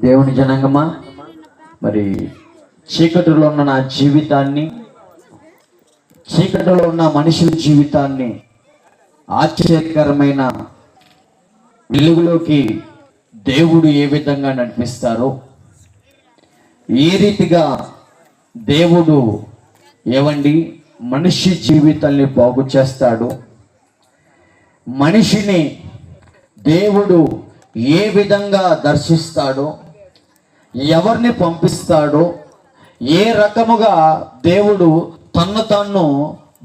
దేవుని జనాంగమా, మరి చీకటిలో ఉన్న నా జీవితాన్ని, చీకటిలో ఉన్న మనుషుల జీవితాన్ని ఆశ్చర్యకరమైన వెలుగులోకి దేవుడు ఏ విధంగా నడిపిస్తారో, ఏ రీతిగా దేవుడు మనిషి జీవితాన్ని బాగు చేస్తాడు, మనిషిని దేవుడు ఏ విధంగా దర్శిస్తాడో, ఎవరిని పంపిస్తాడో, ఏ రకముగా దేవుడు తన్ను తాను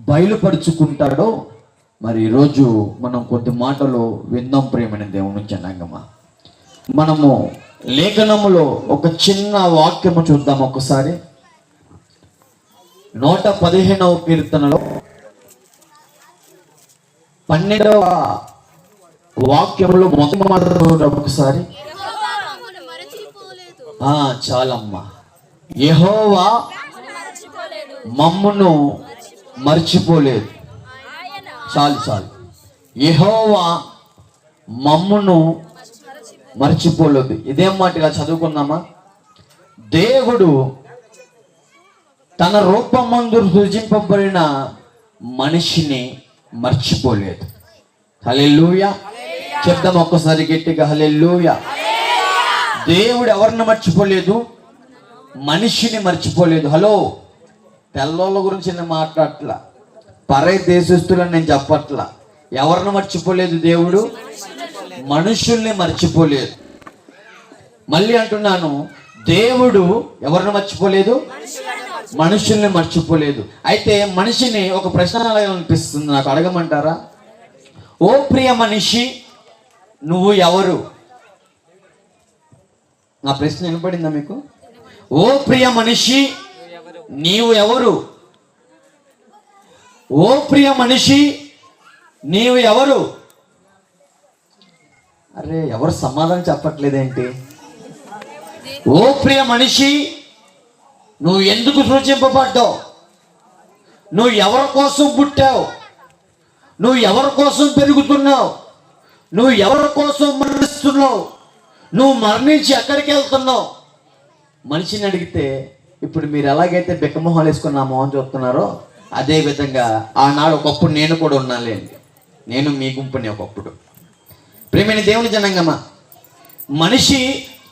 బయలుపరుచుకుంటాడో, మరి ఈరోజు మనం కొద్ది మాటలు విందాం. ప్రియమైన దేవుని జనాంగమా, మనము లేఖనములో ఒక చిన్న వాక్యము చూద్దాం. ఒకసారి 115వ కీర్తనలో 12వ వాక్యంలో మొదటి మాట ఒకసారి. చాలమ్మా. యెహోవా మమ్మును మర్చిపోలేదు. చాలు. యెహోవా మమ్మును మర్చిపోలేదు. ఇదేం మాట, ఇలా చదువుకుందామా? దేవుడు తన రూపమందు సృజింపబడిన మనిషిని మర్చిపోలేదు. హల్లెలూయా చెప్దాం ఒక్కసారి గట్టిగా, హల్లెలూయా. దేవుడు ఎవరిని మర్చిపోలేదు? మనిషిని మర్చిపోలేదు. హలో, తెల్లోళ్ళ గురించి నేను మాట్లాడట్లా, పరై దేశస్తులని నేను చెప్పట్లా. ఎవరిని మర్చిపోలేదు దేవుడు? మనుషుల్ని మర్చిపోలేదు. మళ్ళీ అంటున్నాను, దేవుడు ఎవరిని మర్చిపోలేదు? మనుషుల్ని మర్చిపోలేదు. అయితే మనిషిని ఒక ప్రశ్న అనిపిస్తుంది నాకు, అడగమంటారా? ఓ ప్రియ మనిషి, నువ్వు ఎవరు? నా ప్రశ్న వినపడిందా మీకు? ఓ ప్రియ మనిషి, నీవు ఎవరు? ఓ ప్రియ మనిషి, నీవు ఎవరు? అరే, ఎవరు సమాధానం చెప్పట్లేదేంటి? ఓ ప్రియ మనిషి, నువ్వు ఎందుకు సృజింపబడ్డావు? నువ్వు ఎవరి కోసం పుట్టావు? నువ్వు ఎవరి కోసం పెరుగుతున్నావు? నువ్వు ఎవరి కోసం మరణిస్తున్నావు? నువ్వు మరణించి ఎక్కడికి వెళ్తున్నావు? మనిషిని అడిగితే, ఇప్పుడు మీరు ఎలాగైతే బిక్కమొహాలు వేసుకుని నా మొహం చూస్తున్నారో, అదే విధంగా ఆనాడు ఒకప్పుడు నేను కూడా ఉన్నాలేండి. నేను మీ గుంపుని ఒకప్పుడు. ప్రియమైన దేవుని జనాంగమా, మనిషి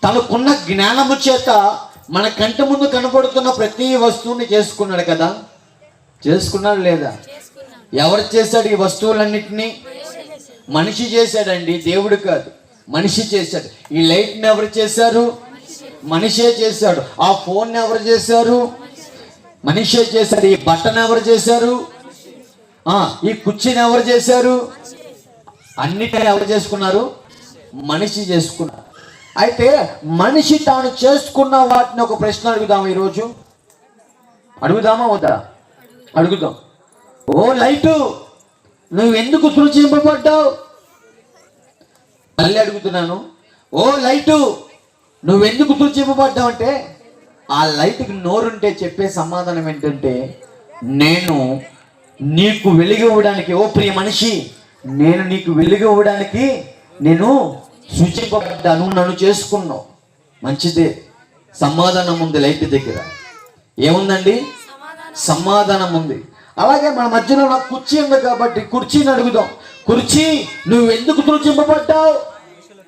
తనకున్న జ్ఞానము చేత మన కంటి ముందు కనపడుతున్న ప్రతి వస్తువుని చేసుకున్నాడు కదా. చేసుకున్నాడు లేదా? ఎవరు చేశాడు ఈ వస్తువులన్నిటినీ? మనిషి చేశాడండి, దేవుడు కాదు. మనిషి చేశాడు. ఈ లైట్ని ఎవరు చేశారు? మనిషే చేశాడు. ఆ ఫోన్ ఎవరు చేశారు? మనిషే చేశాడు. ఈ బట్టను ఎవరు చేశారు? ఈ కుర్చీని ఎవరు చేశారు? అన్నిటిని ఎవరు చేసుకున్నారు? మనిషి చేసుకున్నారు. అయితే మనిషి తాను చేసుకున్న వాటిని ఒక ప్రశ్న అడుగుదాము. ఈరోజు అడుగుదామా వద్దా? అడుగుదాం. ఓ లైటు, నువ్వు ఎందుకు సృజింపబడ్డావు? మళ్ళీ అడుగుతున్నాను, ఓ లైటు, నువ్వెందుకు సృజింపబడ్డావు అంటే, ఆ లైట్కి నోరుంటే చెప్పే సమాధానం ఏంటంటే, నేను నీకు వెలుగు ఇవ్వడానికి, ఓ ప్రియ మనిషి, నేను నీకు వెలుగు ఇవ్వడానికి నేను సృజింపబడ్డాను, నన్ను చేసుకున్నావు. మంచిదే, సమాధానం ఉంది. లైట్ దగ్గర ఏముందండి? సమాధానం ఉంది. అలాగే మన మధ్యలో నాకు కుర్చీ ఉంది కాబట్టి కుర్చీని అడుగుదాం. కుర్చీ, నువ్వు ఎందుకు సృజింపబడ్డావు?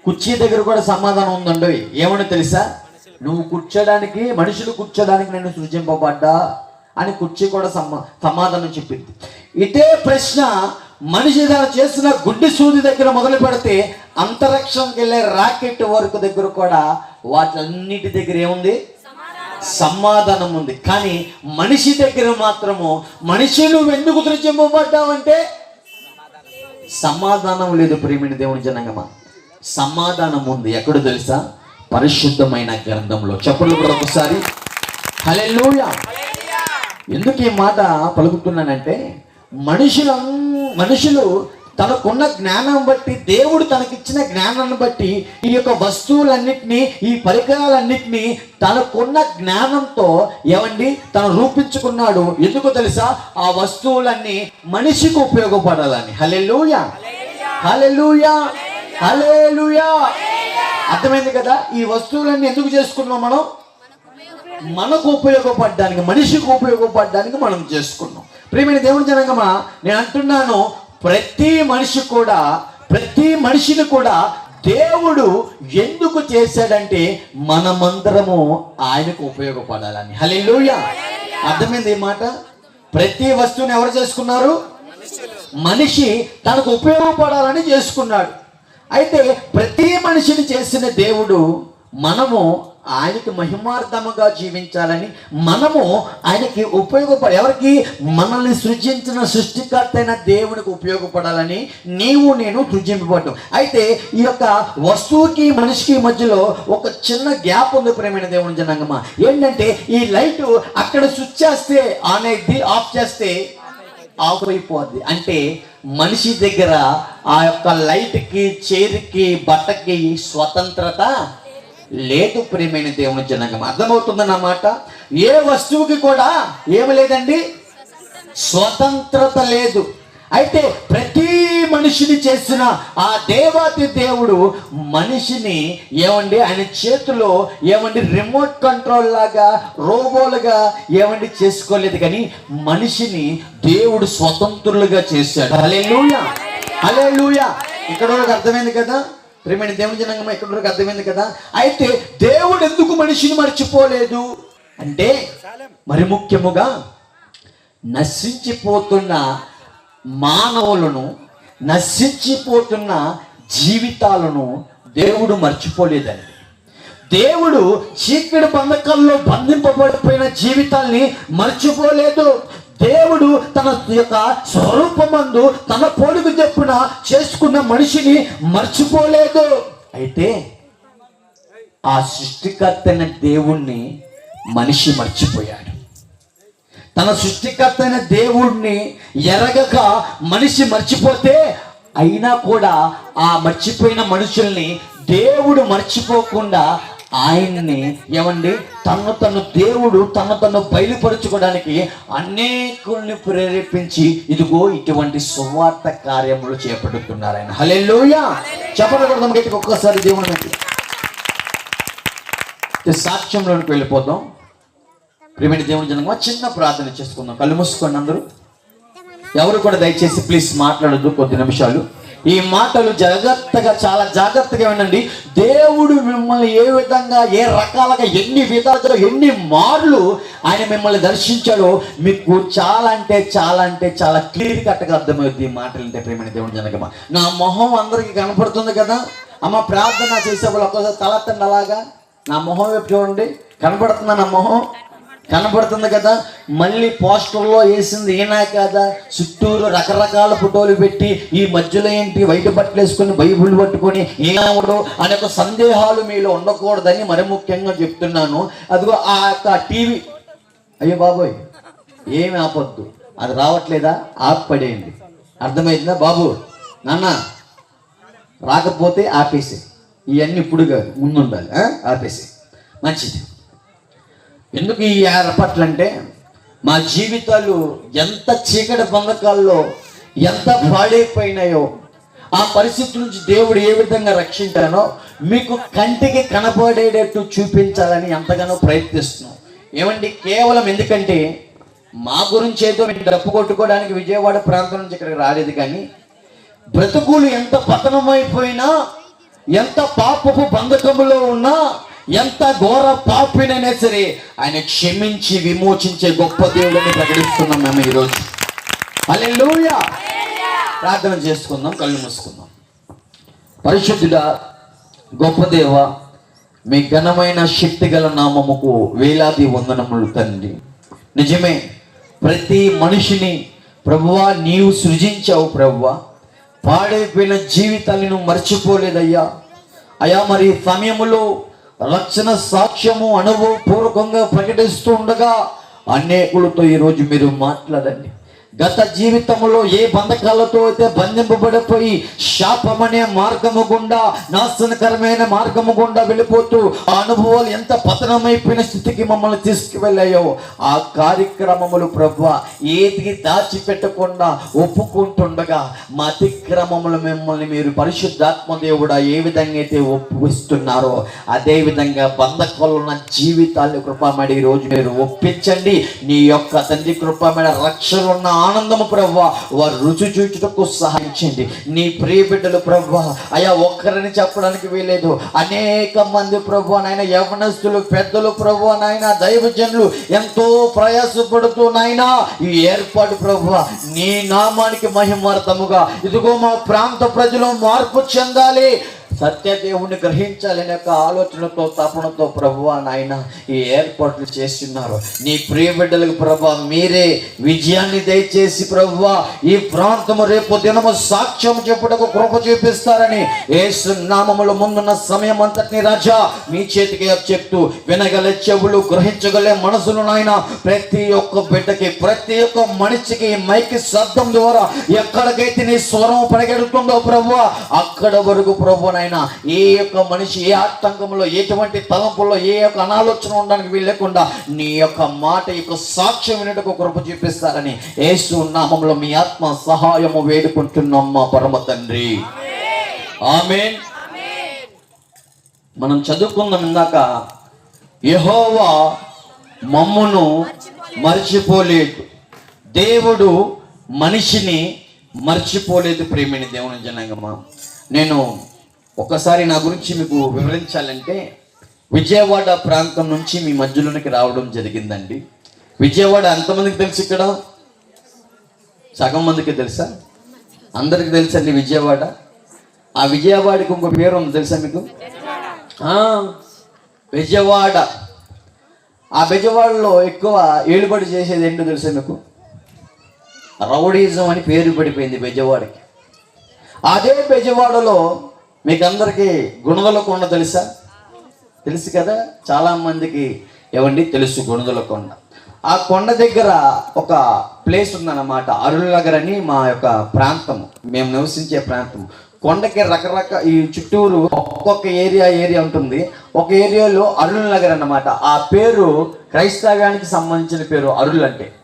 కుర్చీ దగ్గర కూడా సమాధానం ఉందండి. ఏమని తెలుసా? నువ్వు కూర్చోడానికి, మనుషులు కూర్చోడానికి నేను సృజింపబడ్డా అని కుర్చీ కూడా సమాధానం చెప్పింది. ఇదే ప్రశ్న మనిషి చేసిన గుడ్డి సూది దగ్గర మొదలు పెడితే అంతరిక్షంకి వెళ్ళే రాకెట్ వరకు దగ్గర కూడా వాటన్నిటి దగ్గర ఏముంది? సమాధానం ఉంది. కానీ మనిషి దగ్గర మాత్రము, మనిషి నువ్వు ఎందుకు సృజింపబడ్డావంటే సమాధానం లేదు. ప్రియమైన దేవుని జనాంగమా, సమాధానం ఉంది. ఎక్కడో తెలుసా? పరిశుద్ధమైన గ్రంథంలో. చెప్పండి కూడా ఒకసారి, హల్లెలూయా. ఎందుకు ఈ మాట పలుకుతున్నానంటే, మనుషులు తనకున్న జ్ఞానం బట్టి, దేవుడు తనకిచ్చిన జ్ఞానాన్ని బట్టి ఈ యొక్క వస్తువులన్నిటినీ, ఈ పరికరాలన్నిటినీ తనకున్న జ్ఞానంతో తను రూపించుకున్నాడు. ఎందుకు తెలుసా? ఆ వస్తువులన్నీ మనిషికి ఉపయోగపడాలని. హల్లెలూయా, హల్లెలూయా, హల్లెలూయా. అర్థమైంది కదా? ఈ వస్తువులన్నీ ఎందుకు చేసుకున్నాం మనం? మనకు ఉపయోగపడడానికి, మనిషికి ఉపయోగపడడానికి మనం చేసుకున్నాం. ప్రియమైన దేవుని జనాంగమా, నేను అంటున్నాను, ప్రతి మనిషిని కూడా దేవుడు ఎందుకు చేశాడంటే మనమందరము ఆయనకు ఉపయోగపడాలని. హల్లెలూయా. అర్థమైంది ఈ మాట? ప్రతి వస్తువుని ఎవరు చేసుకున్నారు? మనిషి తనకు ఉపయోగపడాలని చేసుకున్నాడు. అయితే ప్రతి మనిషిని చేసిన దేవుడు మనము ఆయనకి మహిమార్థముగా జీవించాలని, మనము ఆయనకి ఎవరికి? మనల్ని సృజించిన సృష్టికర్త అయిన దేవునికి ఉపయోగపడాలని నీవు నేను సృజింపబడ్డాం. అయితే ఈ యొక్క వస్తువుకి మనిషికి మధ్యలో ఒక చిన్న గ్యాప్ ఉంది ప్రేమైన దేవుని జనాంగమా. ఏంటంటే ఈ లైట్ అక్కడ స్విచ్ చేస్తే ఆన్ అయ్యిద్ది, ఆఫ్ చేస్తే ఆఫ్ అయిపోద్ది. అంటే మనిషి దగ్గర ఆ యొక్క లైట్కి, చైర్కి, బట్టకి స్వతంత్రత లేదు ప్రియమైన దేవుని జనాంగం. అర్థమవుతుందన్నమాట. ఏ వస్తువుకి కూడా ఏమి లేదండి, స్వతంత్రత లేదు. అయితే ప్రతి మనిషిని చేసిన ఆ దేవాతి దేవుడు మనిషిని ఆయన చేతిలో రిమోట్ కంట్రోల్ లాగా, రోబోలుగా చేసుకోలేదు, కానీ మనిషిని దేవుడు స్వతంత్రులుగా చేశాడు. హల్లెలూయా, హల్లెలూయా. ఇక్కడ వరకు అర్థమైంది కదా ప్రియమైన దేవుని జనాంగం? ఇక్కడ వరకు అర్థమైంది కదా? అయితే దేవుడు ఎందుకు మనిషిని మర్చిపోలేదు అంటే, మరి ముఖ్యముగా నశించిపోతున్న మానవులను, నశించిపోతున్న జీవితాలను దేవుడు మర్చిపోలేదండి. దేవుడు చీకటి బంధకాల్లో బంధింపబడిపోయిన జీవితాల్ని మర్చిపోలేదు. దేవుడు తన యొక్క స్వరూపమందు తన పోలిక చొప్పున చేసుకున్న మనిషిని మర్చిపోలేదు. అయితే ఆ సృష్టికర్త అయిన దేవుణ్ణి మనిషి మర్చిపోయాడు. తన సృష్టికర్త అయిన దేవుణ్ణి ఎరగక మనిషి మర్చిపోతే, అయినా కూడా ఆ మర్చిపోయిన మనుషుల్ని దేవుడు మర్చిపోకుండా ఆయన్ని దేవుడు తను బయలుపరుచుకోవడానికి అనేకుల్ని ప్రేరేపించి ఇదిగో ఇటువంటి సువార్త కార్యములు చేపడుతున్నారు ఆయన. హల్లెలూయా. చెప్పకూడదాం గట్టిగా ఒక్కసారి దేవుని సాక్ష్యంలోనికి వెళ్ళిపోతాం. ప్రియమైన దేవుని జనంగా చిన్న ప్రార్థన చేసుకుందాం. కళ్ళు మూసుకోండి అందరూ. ఎవరు కూడా దయచేసి ప్లీజ్ మాట్లాడద్దు కొద్ది నిమిషాలు. ఈ మాటలు చాలా జాగ్రత్తగా వినండి. దేవుడు మిమ్మల్ని ఏ విధంగా, ఏ రకాలుగా, ఎన్ని విధాలుగా, ఎన్ని మార్లు ఆయన మిమ్మల్ని దర్శించాడో మీకు చాలా క్లియర్ కట్గా అర్థమవుతుంది ఈ మాటలు అంటే. ప్రేమైన దేవుని జనకమా, నా మొహం అందరికి కనపడుతుంది కదా అమ్మ. ప్రార్థన చేసే వాళ్ళు ఒక్కసారి తలెత్తండి అలాగా. నా మొహం వైపు చూడండి, కనపడుతుందా? నా మొహం కనపడుతుంది కదా. మళ్ళీ పోస్టర్లో వేసింది ఏనా కాదా? చుట్టూరు రకరకాల ఫోటోలు పెట్టి ఈ మధ్యలో ఏంటి వైట్ బట్టలు వేసుకొని బైబిల్ పట్టుకొని ఏమవుడు అనే ఒక సందేహాలు మీలో ఉండకూడదని మరి ముఖ్యంగా చెప్తున్నాను. అదిగో ఆ యొక్క టీవీ, అయ్యో బాబోయ్ ఏమి ఆపొద్దు, అది రావట్లేదా? ఆపడేయండి. అర్థమైందా బాబు? నాన్న రాకపోతే ఆపేసి, ఇవన్నీ ఇప్పుడు కాదు ముందు ఉండాలి, ఆపేసి. మంచిది. ఎందుకు ఈ ఏర్పాట్లంటే, మా జీవితాలు ఎంత చీకటి బంధకాల్లో ఎంత పాడైపోయినాయో, ఆ పరిస్థితి నుంచి దేవుడు ఏ విధంగా రక్షించానో మీకు కంటికి కనపడేటట్టు చూపించాలని ఎంతగానో ప్రయత్నిస్తున్నాం. ఏమండి, కేవలం ఎందుకంటే మా గురించి ఏదో మేము డప్పు కొట్టుకోవడానికి విజయవాడ ప్రాంతం నుంచి ఇక్కడికి రాలేదు, కానీ బ్రతుకులు ఎంత పతనమైపోయినా, ఎంత పాపపు బంధకములో ఉన్నా, ఎంత ఘోర పాపినైనా సరే ఆయన క్షమించి విమోచించే గొప్ప దేవుడిని ప్రకటిస్తున్నాం మేము ఈరోజు. హల్లెలూయా. ప్రార్థన చేసుకుందాం, కళ్ళు మూసుకుందాం. పరిశుద్ధుడా, గొప్ప దేవ, మీ ఘనమైన శక్తిగల నామముకు వేలాది వందనములు తండ్రి. నిజమే, ప్రతి మనిషిని ప్రభువా నీవు సృజించావు ప్రభువా. పాడైపోయిన జీవితాన్ని నువ్వు మర్చిపోలేదయ్యా. అయా మరి సమయములో రక్షణ సాక్ష్యము అనుభవపూర్వకంగా ప్రకటిస్తూ ఉండగా అనేకులతో ఈరోజు మీరు మాట్లాడండి. గత జీవితంలో ఏ బంధకాలతో అయితే బంధింపబడిపోయి శాపమనే మార్గము గుండా, నాశనకరమైన మార్గము గుండా వెళ్ళిపోతూ ఆ అనుభవాలు ఎంత పతనమైపోయిన స్థితికి మమ్మల్ని తీసుకువెళ్ళాయో ఆ కార్యక్రమములు ప్రభువా ఏది దాచిపెట్టకుండా ఒప్పుకుంటుండగా మా అతిక్రమములు మిమ్మల్ని మీరు పరిశుద్ధాత్మ దేవుడా ఏ విధంగా అయితే ఒప్పిస్తున్నారో అదే విధంగా బంధకాలున్న జీవితాన్ని కృపమడి ఈ రోజు మీరు ఒప్పించండి. నీ యొక్క తండ్రి కృపమైన రక్షణ ఉన్న ఆనందము ప్రభువా వారు రుచి చూచుటకు సహాయించండి. నీ ప్రియ బిడ్డలు ప్రభువా అయా ఒక్కరిని చెప్పడానికి వీలేదు, అనేక మంది ప్రభువా నాయన యవనస్తులు పెద్దలు ప్రభువా నాయన దైవజనులు ఎంతో ప్రయాసపడుతూ నాయన ఈ ఏర్పాటు ప్రభువా నీ నామానికి మహిమార్థముగా ఇదిగో మా ప్రాంత ప్రజలు మార్పు చెందాలి, సత్యదేవుని గ్రహించాలనే యొక్క ఆలోచనతో తపనతో ప్రభువా నాయన ఈ ఏర్పాట్లు చేస్తున్నారు. నీ ప్రియ బిడ్డలకు ప్రభువా మీరే విజయాన్ని దయచేసి ప్రభువా ఈ ప్రాంతము రేపు దినము సాక్ష్యం చెప్పుటకు కృప చూపిస్తారని యేసు నామములో ముందున్న సమయం అంతటిని రాజా మీ చేతికి చెప్తూ వినగల చెవులు గ్రహించగలే మనసులు నాయన ప్రతి ఒక్క బిడ్డకి ప్రతి ఒక్క మనిషికి మైకి శబ్దం ద్వారా ఎక్కడికైతే నీ స్వరం పరిగెడుతుందో ప్రభువా అక్కడ వరకు ప్రభువా ఏ యొక్క మనిషి ఏ ఆటంకంలో ఎటువంటి తలంపుల్లో ఏ యొక్క అనాలోచన ఉండడానికి వీళ్ళకుండా నీ యొక్క మాట యొక్క సాక్ష్యం వినటకు కృప చూపిస్తారని యేసు నామములో మీ ఆత్మ సహాయము వేడుకుంటున్నాం మా పరమ తండ్రి, ఆమేన్. మనం చదువుకుందాం ఇందాక, యెహోవా మమ్మును మర్చిపోలేదు, దేవుడు మనిషిని మర్చిపోలేదు. ప్రేమిని దేవుని జనాంగమా, నేను ఒకసారి నా గురించి మీకు వివరించాలంటే విజయవాడ ప్రాంతం నుంచి మీ మధ్యలోనికి రావడం జరిగిందండి. విజయవాడ ఎంతమందికి తెలుసు? ఇక్కడ సగం మందికి తెలుసా? అందరికి తెలుసండి విజయవాడ. ఆ విజయవాడకి ఇంకో పేరు ఉంది తెలుసా మీకు? విజయవాడ. ఆ విజయవాడలో ఎక్కువ ఏలుబడి చేసేది ఏంటో తెలుసా మీకు? రౌడీజం అని పేరు పడిపోయింది విజయవాడకి. అదే విజయవాడలో మీకు అందరికీ గుణదల కొండ తెలుసా? తెలుసు కదా, చాలా మందికి ఏమండి తెలుసు గుణదల కొండ. ఆ కొండ దగ్గర ఒక ప్లేస్ ఉందన్నమాట, అరుళ్ నగర్ అని మా యొక్క ప్రాంతం, మేము నివసించే ప్రాంతం. కొండకి రకరకాల ఈ చుట్టూరు ఒక్కొక్క ఏరియా ఉంటుంది. ఒక ఏరియాలో అరుళ్ నగర్ అన్నమాట. ఆ పేరు క్రైస్తవ్యానికి సంబంధించిన పేరు.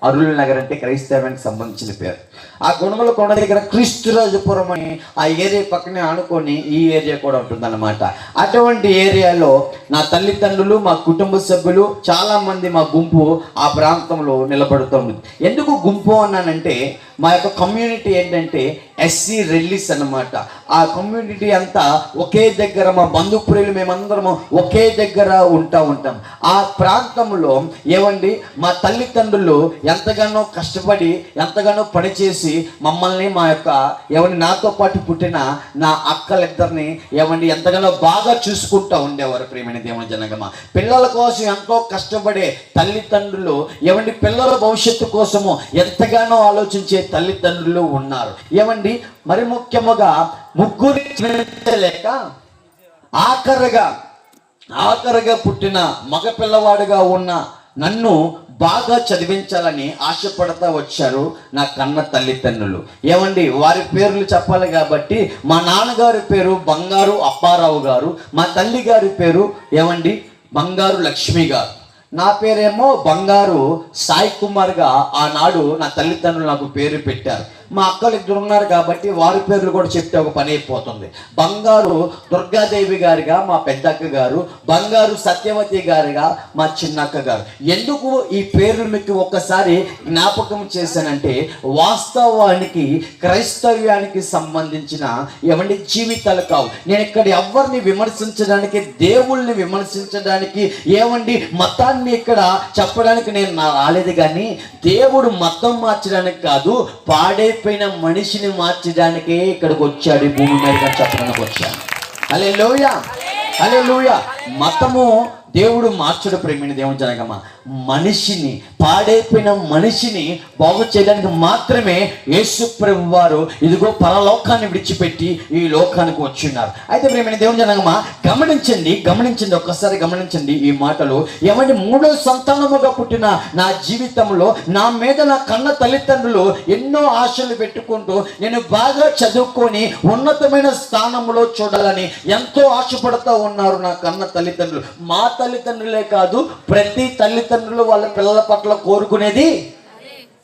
అరుళ్ నగర్ అంటే క్రైస్తవ్యానికి సంబంధించిన పేరు. ఆ గుణముల కొండ దగ్గర క్రీస్తురాజపురం అని ఆ ఏరియా పక్కనే ఆనుకొని ఈ ఏరియా కూడా ఉంటుందన్నమాట. అటువంటి ఏరియాలో నా తల్లిదండ్రులు, మా కుటుంబ సభ్యులు, చాలా మంది మా గుంపు ఆ ప్రాంతంలో నిలబడుతుంది. ఎందుకు గుంపు అన్నానంటే మా యొక్క కమ్యూనిటీ ఏంటంటే ఎస్సీ రెల్లీస్ అన్నమాట. ఆ కమ్యూనిటీ అంతా ఒకే దగ్గర, మా బంధుప్రియులు మేమందరము ఒకే దగ్గర ఉంటాం. ఆ ప్రాంతంలో ఏమండి మా తల్లిదండ్రులు ఎంతగానో కష్టపడి ఎంతగానో పనిచేసి మమ్మల్ని మా యొక్క ఏమండి నాతో పాటు పుట్టిన నా అక్కలిద్దరిని ఏమండి ఎంతగానో బాగా చూసుకుంటూ ఉండేవారు. ప్రేమైన దేవుని జనగమ, పిల్లల కోసం ఎంతో కష్టపడే తల్లిదండ్రులు ఏమండి పిల్లల భవిష్యత్తు కోసము ఎంతగానో ఆలోచించే తల్లిదండ్రులు ఉన్నారు. ఏమండి మరి ముఖ్యముగా ముగ్గురు లేక ఆఖరిగా పుట్టిన మగ పిల్లవాడుగా ఉన్న నన్ను బాగా చదివించాలని ఆశపడతా వచ్చారు నా కన్న తల్లిదండ్రులు. ఏమండి వారి పేర్లు చెప్పాలి కాబట్టి మా నాన్నగారి పేరు బంగారు అప్పారావు గారు, మా తల్లి గారి పేరు ఏమండి బంగారు లక్ష్మి గారు, నా పేరేమో బంగారు సాయి కుమార్గా ఆనాడు నా తల్లిదండ్రులు నాకు పేరు పెట్టారు. మా అక్కలు ఇద్దరు ఉన్నారు కాబట్టి వారి పేర్లు కూడా చెప్తే ఒక పని అయిపోతుంది. బంగారు దుర్గాదేవి గారిగా మా పెద్దక్క గారు, బంగారు సత్యవతి గారిగా మా చిన్నక్క గారు. ఎందుకు ఈ పేర్లు మీకు ఒక్కసారి జ్ఞాపకం చేశానంటే వాస్తవానికి క్రైస్తవ్యానికి సంబంధించిన ఏమండి జీవితాలు కావు. నేను ఇక్కడ ఎవరిని విమర్శించడానికి, దేవుళ్ళని విమర్శించడానికి, ఏమండి మతాన్ని ఇక్కడ చెప్పడానికి నేను రాలేదు. కానీ దేవుడు మతం మార్చడానికి కాదు, పాడైపోయిన మనిషిని మార్చడానికే ఇక్కడికి వచ్చాడు, ఈ భూమి మీద చెప్పడానికి వచ్చాను. హల్లెలూయా, హల్లెలూయా. మతము దేవుడు మార్చడు ప్రేమిని దేవుని జనగమ. మనిషిని, పాడైపోయిన మనిషిని బాగు చేయడానికి మాత్రమే యేసు ప్రభు వారు ఇదిగో పరలోకాన్ని విడిచిపెట్టి ఈ లోకానికి వచ్చిన్నారు. అయితే ప్రేమిని దేవుని జనగమ గమనించండి, ఒక్కసారి గమనించండి ఈ మాటలు. ఏమంటే మూడో సంతానముగా పుట్టిన నా జీవితంలో నా మీద నా కన్న తల్లిదండ్రులు ఎన్నో ఆశలు పెట్టుకుంటూ నేను బాగా చదువుకొని ఉన్నతమైన స్థానంలో చూడాలని ఎంతో ఆశపడుతూ ఉన్నారు నా కన్న తల్లిదండ్రులు. మా తల్లిదండ్రులే కాదు, ప్రతి తల్లిదండ్రులు వాళ్ళ పిల్లల పట్ల కోరుకునేది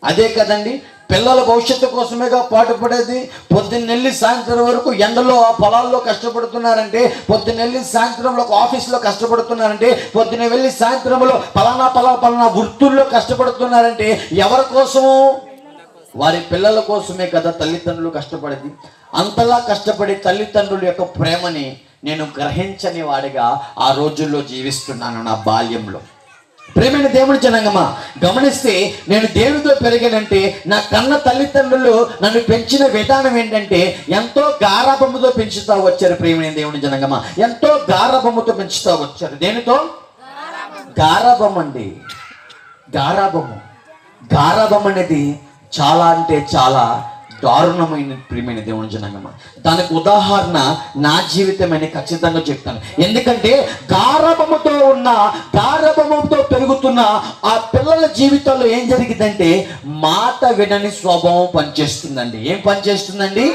అదే కదండి. పిల్లల భవిష్యత్తు కోసమేగా పాటుపడేది. పొద్దున్నెళ్ళి సాయంత్రం వరకు ఎండలో ఆ పొలాల్లో కష్టపడుతున్నారంటే, పొద్దున్నెళ్ళి సాయంత్రంలో ఆఫీస్లో కష్టపడుతున్నారంటే, పొద్దున్న వెళ్ళి సాయంత్రంలో పలానా వృత్తుల్లో కష్టపడుతున్నారంటే ఎవరి కోసము? వారి పిల్లల కోసమే కదా తల్లిదండ్రులు కష్టపడేది. అంతలా కష్టపడి తల్లిదండ్రుల యొక్క ప్రేమని నేను గ్రహించని వాడిగా ఆ రోజుల్లో జీవిస్తున్నాను నా బాల్యంలో. ప్రేమైన దేవుని జనాంగమా, గమనిస్తే నేను దేవుడితో పెరిగానంటే నా కన్న తల్లిదండ్రులు నన్ను పెంచిన విధానం ఏంటంటే ఎంతో గారాబముతో పెంచుతా వచ్చారు. ప్రేమైన దేవుని జనాంగమా, ఎంతో గారాబముతో పెంచుతా వచ్చారు. దేనితో? గారాబం అండి. గారాబం అనేది చాలా అంటే చాలా దారుణమైన ప్రియమైన దేవుని జనాంగమా. దానికి ఉదాహరణ నా జీవితమని ఖచ్చితంగా చెప్తాను. ఎందుకంటే గారాబముతో పెరుగుతున్న ఆ పిల్లల జీవితంలో ఏం జరిగిందంటే మాట వినని స్వభావం పనిచేస్తుందండి. ఏం పనిచేస్తుందండి?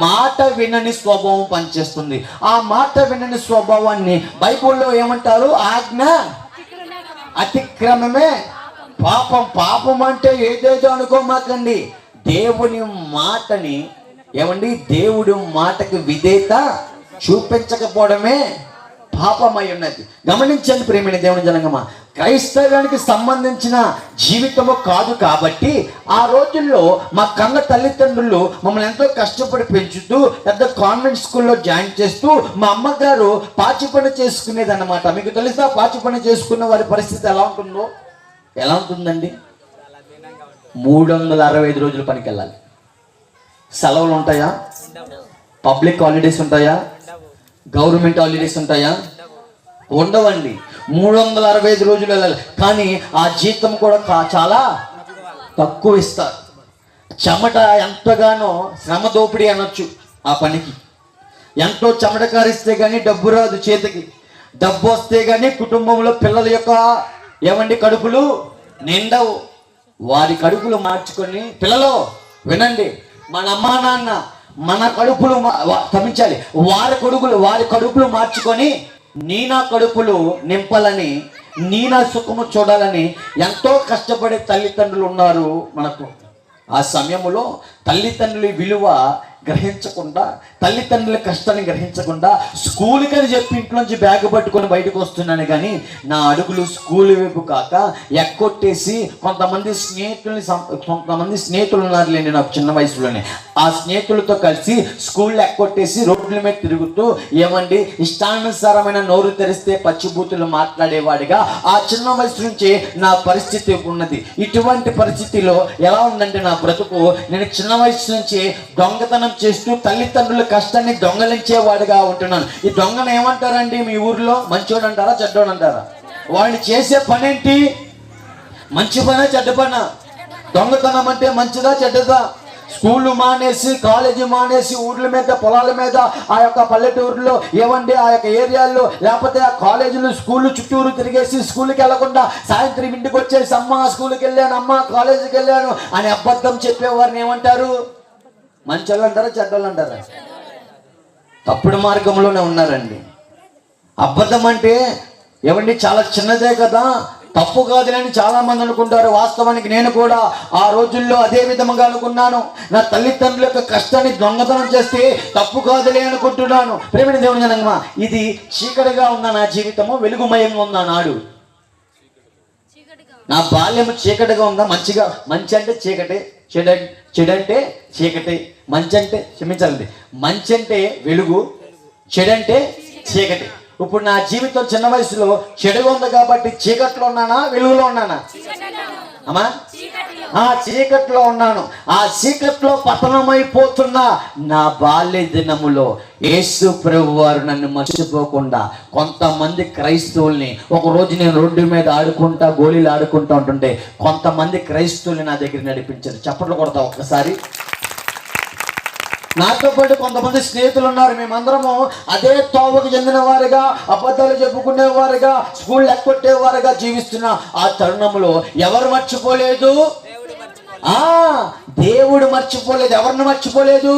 మాట వినని స్వభావం పనిచేస్తుంది. ఆ మాట వినని స్వభావాన్ని బైబిల్లో ఏమంటారు? ఆజ్ఞ అతిక్రమమే పాపం అంటే ఏదేదో అనుకోమాకండి. దేవుని మాటని దేవుడి మాటకి విధేయత చూపించకపోవడమే పాపమై ఉన్నది. గమనించండి ప్రేమిని దేవుని జనాంగమా, క్రైస్తవానికి సంబంధించిన జీవితము కాదు కాబట్టి ఆ రోజుల్లో మా కన్న తల్లిదండ్రులు మమ్మల్ని ఎంతో కష్టపడి పెంచుతూ పెద్ద కాన్వెంట్ స్కూల్లో జాయిన్ చేస్తూ మా అమ్మగారు పాచి పని చేసుకునేది అన్నమాట. మీకు తెలుసా పాచి పని చేసుకున్న వారి పరిస్థితి ఎలా ఉంటుందండి? 365 రోజులు పనికి వెళ్ళాలి. సెలవులు ఉంటాయా? పబ్లిక్ హాలిడేస్ ఉంటాయా? గవర్నమెంట్ హాలిడేస్ ఉంటాయా? ఉండవండి. 365 రోజులు వెళ్ళాలి. కానీ ఆ జీతం కూడా చాలా తక్కువ ఇస్తారు. చెమట ఎంతగానో శ్రమ దోపిడీ అనొచ్చు ఆ పనికి. ఎంతో చెమట కారిస్తే కానీ డబ్బు రాదు చేతికి. డబ్బు వస్తే కానీ కుటుంబంలో పిల్లల యొక్క కడుపులు నిండవు. వారి కడుపులు మార్చుకొని, పిల్లలు వినండి, మన అమ్మా నాన్న మన కడుపులు క్షమించాలి, వారి కడుపులు మార్చుకొని నా కడుపులు నింపాలని, నా సుఖము చూడాలని ఎంతో కష్టపడే తల్లిదండ్రులు ఉన్నారు మనకు. ఆ సమయంలో తల్లిదండ్రుల విలువ గ్రహించకుండా, తల్లిదండ్రుల కష్టాన్ని గ్రహించకుండా స్కూల్కి అని చెప్పి ఇంట్లోంచి బ్యాగ్ పట్టుకొని బయటకు వస్తున్నాను. కానీ నా అడుగులు స్కూల్ వైపు కాక ఎక్కొట్టేసి కొంతమంది స్నేహితులు ఉన్నారులేండి నాకు చిన్న వయసులోనే. ఆ స్నేహితులతో కలిసి స్కూల్లో ఎక్కొట్టేసి రోడ్ల మీద తిరుగుతూ ఇష్టానుసారమైన నోరు తెరిస్తే పచ్చిబూతులు మాట్లాడేవాడిగా ఆ చిన్న వయసు నుంచే నా పరిస్థితి ఉన్నది. ఇటువంటి పరిస్థితిలో ఎలా ఉందంటే నా బ్రతుకు, నేను చిన్న వయసు నుంచి దొంగతనం చేస్తూ తల్లిదండ్రుల కష్టాన్ని దొంగలించేవాడిగా ఉంటున్నాను. ఈ దొంగను ఏమంటారండి మీ ఊర్లో? మంచోడు అంటారా, చెడ్డోడు అంటారా? వాడిని చేసే పనేంటి? మంచి పనా చెడ్డ పనా? దొంగతనం అంటే మంచిదా చెడ్డదా? స్కూళ్ళు మానేసి, కాలేజీ మానేసి, ఊర్ల మీద, పొలాల మీద, ఆ యొక్క పల్లెటూరులో ఆ యొక్క ఏరియాల్లో, లేకపోతే ఆ కాలేజీలు స్కూళ్ళు చుట్టూరు తిరిగేసి స్కూల్కి వెళ్లకుండా సాయంత్రం ఇంటికి వచ్చేసి అమ్మ స్కూల్కి వెళ్ళాను, అమ్మ కాలేజీకి వెళ్ళాను అని అబద్ధం చెప్పేవారిని ఏమంటారు? మంచోళ్ళు అంటారా చెడ్డోళ్ళు అంటారా? తప్పుడు మార్గంలోనే ఉన్నారండి. అబద్ధం అంటే చాలా చిన్నదే కదా, తప్పు కాదులేని చాలా మంది అనుకుంటారు. వాస్తవానికి నేను కూడా ఆ రోజుల్లో అదే విధంగా అనుకున్నాను. నా తల్లిదండ్రుల యొక్క కష్టాన్ని దొంగతనం చేస్తే తప్పు కాదులే అనుకుంటున్నాను. ప్రేమిణ దేవుని జనాంగమా, ఇది చీకటిగా ఉందా నా జీవితము? వెలుగుమయంగా ఉందా నాడు? నా బాల్యము చీకటిగా ఉందా? మంచి అంటే చీకటి, చెడంటే చీకటి. మంచి అంటే క్షమించాలండి, మంచి అంటే వెలుగు, చెడంటే చీకటి. ఇప్పుడు నా జీవితం చిన్న వయసులో చెడుగా ఉంది కాబట్టి చీకట్లో ఉన్నానా, వెలుగులో ఉన్నానా? అమ్మా ఆ చీకట్లో ఉన్నాను, ఆ చీకట్లో పతనమైపోతున్న నా బాల్య దినములో యేసు ప్రభు వారు నన్ను మర్చిపోకుండా కొంతమంది క్రైస్తవుల్ని, ఒకరోజు నేను రోడ్డు మీద ఆడుకుంటా గోళీలు ఆడుకుంటా ఉంటుంటే కొంతమంది క్రైస్తవుల్ని నా దగ్గర నడిపించారు. చప్పట్లు కొడతా ఒక్కసారి. నాతో పాటు కొంతమంది స్నేహితులు ఉన్నారు. మేమందరము అదే తోవకు చెందిన వారుగా, అబద్ధాలు చెప్పుకునే వారుగా, స్కూల్ ఎక్కొట్టే వారుగా జీవిస్తున్న ఆ తరుణంలో ఎవరు మర్చిపోలేదు? దేవుడు మర్చిపోలేదు. ఎవరిని మర్చిపోలేదు?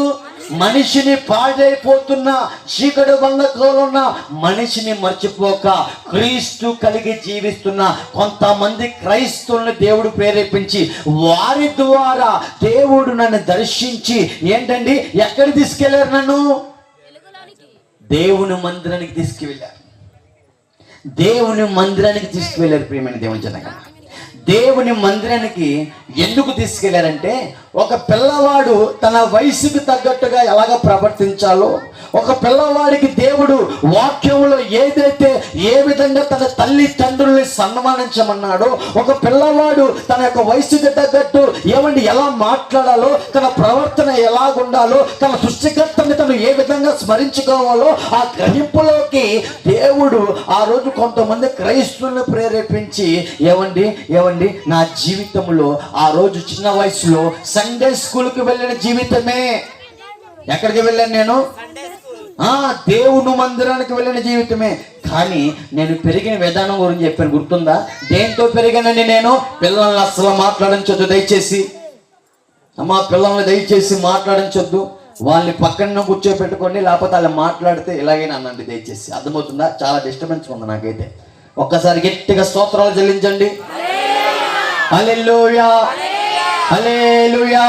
మనిషిని పాడైపోతున్న చీకటి బంధకంలో ఉన్న మనిషిని మర్చిపోక క్రీస్తు కలిగి జీవిస్తున్న కొంతమంది క్రైస్తవులను దేవుడు ప్రేరేపించి వారి ద్వారా దేవుడు నన్ను దర్శించి ఏంటండి ఎక్కడ తీసుకెళ్లారు? నన్ను దేవుని మందిరానికి తీసుకువెళ్ళారు. దేవుని మందిరానికి తీసుకువెళ్ళారు. ప్రియమైన దేవుని జనగా, దేవుని మందిరానికి ఎందుకు తీసుకెళ్లారంటే ఒక పిల్లవాడు తన వయసుకు తగ్గట్టుగా ఎలాగ ప్రవర్తించాలో, ఒక పిల్లవాడికి దేవుడు వాక్యంలో ఏదైతే ఏ విధంగా తన తల్లి తండ్రుల్ని సన్మానించమన్నాడో, ఒక పిల్లవాడు తన యొక్క వయసుకు తగ్గట్టు ఎలా మాట్లాడాలో, తన ప్రవర్తన ఎలాగుండాలో, తన సృష్టికర్తని తను ఏ విధంగా స్మరించుకోవాలో ఆ గ్రహింపులోకి దేవుడు ఆ రోజు కొంతమంది క్రైస్తవులను ప్రేరేపించి ఏమండి నా జీవితంలో ఆ రోజు చిన్న వయసులో సండే స్కూల్కి వెళ్ళిన జీవితమే. ఎక్కడికి వెళ్ళాను నేను? దేవుని మందిరానికి వెళ్ళిన జీవితమే. కానీ నేను పెరిగిన విధానం గురించి చెప్పాను, గుర్తుందా? దేంతో పెరిగానండి నేను? పిల్లల్ని అస్సలు మాట్లాడించొద్దు దయచేసి. పిల్లల్ని దయచేసి మాట్లాడించొద్దు. వాళ్ళని పక్కన కూర్చోబెట్టుకోండి, లేకపోతే వాళ్ళు మాట్లాడితే ఇలాగైనా అనండి దయచేసి. అర్థమవుతుందా? చాలా డిస్టర్బెన్స్ ఉంది నాకైతే. ఒక్కసారి గట్టిగా స్తోత్రాలు చెల్లించండి. హల్లెలూయా, హల్లెలూయా.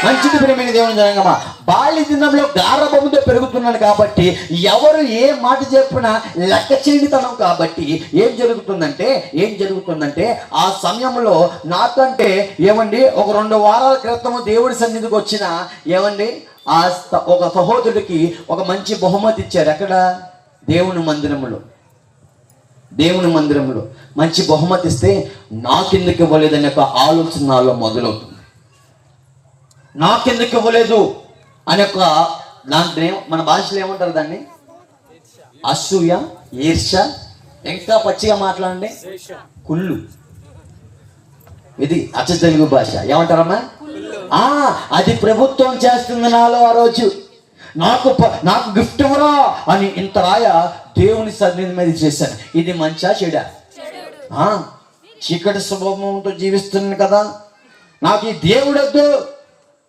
మంచిది ప్రియమైన దేవుని జనాంగమా. బాల్య దినంలో గారాబముతో పెరుగుతున్నాను కాబట్టి ఎవరు ఏ మాట చెప్పినా లెక్క చేయనితనం కాబట్టి ఏం జరుగుతుందంటే ఆ సమయంలో నాకంటే ఒక 2 వారాల క్రితము దేవుడి సన్నిధికి వచ్చిన ఒక సహోదరుడికి ఒక మంచి బహుమతి ఇచ్చారు. ఎక్కడ? దేవుని మందిరంలో మంచి బహుమతి ఇస్తే నాకెందుకు ఇవ్వలేదనే ఒక ఆలోచన నాలో మొదలవుతుంది. నాకెందుకు ఇవ్వలేదు అనే ఒక దాంట్లో మన భాషలో ఏమంటారు దాన్ని? అసూయ, ఈర్ష్య, ఇంకా పచ్చిగా మాట్లాడండి కుళ్ళు. ఇది అచ్చ తెలుగు భాష. ఏమంటారమ్మా? అది ప్రభుత్వం చేస్తుంది నాలో. ఆ రోజు నాకు గిఫ్ట్ ఇవ్వరా అని ఇంత రాయ దేవుని సన్నిధి మీద చేశాను. ఇది మంచా చెడా? చీకటి స్వభావంతో జీవిస్తున్నాను కదా, నాకు ఈ దేవుడు వద్దు,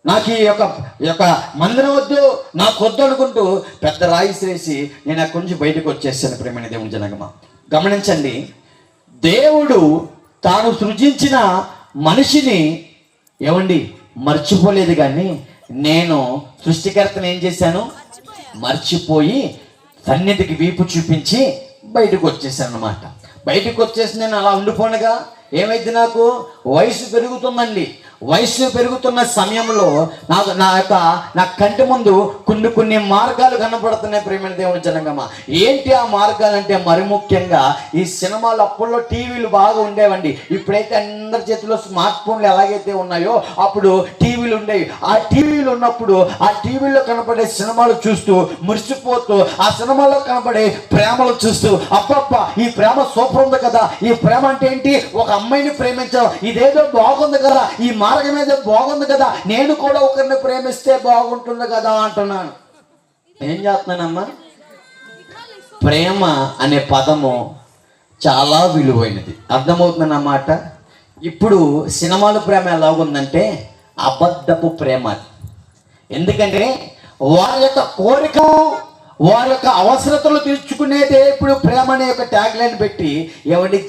నాకు ఈ యొక్క మందిరం వద్దు, నాకు వద్దు అనుకుంటూ పెద్ద రాయి శ్రేసి నేను అక్కడి నుంచి బయటకు వచ్చేసాను. ప్రేమైన దేవుని జనగమ, గమనించండి. దేవుడు తాను సృజించిన మనిషిని మర్చిపోలేదు. కానీ నేను సృష్టికర్తను ఏం చేశాను? మర్చిపోయి సన్నిధికి వీపు చూపించి బయటకు వచ్చేసాను అన్నమాట. బయటకు వచ్చేసి నేను అలా ఉండిపోనగా ఏమైంది? నాకు వయసు పెరుగుతుందండి. వయసు పెరుగుతున్న సమయంలో నా కంటి ముందు కొన్ని మార్గాలు కనపడుతున్నాయి. ప్రేమైన దేవుని జనంగమా, ఏంటి ఆ మార్గాలు అంటే మరి ముఖ్యంగా ఈ సినిమాలు అప్పుల్లో టీవీలు బాగా ఉండేవండి. ఇప్పుడైతే అందరి చేతిలో స్మార్ట్ ఫోన్లు ఎలాగైతే ఉన్నాయో అప్పుడు టీవీలు ఉండేవి. ఆ టీవీలు ఉన్నప్పుడు ఆ టీవీలో కనపడే సినిమాలు చూస్తూ మురిసిపోతూ, ఆ సినిమాలో కనపడే ప్రేమలు చూస్తూ అబ్బబ్బ ఈ ప్రేమ సూపర్ ఉంది కదా, ఈ ప్రేమ అంటే ఏంటి? ఒక అమ్మాయిని ప్రేమించాం, ఇదేదో బాగుంది కదా, ఈ మార్గం ఏదో బాగుంది కదా, నేను కూడా ఒకరిని ప్రేమిస్తే బాగుంటుంది కదా అంటున్నాను. ఏం చేస్తున్నానమ్మా? ప్రేమ అనే పదము చాలా విలువైనది. అర్థమవుతుందన్నమాట. ఇప్పుడు సినిమాల ప్రేమ ఎలాగుందంటే అబద్ధపు ప్రేమ. ఎందుకంటే వారి యొక్క కోరిక, వారి యొక్క అవసరతలు తీర్చుకునేదే ఇప్పుడు ప్రేమ అనే ఒక ట్యాగ్ లైన్ పెట్టి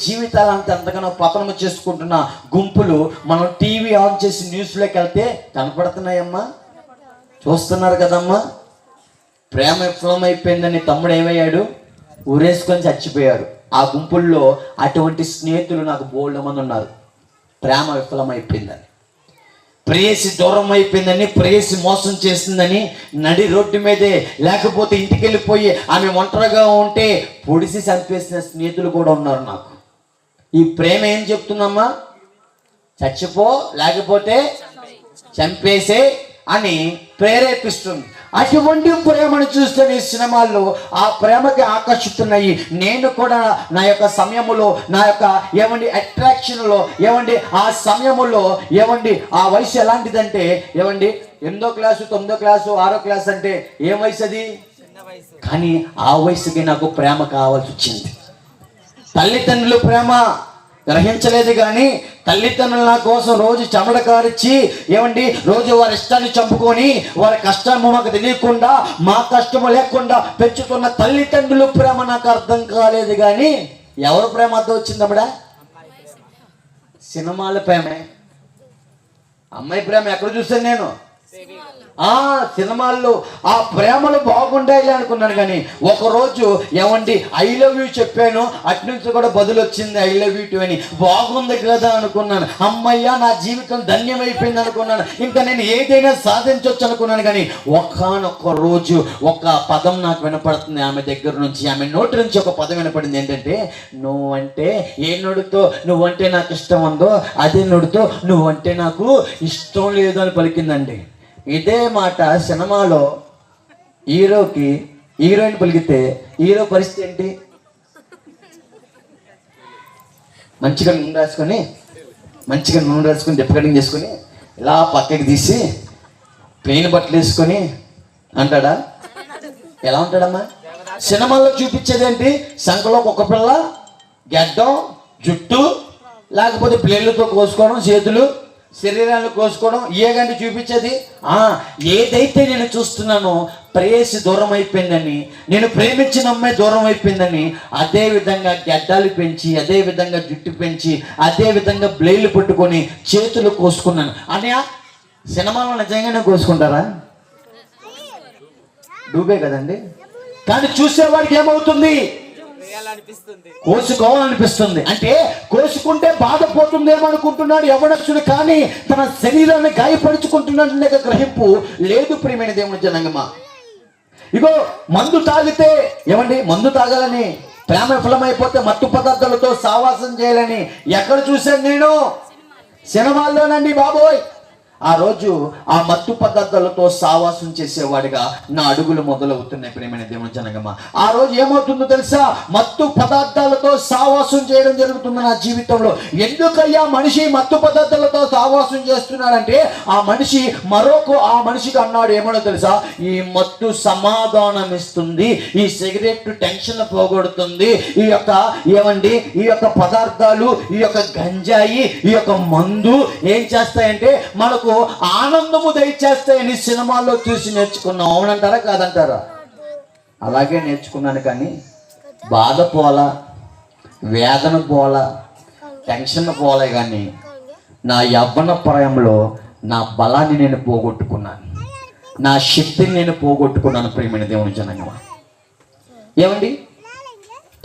జీవితాలంతా ఎంతగానో పతనము చేసుకుంటున్న గుంపులు మనం టీవీ ఆన్ చేసి న్యూస్లోకి వెళ్తే కనపడుతున్నాయమ్మా, చూస్తున్నారు కదమ్మా. ప్రేమ విఫలమైపోయిందని తమ్ముడు ఏమయ్యాడు? ఊరేసుకొని చచ్చిపోయారు. ఆ గుంపుల్లో అటువంటి స్నేహితులు నాకు బోల్డ్ మంది ఉన్నారు. ప్రేమ విఫలమైపోయిందని, ప్రేయసి దూరం అయిపోయిందని, ప్రేయసి మోసం చేసిందని నడి రోడ్డు మీదే, లేకపోతే ఇంటికి వెళ్ళిపోయి ఆమె ఒంటరిగా ఉంటే పొడిసి చంపేసిన స్నేహితులు కూడా ఉన్నారు నాకు. ఈ ప్రేమ ఏం చెప్తుందమ్మా? చచ్చిపో లేకపోతే చంపేసే అని ప్రేరేపిస్తుంది. అటువంటి ప్రేమను చూస్తే ఈ సినిమాల్లో ఆ ప్రేమకి ఆకర్షితున్నాయి. నేను కూడా నా యొక్క సమయములో నా యొక్క అట్రాక్షన్లో ఆ సమయములో ఆ వయసు ఎలాంటిదంటే 8వ క్లాసు 9వ క్లాసు 6వ క్లాసు అంటే ఏం వయసు అది? కానీ ఆ వయసుకి నాకు ప్రేమ కావాల్సి వచ్చింది. తల్లిదండ్రులు ప్రేమ గ్రహించలేదు, కానీ తల్లిదండ్రులు నా కోసం రోజు చెమట కారిచ్చి రోజు వారి ఇష్టాన్ని చంపుకొని వారి కష్టము మాకు తెలియకుండా మా కష్టము లేకుండా పెంచుతున్న తల్లిదండ్రులు ప్రేమ నాకు అర్థం కాలేదు. కానీ ఎవరు ప్రేమ అర్థం వచ్చింది అప్పుడా? సినిమాల ప్రేమే. అమ్మాయి ప్రేమ ఎక్కడ చూసాను నేను? సినిమాల్లో ఆ ప్రేమలు బాగుండాలి అనుకున్నాను. కానీ ఒకరోజు ఐ లవ్ యూ చెప్పాను, అటు నుంచి కూడా బదులు వచ్చింది ఐ లవ్ యూ అని. బాగుంది కదా అనుకున్నాను, అమ్మయ్యా నా జీవితం ధన్యమైపోయింది అనుకున్నాను, ఇంకా నేను ఏదైనా సాధించవచ్చు అనుకున్నాను. కానీ ఒకానొక్క రోజు ఒక పదం నాకు వినపడుతుంది ఆమె దగ్గర నుంచి, ఆమె నోటి నుంచి ఒక పదం వినపడింది. ఏంటంటే, నువ్వంటే ఏ నోడుతో నువ్వంటే నాకు ఇష్టం ఉందో అదే నోడుతో నువ్వంటే నాకు ఇష్టం లేదు అని పలికిందండి. ఇదే మాట సినిమాలో హీరోకి హీరోయిన్ పలికితే హీరో పరిస్థితి ఏంటి? మంచిగా నూనె రాసుకొని డిప్ కటింగ్ చేసుకొని ఇలా పక్కకి తీసి ప్లెయిన్ బట్టలు వేసుకొని అంటాడా? ఎలా ఉంటాడమ్మా? సినిమాల్లో చూపించేది ఏంటి? సంఖలో ఒక పిల్ల, గడ్డం, జుట్టు, లేకపోతే ప్లేన్లతో కోసుకోవడం, చేతులు శరీరాన్ని కోసుకోవడం, ఏగంటే చూపించేది. ఏదైతే నేను చూస్తున్నానో ప్రేయసి దూరం అయిపోయిందని, నేను ప్రేమించిన అమ్మాయి దూరం అయిపోయిందని, అదే విధంగా గడ్డాలు పెంచి, అదే విధంగా జుట్టు పెంచి, అదే విధంగా బ్లేడ్లు పట్టుకొని చేతులు కోసుకున్నాను. అన్నయ్య, సినిమాలో నిజంగానే కోసుకుంటారా? డూబే కదండి. కానీ చూసేవాడికి ఏమవుతుంది? కోసుకోవాలనిపిస్తుంది. అంటే కోసుకుంటే బాధపోతుందేమో అనుకుంటున్నాడు యవనస్తుడు, కానీ తన శరీరాన్ని గాయపరుచుకుంటున్నాడు గ్రహింపు లేదు. ప్రియమైన దేవుని జనాంగమా, ఇగో మందు తాగితే మందు తాగాలని, ప్రేమ విఫలమైపోతే మత్తు పదార్థాలతో సావాసం చేయాలని ఎక్కడ చూశాను నేను? సినిమాల్లోనండి బాబోయ్. ఆ రోజు ఆ మత్తు పదార్థాలతో సావాసం చేసేవాడిగా నా అడుగులు మొదలవుతున్నాయి. ప్రియమైన దేవుని జనగమా, ఆ రోజు ఏమవుతుందో తెలుసా? మత్తు పదార్థాలతో సావాసం చేయడం జరుగుతుంది నా జీవితంలో. ఎందుకయ్యా మనిషి మత్తు పదార్థాలతో సావాసం చేస్తున్నాడంటే, ఆ మనిషికి అన్నాడు ఏమో తెలుసా? ఈ మత్తు సమాధానం ఇస్తుంది, ఈ సిగరెట్ టెన్షన్ పోగొడుతుంది, ఈ యొక్క పదార్థాలు, ఈ యొక్క గంజాయి, ఈ యొక్క మందు ఏం చేస్తాయంటే మనకు ఆనందము దయచేస్తాయని సినిమాల్లో చూసి నేర్చుకున్నాం. అవునంటారా కాదంటారా? అలాగే నేర్చుకున్నాను. కానీ బాధ పోలా, వేదన పోలా, టెన్షన్ పోలే. కానీ నా యవ్వన ప్రాయంలో నా బలాన్ని నేను పోగొట్టుకున్నాను, నా శక్తిని నేను పోగొట్టుకున్నాను. ప్రియమైన దేవుని జనంగా,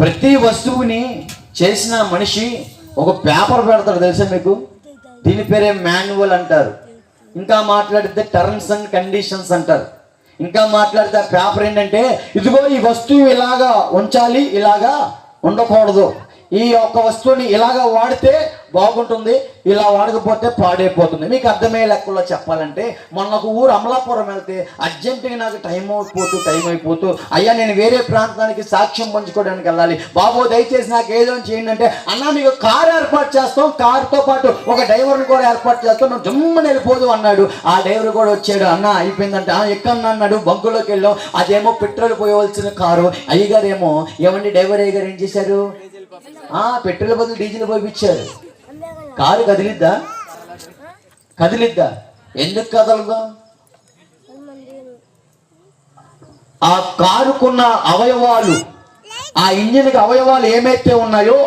ప్రతి వస్తువుని చేసిన మనిషి ఒక పేపర్ పెడతాడు తెలుసా మీకు? దీని పేరే మాన్యువల్ అంటారు. ఇంకా మాట్లాడితే టర్మ్స్ అండ్ కండిషన్స్ అంటారు. ఇంకా మాట్లాడితే ఆ పేపర్ ఏంటంటే, ఇదిగో ఈ వస్తువు ఇలాగా ఉంచాలి, ఇలాగా ఉండకూడదు, ఈ యొక్క వస్తువుని ఇలాగా వాడితే బాగుంటుంది, ఇలా వాడకపోతే పాడైపోతుంది. మీకు అర్థమయ్యే లెక్కలో చెప్పాలంటే, మొన్న ఒక ఊరు అమలాపురం వెళ్తే అర్జెంటుగా నాకు టైం అయిపోతూ అయ్యా నేను వేరే ప్రాంతానికి సాక్ష్యం పంచుకోవడానికి వెళ్ళాలి బాబు, దయచేసి నాకు ఏదో చేయండి అంటే, అన్నా మీకు కారు ఏర్పాటు చేస్తాం, కారుతో పాటు ఒక డ్రైవర్ని కూడా ఏర్పాటు చేస్తాం, నువ్వు జమ్మని వెళ్ళిపోదు అన్నాడు. ఆ డ్రైవర్ కూడా వచ్చాడు. అన్న అయిపోయిందంటే ఎక్కన్నా అన్నాడు. బంకులోకి వెళ్ళాం. అదేమో పెట్రోల్ పోయవలసిన కారు. అయ్యగారేమో డ్రైవర్ అయ్యగారు ఏం చేశారు? పెట్రోల్ బదులు డీజిల్ పోయిచ్చారు. కారు కదిలిద్దా? ఎందుకు కదలదు? ఆ కారుకున్న అవయవాలు, ఆ ఇంజిన్కి అవయవాలు ఏమైతే ఉన్నాయో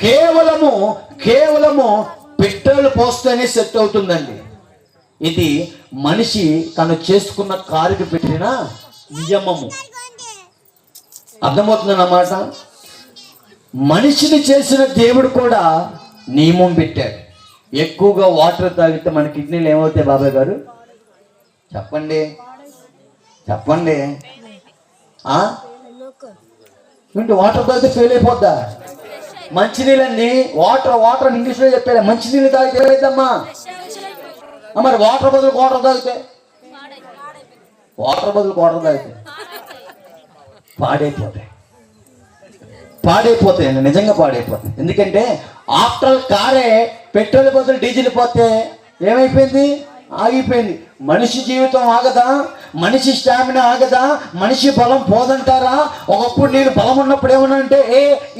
కేవలము పెట్రోల్ పోస్తేనే సెట్ అవుతుందండి. ఇది మనిషి తను చేసుకున్న కారుకి పెట్టిన నియమము. అర్థమవుతుందన్నమాట. మనిషిని చేసిన దేవుడు కూడా నియమం పెట్టాడు. ఎక్కువగా వాటర్ తాగితే మన కిడ్నీలు ఏమవుతాయి బాబాయ్ గారు? చెప్పండి. వాటర్ తాగితే ఫెయిల్ అయిపోద్దా? మంచినీళ్ళండి. వాటర్ అని ఇంగ్లీష్లో చెప్పారు. మంచినీళ్ళు తాగితే ఏమైందమ్మా? మరి వాటర్ బదులు వాటర్ తాగితే పాడైపోతాయండి, నిజంగా పాడైపోతాయి. ఎందుకంటే ఆఫ్టర్ కారే పెట్రోల్ బదులు డీజిల్ పోతే ఏమైపోయింది? ఆగిపోయింది. మనిషి జీవితం ఆగదా? మనిషి స్టామినా ఆగదా? మనిషి బలం పోదంటారా? ఒకప్పుడు నేను బలం ఉన్నప్పుడు ఏమన్నా అంటే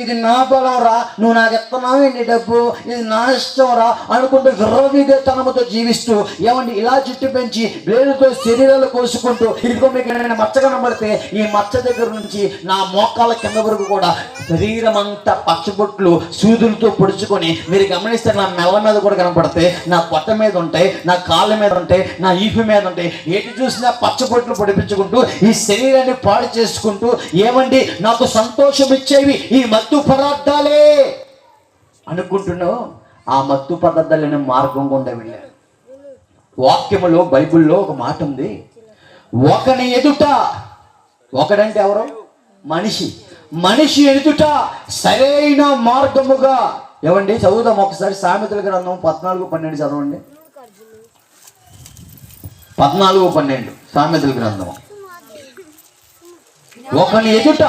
ఇది నా బలం రా, నువ్వు నాకు ఎత్తనావు ఏంటి డబ్బు, ఇది నా ఇష్టం రా అనుకుంటూ విర్రవీగతనంతో జీవిస్తూ ఏమండి ఇలా జుట్టు పెంచి బ్లేడుతో శరీరాలు కోసుకుంటూ ఇదిగో మీకు నేను మచ్చ కనబడితే ఈ మచ్చ దగ్గర నుంచి నా మోకాల కింద వరకు కూడా శరీరం అంతా పచ్చబొట్లు సూదులతో పొడుచుకొని మీరు గమనిస్తే నా మెల్ల మీద కూడా కనపడితే, నా పొట్ట మీద ఉంటాయి, నా కాళ్ళ మీద ఉంటాయి, నా ఈపు మీద ఉంటాయి. ఎటు చూసినా పచ్చబొట్లు పొడిపించుకుంటూ ఈ శరీరాన్ని పాడు చేసుకుంటూ ఏమండి నాకు సంతోషం ఇచ్చేవి ఈ మత్తు పదార్థాలే అనుకుంటున్నావు. ఆ మత్తు పదార్థాలనే మార్గం గుండా వెళ్ళారు. వాక్యములో బైబిల్లో ఒక మాట ఉంది, ఒకని ఎదుట, ఒకడంటే ఎవరు? మనిషి ఎదుట సరైన మార్గముగా. ఏమండి చదువుదాం ఒకసారి సామెతల గ్రంథం 14:12 చదవండి. 14:12 సామెతల గ్రంథం. ఒకని ఎదుట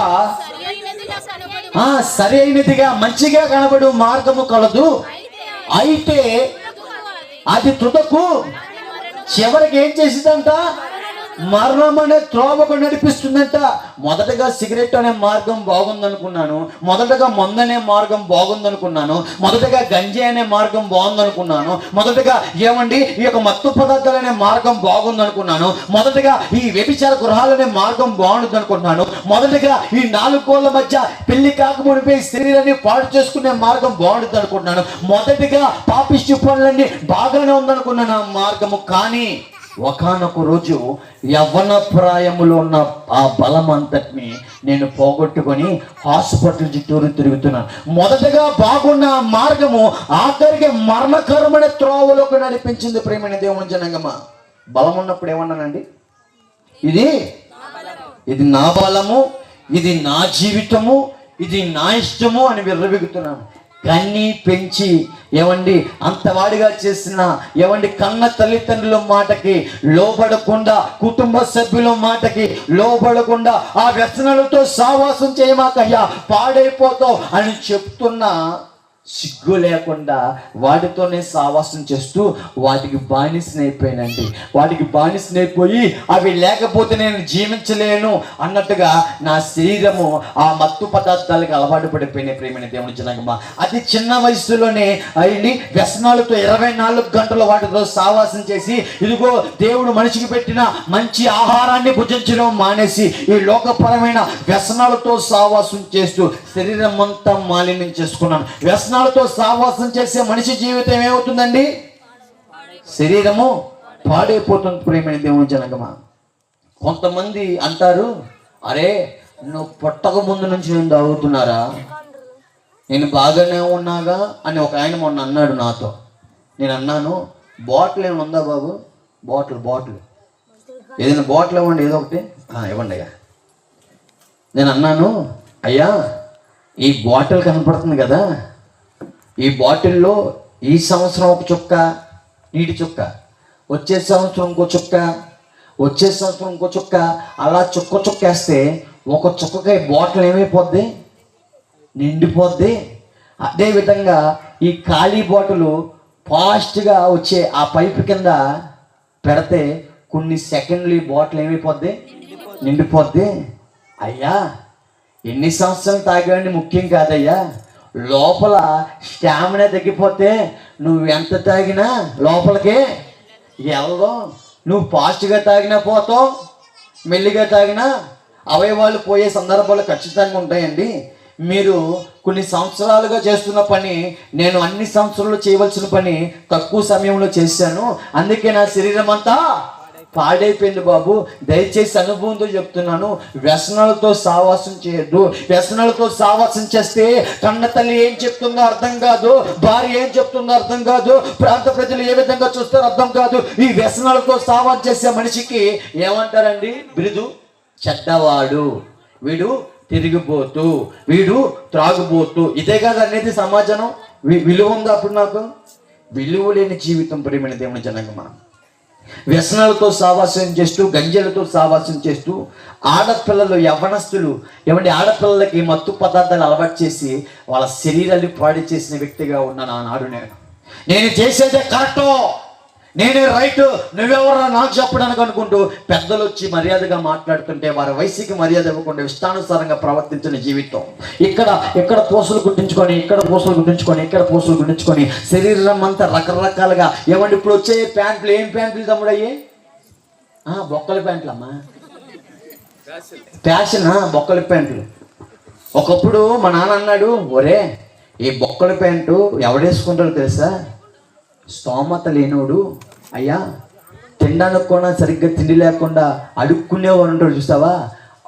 సరైనదిగా మంచిగా కనబడు మార్గము కలదు, అయితే అది తుదకు చివరికి ఏం చేసిందంట? మరణం అనే త్రోవకు నడిపిస్తుందంట. మొదటగా సిగరెట్ అనే మార్గం బాగుందనుకున్నాను, మొదటగా మందు అనే మార్గం బాగుందనుకున్నాను, మొదటగా గంజి అనే మార్గం బాగుందనుకున్నాను, మొదటగా ఏమండి ఈ యొక్క మత్తు పదార్థాలు అనే మార్గం బాగుందనుకున్నాను, మొదటగా ఈ వ్యభిచార గృహాలనే మార్గం బాగుంటుంది అనుకున్నాను, మొదటగా ఈ 4 కోళ్ళ మధ్య పెళ్లి కాకముడిపై శరీరాన్ని పాడు చేసుకునే మార్గం బాగుంటుంది అనుకున్నాను, మొదటిగా పాపిష్టి పనులన్నీ బాగానే ఉందనుకున్నాను ఆ మార్గము. కానీ ఒకానొక రోజు యవ్వన ప్రాయములో ఉన్న ఆ బలం అంతటిని నేను పోగొట్టుకొని హాస్పిటల్ చుట్టూరు తిరుగుతున్నాను. మొదటగా బాగున్న మార్గము ఆఖరికి మరణకరమైన త్రోవలోకి నడిపించింది. ప్రేమైన దేవుని జనాంగమా, బలం ఉన్నప్పుడు ఏమన్నానండి? ఇది నా బలము, ఇది నా జీవితము, ఇది నా ఇష్టము అని విర్రవీగుతున్నాను. కన్ని పెంచి ఏమండి అంతవాడిగా చేసిన ఏమండి కన్న తల్లిదండ్రుల మాటకి లోబడకుండా, కుటుంబ సభ్యుల మాటకి లోబడకుండా ఆ వ్యసనాలతో సావాసం చేయమాకయ్యా పాడైపోతావు అని చెప్తున్నా సిగ్గు లేకుండా వాటితోనే సావాసం చేస్తూ వాటికి బానిసనైపోయానండి. వాటికి బానిసనైపోయి అవి లేకపోతే నేను జీవించలేను అన్నట్టుగా నా శరీరము ఆ మత్తు పదార్థాలకు అలవాటు పడిపోయినాయి. ప్రేమైన దేవుని జనాంగమా, అతి చిన్న వయసులోనే అయింది వ్యసనాలతో 24 గంటలు వాటితో సావాసం చేసి ఇదిగో దేవుడు మనిషికి పెట్టిన మంచి ఆహారాన్ని భుజించడం మానేసి ఈ లోకపరమైన వ్యసనాలతో సావాసం చేస్తూ శరీరం అంతా మాలిన్యం చేసుకున్నాను. వ్యసనాలతో సావాసం చేసే మనిషి జీవితం ఏమవుతుందండి? శరీరము పాడైపోతుంది. ప్రేమైన దేవుని జనాంగమా, కొంతమంది అంటారు, అరే నువ్వు పుట్టక ముందు నుంచి నేను తాగుతున్నారా, నేను బాగానే ఉన్నాగా అని ఒక ఆయన మొన్న అన్నాడు నాతో. నేను అన్నాను, బాటిల్ ఏమి ఉందా బాబు? బాటిల్ ఏదైనా బాటిల్ ఇవ్వండి, ఏదో ఒకటి ఇవ్వండి అయ్యా. నేను అన్నాను, అయ్యా ఈ బాటిల్ కనపడుతుంది కదా, ఈ బాటిల్లో ఈ సంవత్సరం ఒక చుక్క నీటి చుక్క, వచ్చే సంవత్సరం ఇంకో చుక్క, వచ్చే సంవత్సరం ఇంకో చుక్క, అలా చుక్క వేస్తే ఒక చుక్కకి బాటిల్ ఏమైపోద్ది? నిండిపోద్ది. అదేవిధంగా ఈ ఖాళీ బాటిల్ ఫాస్ట్గా వచ్చే ఆ పైపు కింద పెడితే కొన్ని సెకండ్లు ఈ బాటిల్ ఏమైపోద్ది? నిండిపోద్ది. అయ్యా ఎన్ని సంవత్సరాలు తాగాలని ముఖ్యం కాదయ్యా, లోపల స్టామినా తగ్గిపోతే నువ్వు ఎంత తాగినా లోపలికి వెళ్ళదు. నువ్వు ఫాస్ట్గా తాగినా పోతావు, మెల్లిగా తాగినా అవయవాలు పోయే సందర్భాలు ఖచ్చితంగా ఉంటాయండి. మీరు కొన్ని సంవత్సరాలుగా చేస్తున్న పని నేను అన్ని సంవత్సరాలు చేయవలసిన పని తక్కువ సమయంలో చేశాను, అందుకే నా శరీరం అంతా పాడైపోయింది బాబు. దయచేసి అనుభవంతో చెప్తున్నాను, వ్యసనాలతో సావాసం చేయొద్దు. వ్యసనాలతో సావాసం చేస్తే కన్న తల్లి ఏం చెప్తుందో అర్థం కాదు, భార్య ఏం చెప్తుందో అర్థం కాదు, ప్రాంత ప్రజలు ఏ విధంగా చూస్తారో అర్థం కాదు. ఈ వ్యసనాలతో సావాసం చేసే మనిషికి ఏమంటారండి? బిరుదు చెడ్డవాడు, వీడు తిరిగిపోతూ, వీడు త్రాగుబోతూ. ఇదే కాదు అనేది సమాజం. విలువ ఉందా అప్పుడు నాకు? విలువ లేని జీవితం ప్రియమైన దేవుని జనాంగమా. వ్యసనాలతో సావాసం చేస్తూ, గంజలతో సావాసం చేస్తూ, ఆడపిల్లలు యవ్వనస్తులు ఆడపిల్లలకి మత్తు పదార్థాలు అలవాటు చేసి వాళ్ళ శరీరాన్ని పాడి చేసిన వ్యక్తిగా ఉన్నాను ఆనాడు. నేను చేసేదే కరెక్టు, నేనే రైట్, నువ్వెవరా నాకు చెప్పడానికి అనుకుంటూ పెద్దలు వచ్చి మర్యాదగా మాట్లాడుతుంటే వారి వయసుకి మర్యాద ఇవ్వకుండా ఇష్టానుసారంగా ప్రవర్తించిన జీవితం. ఇక్కడ పూసలు గుర్తించుకొని, ఇక్కడ పూసలు గుర్తించుకొని శరీరం అంతా రకరకాలుగా. ఇప్పుడు వచ్చే ప్యాంట్లు ఏం ప్యాంట్లు తమ్ముడు అయ్యి? బొక్కల ప్యాంట్లు అమ్మా, ఫ్యాషన్. బొక్కల ప్యాంట్లు. ఒకప్పుడు మా నాన్న అన్నాడు, ఒరే ఈ బొక్కల ప్యాంటు ఎవడేసుకుంటాడో తెలుసా? స్తోమత లేనోడు. అయ్యా తినడానికి కూడా సరిగ్గా తిండి లేకుండా అడుక్కునేవారు ఉంటాడు చూసావా,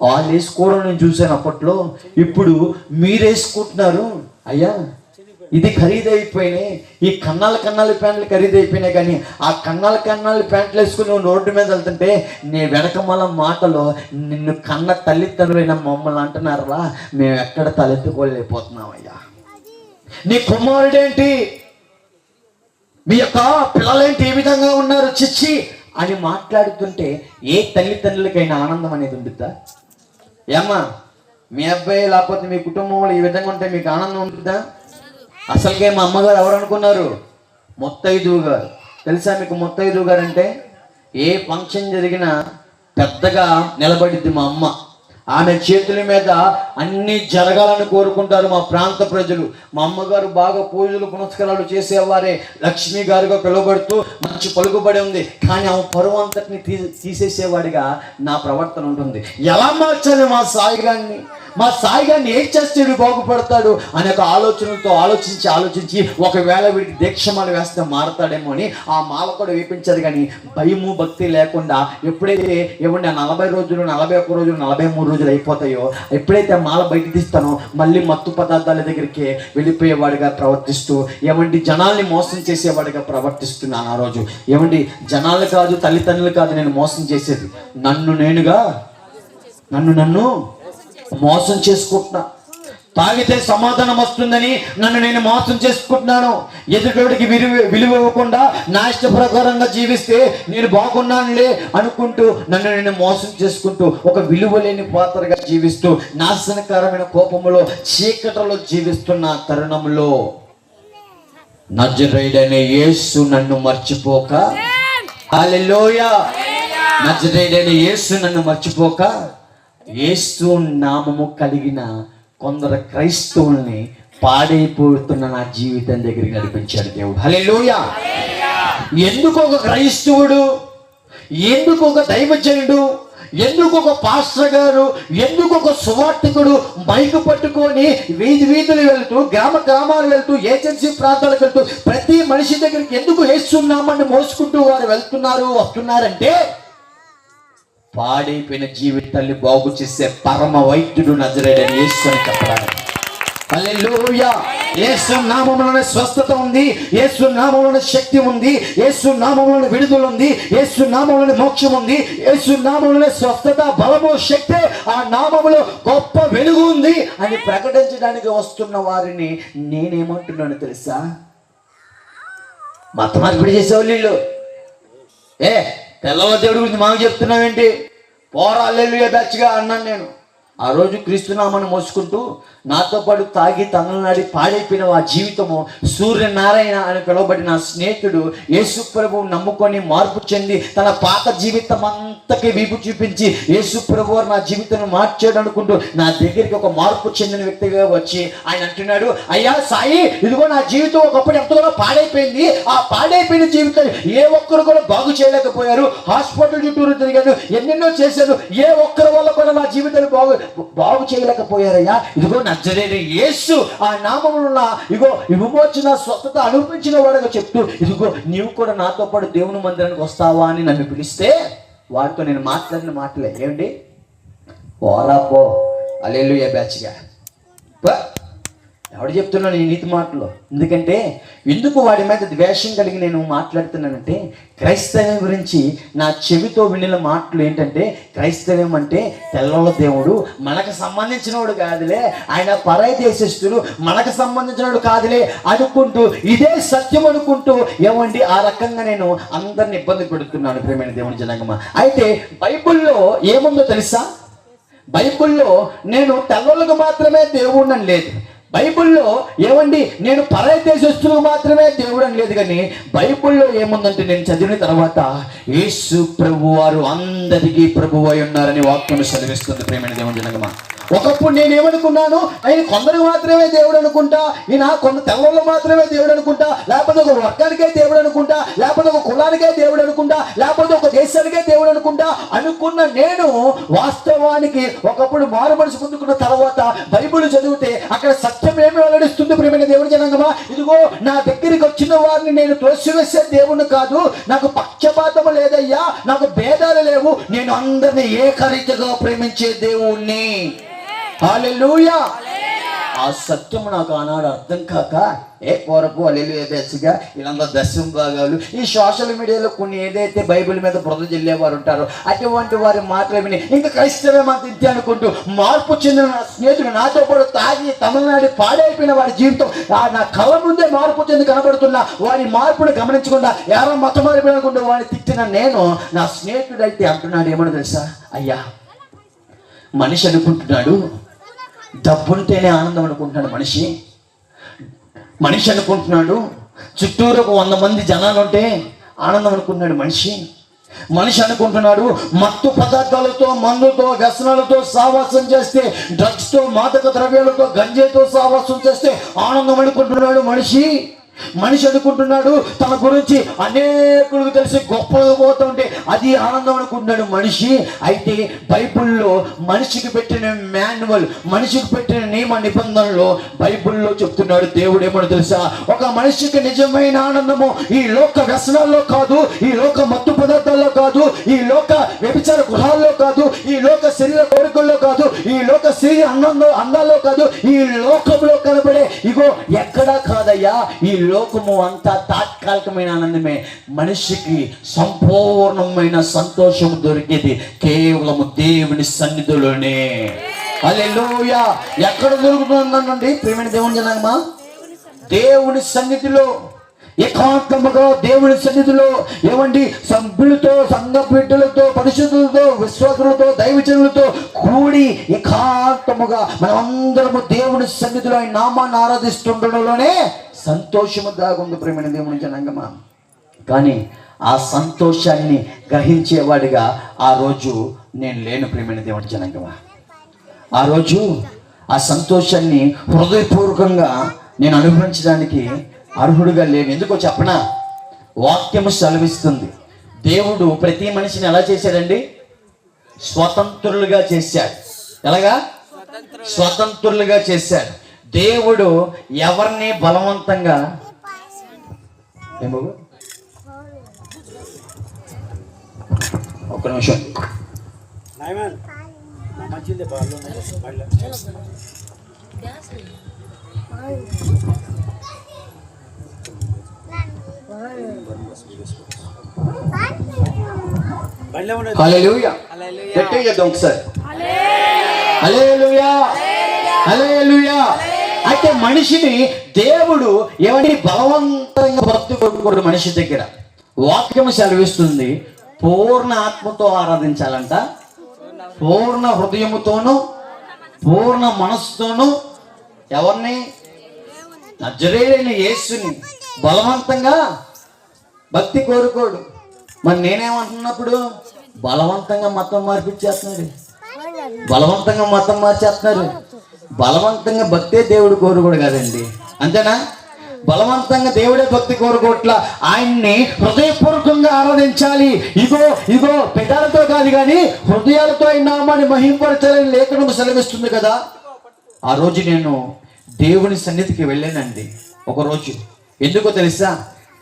వాళ్ళు వేసుకోవడం నేను చూశాను అప్పట్లో. ఇప్పుడు మీరు వేసుకుంటున్నారు. అయ్యా ఇది ఖరీదైపోయినాయి, ఈ కన్నాల ప్యాంట్లు ఖరీదైపోయినాయి. కానీ ఆ కన్నాల ప్యాంట్లు వేసుకుని నువ్వు రోడ్డు మీద వెళ్తుంటే నీ వెనకమల మాటలో నిన్ను కన్న తల్లిదండ్రులైన మమ్మల్ని అంటున్నారా, మేము ఎక్కడ తలెత్తుకోలేకపోతున్నామయ్యా. నీ కుమారుడేంటి, మీ యొక్క పిల్లలేంటి ఈ విధంగా ఉన్నారు చిచ్చి అని మాట్లాడుతుంటే ఏ తల్లిదండ్రులకైనా ఆనందం అనేది ఉంటుందా? ఏమ్మా మీ అబ్బాయి లేకపోతే మీ కుటుంబంలో ఈ విధంగా ఉంటే మీకు ఆనందం ఉంటుందా? అసలుకే మా అమ్మగారు ఎవరు అనుకున్నారు? ముత్తైదువు గారు. తెలుసా మీకు ముత్తైదువు గారు అంటే? ఏ ఫంక్షన్ జరిగినా పెద్దగా నిలబడిద్ది మా అమ్మ. ఆమె చేతుల మీద అన్ని జరగాలని కోరుకుంటారు మా ప్రాంత ప్రజలు. మా అమ్మగారు బాగా పూజలు పునస్కారాలు చేసేవారే. లక్ష్మీ గారుగా పిలువబడుతూ మంచి పలుకుబడి ఉంది. కానీ ఆమె పరువు అంతటిని తీసేసేవాడిగా నా ప్రవర్తన ఉంటుంది. ఎలా మార్చాలి మా సాయి గారిని ఏం చేస్తే బాగుపడతాడు అనే ఒక ఆలోచనలతో ఆలోచించి ఒకవేళ వీడికి దీక్షమాల వేస్తే మారతాడేమో అని ఆ మాల కూడా వేపించారు. కానీ భయము భక్తి లేకుండా ఎప్పుడైతే 40 రోజులు 41 రోజులు 43 రోజులు అయిపోతాయో, ఎప్పుడైతే మాల బయట తీస్తానో మళ్ళీ మత్తు పదార్థాల దగ్గరికి వెళ్ళిపోయేవాడిగా ప్రవర్తిస్తూ జనాల్ని మోసం చేసేవాడిగా ప్రవర్తిస్తున్నాను. ఆ రోజు జనాలు కాదు, తల్లిదండ్రులు కాదు నేను మోసం చేసేది, నన్ను మోసం చేసుకుంటున్నా. తాగితే సమాధానం వస్తుందని నన్ను నేను మోసం చేసుకుంటున్నాను. ఎదుటోడికి విలువ ఇవ్వకుండా నా ఇష్ట ప్రకారంగా జీవిస్తే నేను బాగున్నానులే అనుకుంటూ నన్ను నేను మోసం చేసుకుంటూ ఒక విలువ లేని పాత్రగా జీవిస్తూ నాశనకరమైన కోపములో చీకటిలో జీవిస్తున్న తరుణంలో నజరేయుడైన యేసు నన్ను మర్చిపోక, హల్లెలూయా, నజరేయుడైన యేసు నన్ను మర్చిపోక యేసు నామము కలిగిన కొందరు క్రైస్తవుల్ని పాడైపోతున్న నా జీవితం దగ్గరికి నడిపించాడు దేవుడు. హల్లెలూయా. ఎందుకు ఒక క్రైస్తవుడు, ఎందుకు ఒక దైవజనుడు, ఎందుకు ఒక పాస్టర్ గారు, ఎందుకు ఒక సువార్తికుడు మైకు పట్టుకొని వీధులు వెళ్తూ, గ్రామాలు వెళ్తూ, ఏజెన్సీ ప్రాంతాలకు వెళ్తూ ప్రతి మనిషి దగ్గరికి ఎందుకు యేసు నామాన్ని మోసుకుంటూ వారు వస్తున్నారంటే పాడైపోయిన జీవితాన్ని బాగు చేసే పరమ వైద్యుడు నజరేయుడైన యేసు అని చెప్పడానికి. హల్లెలూయా. యేసు నామములోనే స్వస్థత ఉంది, యేసు నామములోనే శక్తి ఉంది, యేసు నామములోనే విడుదల ఉంది, యేసు నామములోనే మోక్షం ఉంది, యేసు నామములోనే స్వస్థత, బలము, శక్తి, ఆ నామములో గొప్ప వెలుగు ఉంది అని ప్రకటించడానికి వస్తున్న వారిని నేనేమంటున్నాను తెలుసా? మత మార్పిడి చేసేవాళ్ళు వీళ్ళు. తెల్లవారు గురించి మాకు చెప్తున్నావేంటి? పోరా హల్లెలూయా బ్యాచ్గా అన్నాను నేను. ఆ రోజు క్రీస్తునామాన్ని మోసుకుంటూ నాతో పాటు తాగి తమిళనాడి పాడైపోయిన ఆ జీవితము సూర్యనారాయణ అని పిలువబడిన స్నేహితుడు యేసు ప్రభువు నమ్ముకొని మార్పు చెంది తన పాత జీవితం అంతకి వీపు చూపించి యేసు ప్రభు నా జీవితాన్ని మార్చాడు అనుకుంటూ నా దగ్గరికి ఒక మార్పు చెందిన వ్యక్తిగా వచ్చి ఆయన అంటున్నాడు, అయ్యా సాయి, ఇదిగో నా జీవితం ఒకప్పుడు ఎంతగానో పాడైపోయింది, ఆ పాడైపోయిన జీవితం ఏ ఒక్కరు కూడా బాగు చేయలేకపోయారు, హాస్పిటల్ చుట్టూరు తిరిగాను, ఎన్నెన్నో చేశాను, ఏ ఒక్కరి వల్ల కూడా నా జీవితాన్ని బాగు చేయలేకపోయారయ్యా. ఇదిగో నజరేయుడైన యేసు ఆ నామమున ఇగో విమోచన స్వస్థత అనుభవించిన వాడుగా చెప్తూ, ఇదిగో నీవు కూడా నాతో పాటు దేవుని మందిరానికి వస్తావా అని నన్ను పిలిస్తే వారితో నేను మాట్లాడిన మాటలే ఏమిటి? ఓరా పో హల్లెలూయా బ్యాచ్గా ఎవడు చెప్తున్నాను ఈ నీతి మాటలు? ఎందుకంటే ఎందుకు వాడి మీద ద్వేషం కలిగి నేను మాట్లాడుతున్నానంటే, క్రైస్తవ్యం గురించి నా చెవితో వినిన మాటలు ఏంటంటే, క్రైస్తవ్యం అంటే తెల్లల దేవుడు మనకు సంబంధించినవాడు కాదులే, ఆయన పరాయి దేశస్తులు మనకు సంబంధించినవాడు కాదులే అనుకుంటూ, ఇదే సత్యం అనుకుంటూ ఏమండి ఆ రకంగా నేను అందరిని ఇబ్బంది పెడుతున్నాను ప్రియమైన దేవుని జనాంగమా. అయితే బైబిల్లో ఏముందో తెలుసా? బైబిల్లో నేను తెల్లలకు మాత్రమే దేవుడిని లేదు, బైబిల్లో ఏమండి నేను పరాయి దేశస్తులకు మాత్రమే దేవుడు అని లేదు. కానీ బైబిల్లో ఏముందంటే, నేను చదివిన తర్వాత యేసు ప్రభు వారు అందరికీ ప్రభువు అయి ఉన్నారని వాక్యం చదివిస్తుంది ప్రేమైన దేవుని జనగమా. ఒకప్పుడు నేను ఏమనుకున్నాను, ఆయన కొందరికి మాత్రమే దేవుడు అనుకుంటా, ఈయన కొంత తెల్లల్లో మాత్రమే దేవుడు అనుకుంటా, లేకపోతే ఒక వర్గానికే దేవుడు అనుకుంటా, లేకపోతే ఒక కులానికే దేవుడు అనుకుంటా, లేకపోతే ఒక దేశానికే దేవుడు అనుకుంటా అనుకున్న నేను వాస్తవానికి ఒకప్పుడు మారు మనసు పొందుకున్న తర్వాత బైబిల్ చదివితే అక్కడ సత్యం ఏమి వెల్లడిస్తుంది ప్రియమైన దేవుని జనాంగమా. ఇదిగో నా దగ్గరికి వచ్చిన వారిని నేను త్రోసివేసే దేవుణ్ణి కాదు, నాకు పక్షపాతము లేదయ్యా, నాకు భేదాలు లేవు, నేను అందరినీ ఏకరీతిగా ప్రేమించే దేవుణ్ణి. హల్లెలూయా. ఆ సత్యం నాకు ఆనాడు అర్థం కాక పోరపు హల్లెలూయా బేసిగా వీళ్ళంతా దశం భాగాలు ఈ సోషల్ మీడియాలో కొన్ని ఏదైతే బైబిల్ మీద బురద జల్లేవారు ఉంటారో అటువంటి వారి మాటలు విని ఇంకా క్రైస్తవ్యం అంత ఇంతే అనుకుంటూ మార్పు చెందిన నా స్నేహితుడు నాతో పాటు తాగి తమిళనాడు పాడైపోయిన వారి జీవితం నా కళ్ళ ముందే మార్పు చెంది కనబడుతున్న వారి మార్పును గమనించకుండా ఎవరో మత మార్పు అనుకుంటూ వాడిని తిట్టిన నేను, నా స్నేహితుడు అయితే అంటున్నాడు ఏమని తెలుసా? అయ్యా, మనిషి అనుకుంటున్నాడు డబ్బుంటేనే ఆనందం అనుకుంటున్నాడు, మనిషి అనుకుంటున్నాడు చుట్టూరు 100 మంది జనాలు ఉంటే ఆనందం అనుకుంటున్నాడు మనిషి అనుకుంటున్నాడు మత్తు పదార్థాలతో, మందుతో, వ్యసనాలతో సావాసం చేస్తే, డ్రగ్స్తో, మాదక ద్రవ్యాలతో, గంజాయితో సావాసం చేస్తే ఆనందం అనుకుంటున్నాడు మనిషి అనుకుంటున్నాడు తన గురించి అనేకులకు తెలిసి గొప్పగా పోతుంటే అది ఆనందం అనుకుంటున్నాడు మనిషి. అయితే బైబిల్లో మనిషికి పెట్టిన మాన్యువల్, మనిషికి పెట్టిన నియమ నిబంధనలు బైబిల్లో చెప్తున్నాడు దేవుడు ఏమని తెలుసా? ఒక మనిషికి నిజమైన ఆనందము ఈ లోక వ్యసనాల్లో కాదు, ఈ లోక మత్తు పదార్థాల్లో కాదు, ఈ లోక వ్యభిచార గృహాల్లో కాదు, ఈ లోక శరీర కోరికల్లో కాదు, ఈ లోక శరీర అందాల్లో కాదు, ఈ లోకంలో కనబడే ఇగో ఎక్కడా కాదయ్యా, ఈ లోకము అంతా తాత్కాలికమైన ఆనందమే. మనిషికి సంపూర్ణమైన సంతోషం దొరికేది కేవలము దేవుని సన్నిధిలోనే. హల్లెలూయా. ఎక్కడ దొరుకుతుందండి ప్రియమైన దేవుని జనాంగమా? దేవుని సన్నిధిలో, ఏకాంతముగా దేవుని సన్నిధిలో ఏమండి సభ్యులతో, సంఘ బిడ్డలతో, పరిశుద్ధులతో, విశ్వాసులతో, దైవజనులతో కూడి ఏకాంతముగా మనమందరము దేవుని సన్నిధిలో ఆయన నామాన్ని ఆరాధిస్తుండడంలోనే సంతోషము దాగుంది ప్రియమైన దేవుని జనాంగమా. కానీ ఆ సంతోషాన్ని గ్రహించేవాడిగా ఆ రోజు నేను లేను ప్రియమైన దేవుని జనాంగమా. ఆ రోజు ఆ సంతోషాన్ని హృదయపూర్వకంగా నేను అనుభవించడానికి అర్హుడుగా లేను. ఎందుకో చెప్పనా? వాక్యము సెలవిస్తుంది, దేవుడు ప్రతి మనిషిని ఎలా చేశాడండి? స్వతంత్రులుగా చేశాడు. ఎలాగా? స్వతంత్రులుగా చేశాడు. దేవుడు ఎవరిని బలవంతంగా ఒక్క నిమిషం హల్లెలూయా. గట్టిగా చేద్దాం ఒకసారి. హల్లెలూయా, హల్లెలూయా. అయితే మనిషిని దేవుడు ఏమని బలవంతంగా భక్తి కొట్టుకోడు. మనిషి దగ్గర వాక్యం సెలవిస్తుంది పూర్ణ ఆత్మతో ఆరాధించాలంట, పూర్ణ హృదయముతోనూ, పూర్ణ మనస్సుతోనూ. ఎవరిని? నజరేయుడైన యేసుని బలవంతంగా భక్తి కోరుకోడు. మరి నేనేమంటున్నప్పుడు బలవంతంగా మతం మార్పిచ్చేస్తున్నారు, బలవంతంగా మతం మార్చేస్తున్నారు. బలవంతంగా భక్తే దేవుడు కోరుకోడు కదండి, అంతేనా? బలవంతంగా దేవుడే భక్తి కోరుకోట్ల, ఆయన్ని హృదయపూర్వకంగా ఆరాధించాలి. ఇగో పెదాలతో కాదు కానీ హృదయాలతో ఆయన నామాన్ని మహింపరచాలని లేఖనం సెలవిస్తుంది కదా. ఆ రోజు నేను దేవుని సన్నిధికి వెళ్ళానండి ఒకరోజు. ఎందుకో తెలుసా?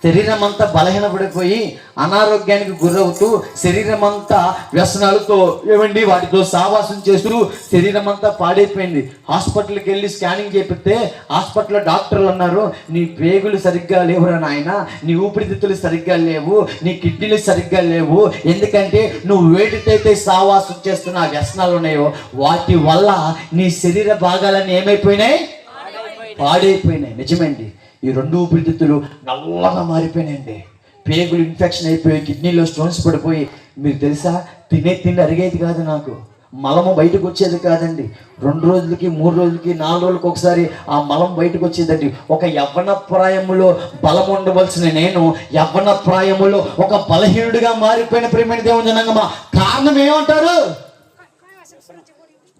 శరీరం అంతా బలహీనపడిపోయి అనారోగ్యానికి గురవుతూ శరీరం అంతా వ్యసనాలతో ఏమండి వాటితో సావాసం చేస్తూ శరీరం అంతా పాడైపోయింది. హాస్పిటల్కి వెళ్ళి స్కానింగ్ చేపిస్తే హాస్పిటల్లో డాక్టర్లు అన్నారు, నీ పేగులు సరిగ్గా లేవురా నాయన, నీ ఊపిరితిత్తులు సరిగ్గా లేవు, నీ కిడ్నీలు సరిగ్గా లేవు. ఎందుకంటే నువ్వు వేటితైతే సావాసం చేస్తున్న ఆ వ్యసనాలు ఉన్నాయో వాటి వల్ల నీ శరీర భాగాలన్నీ ఏమైపోయినాయి? పాడైపోయినాయి. నిజమండి, ఈ 2 ఊపిరితిత్తులు నల్లగా మారిపోయినాయండి. పేగులు ఇన్ఫెక్షన్ అయిపోయి కిడ్నీలో స్టోన్స్ పడిపోయి, మీరు తెలుసా, తిండి అరిగేది కాదు, నాకు మలము బయటకు వచ్చేది కాదండి. 2 రోజులకి 3 రోజులకి 4 రోజులకి ఒకసారి ఆ మలం బయటకు వచ్చేదండి. ఒక యవ్వన ప్రాయములో బలం ఉండవలసిన నేను యవ్వన ప్రాయములో ఒక బలహీనుడిగా మారిపోయిన ప్రియమైన దేవుని జనాంగమా. కారణం ఏమంటారు?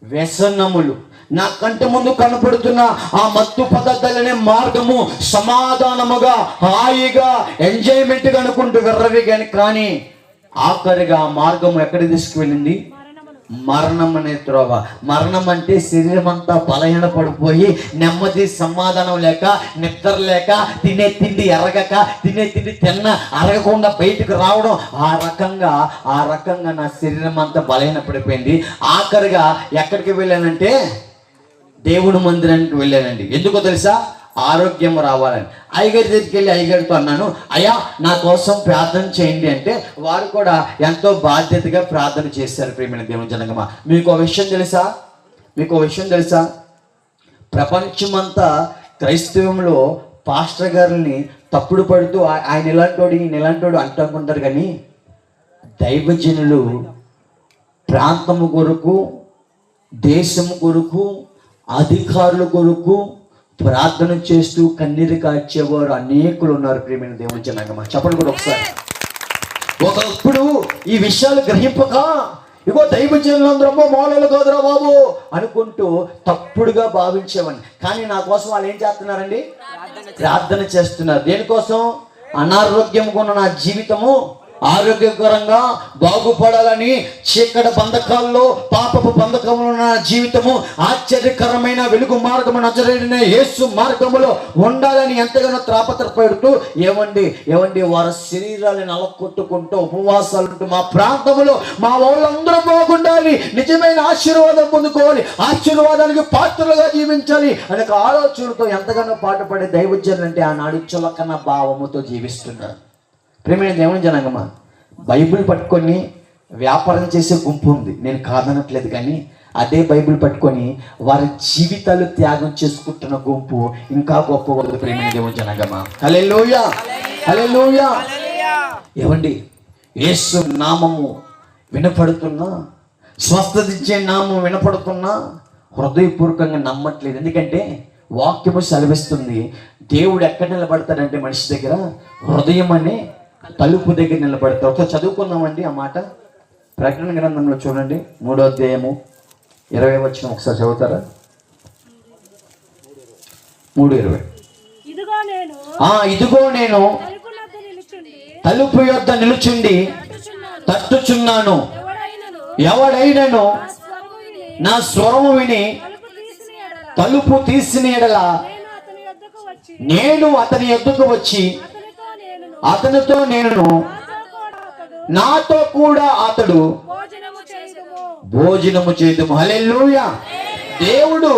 వ్యసనములు. నా కంటి ముందు కనపడుతున్న ఆ మత్తు పదార్థాలనే మార్గము సమాధానముగా హాయిగా ఎంజాయ్మెంట్గా అనుకుంటూ విర్రవిగాని, కానీ ఆఖరిగా మార్గము ఎక్కడికి తీసుకువెళ్ళింది? మరణం అనే త్రోవ. మరణం అంటే శరీరం అంతా బలహీన పడిపోయి నెమ్మది సమాధానం లేక, నిద్ర లేక, తినే తిండి ఎరగక, తినే తిండి అరగకుండా బయటకు రావడం, ఆ రకంగా నా శరీరం అంతా బలహీన పడిపోయింది. ఆఖరిగా ఎక్కడికి వెళ్ళానంటే దేవుని మందిరానికి వెళ్ళానండి. ఎందుకో తెలుసా? ఆరోగ్యం రావాలని. అయ్యగారి దగ్గరికి వెళ్ళి అయ్యగారితో అన్నాను, అయ్యా నా కోసం ప్రార్థన చేయండి అంటే వారు కూడా ఎంతో బాధ్యతగా ప్రార్థన చేశారు. ప్రియమైన దేవుని జనగమా, మీకు విషయం తెలుసా? ప్రపంచమంతా క్రైస్తవంలో పాస్టర్ గారిని తప్పుడు పడుతూ ఆయన ఇలాంటోడు అంటుకుంటారు, కానీ దైవజనులు ప్రాంతము కొరకు, దేశము కొరకు, అధికారుల కొరకు ప్రార్థన చేస్తూ కన్నీరు కార్చేవారు అనేకులు ఉన్నారు. ప్రియమైన దేవుని జనాంగమా, చెప్పండి కూడా ఒకసారి. ఒకప్పుడు ఈ విషయాలు గ్రహింపక, ఇగో దైవజనులందరమ్మో మౌలాలు కాదురా బాబు అనుకుంటూ తప్పుడుగా భావించేవాడిని. కానీ నా కోసం వాళ్ళు ఏం చేస్తున్నారండి? ప్రార్థన చేస్తున్నారు. దేనికోసం? అనారోగ్యంగా ఉన్న నా జీవితము ఆరోగ్యకరంగా బాగుపడాలని, చీకటి బంధకాల్లో పాపపు బంధకంలో నా జీవితము ఆశ్చర్యకరమైన వెలుగు మార్గము నజరేయుడైన యేసు మార్గములో ఉండాలని ఎంతగానో త్రాపత్రపడుతూ ఏమండి వారి శరీరాలను నలకొట్టుకుంటూ ఉపవాసాలుంటూ మా ప్రాంతంలో మా వాళ్ళందరూ బాగుండాలి, నిజమైన ఆశీర్వాదం పొందుకోవాలి, ఆశీర్వాదానికి పాత్రలుగా జీవించాలి అనే ఆలోచనతో ఎంతగానో పాటుపడే దైవజనులు అంటే ఆనాడు చులకన భావముతో జీవిస్తున్నారు. ప్రియమైన దేవుని జనాంగమా, బైబిల్ పట్టుకొని వ్యాపారం చేసే గుంపు ఉంది, నేను కాదనట్లేదు, కానీ అదే బైబిల్ పట్టుకొని వారి జీవితాలు త్యాగం చేసుకుంటున్న గుంపు ఇంకా గొప్ప. ప్రియమైన దేవుని జనాంగమా, హల్లెలూయా, హల్లెలూయా. ఏమండి, యేసు నామము వినపడుతున్నా, స్వస్థత ఇచ్చే నామం వినపడుతున్నా హృదయపూర్వకంగా నమ్మట్లేదు. ఎందుకంటే వాక్యము సెలవిస్తుంది, దేవుడు ఎక్కడ నిలబడతాడంటే మనిషి దగ్గర హృదయం అనే తలుపు దగ్గర నిలబడతాడు. ఒకసారి చదువుకుందామండి ఆ మాట. ప్రకటన గ్రంథంలో చూడండి, 3వ అధ్యాయము 20వ వచనం ఒకసారి చదువుతారా? 3:20. ఇదిగో నేను తలుపు యొద్ద నిలుచుండి తట్టుచున్నాను, ఎవడైనను నా స్వరము విని తలుపు తీసిన ఎడల నేను అతని యొద్దకు వచ్చి అతనితో నేను, నాతో కూడా అతడు భోజనము చేయుదుము. హల్లెలూయా. దేవుడు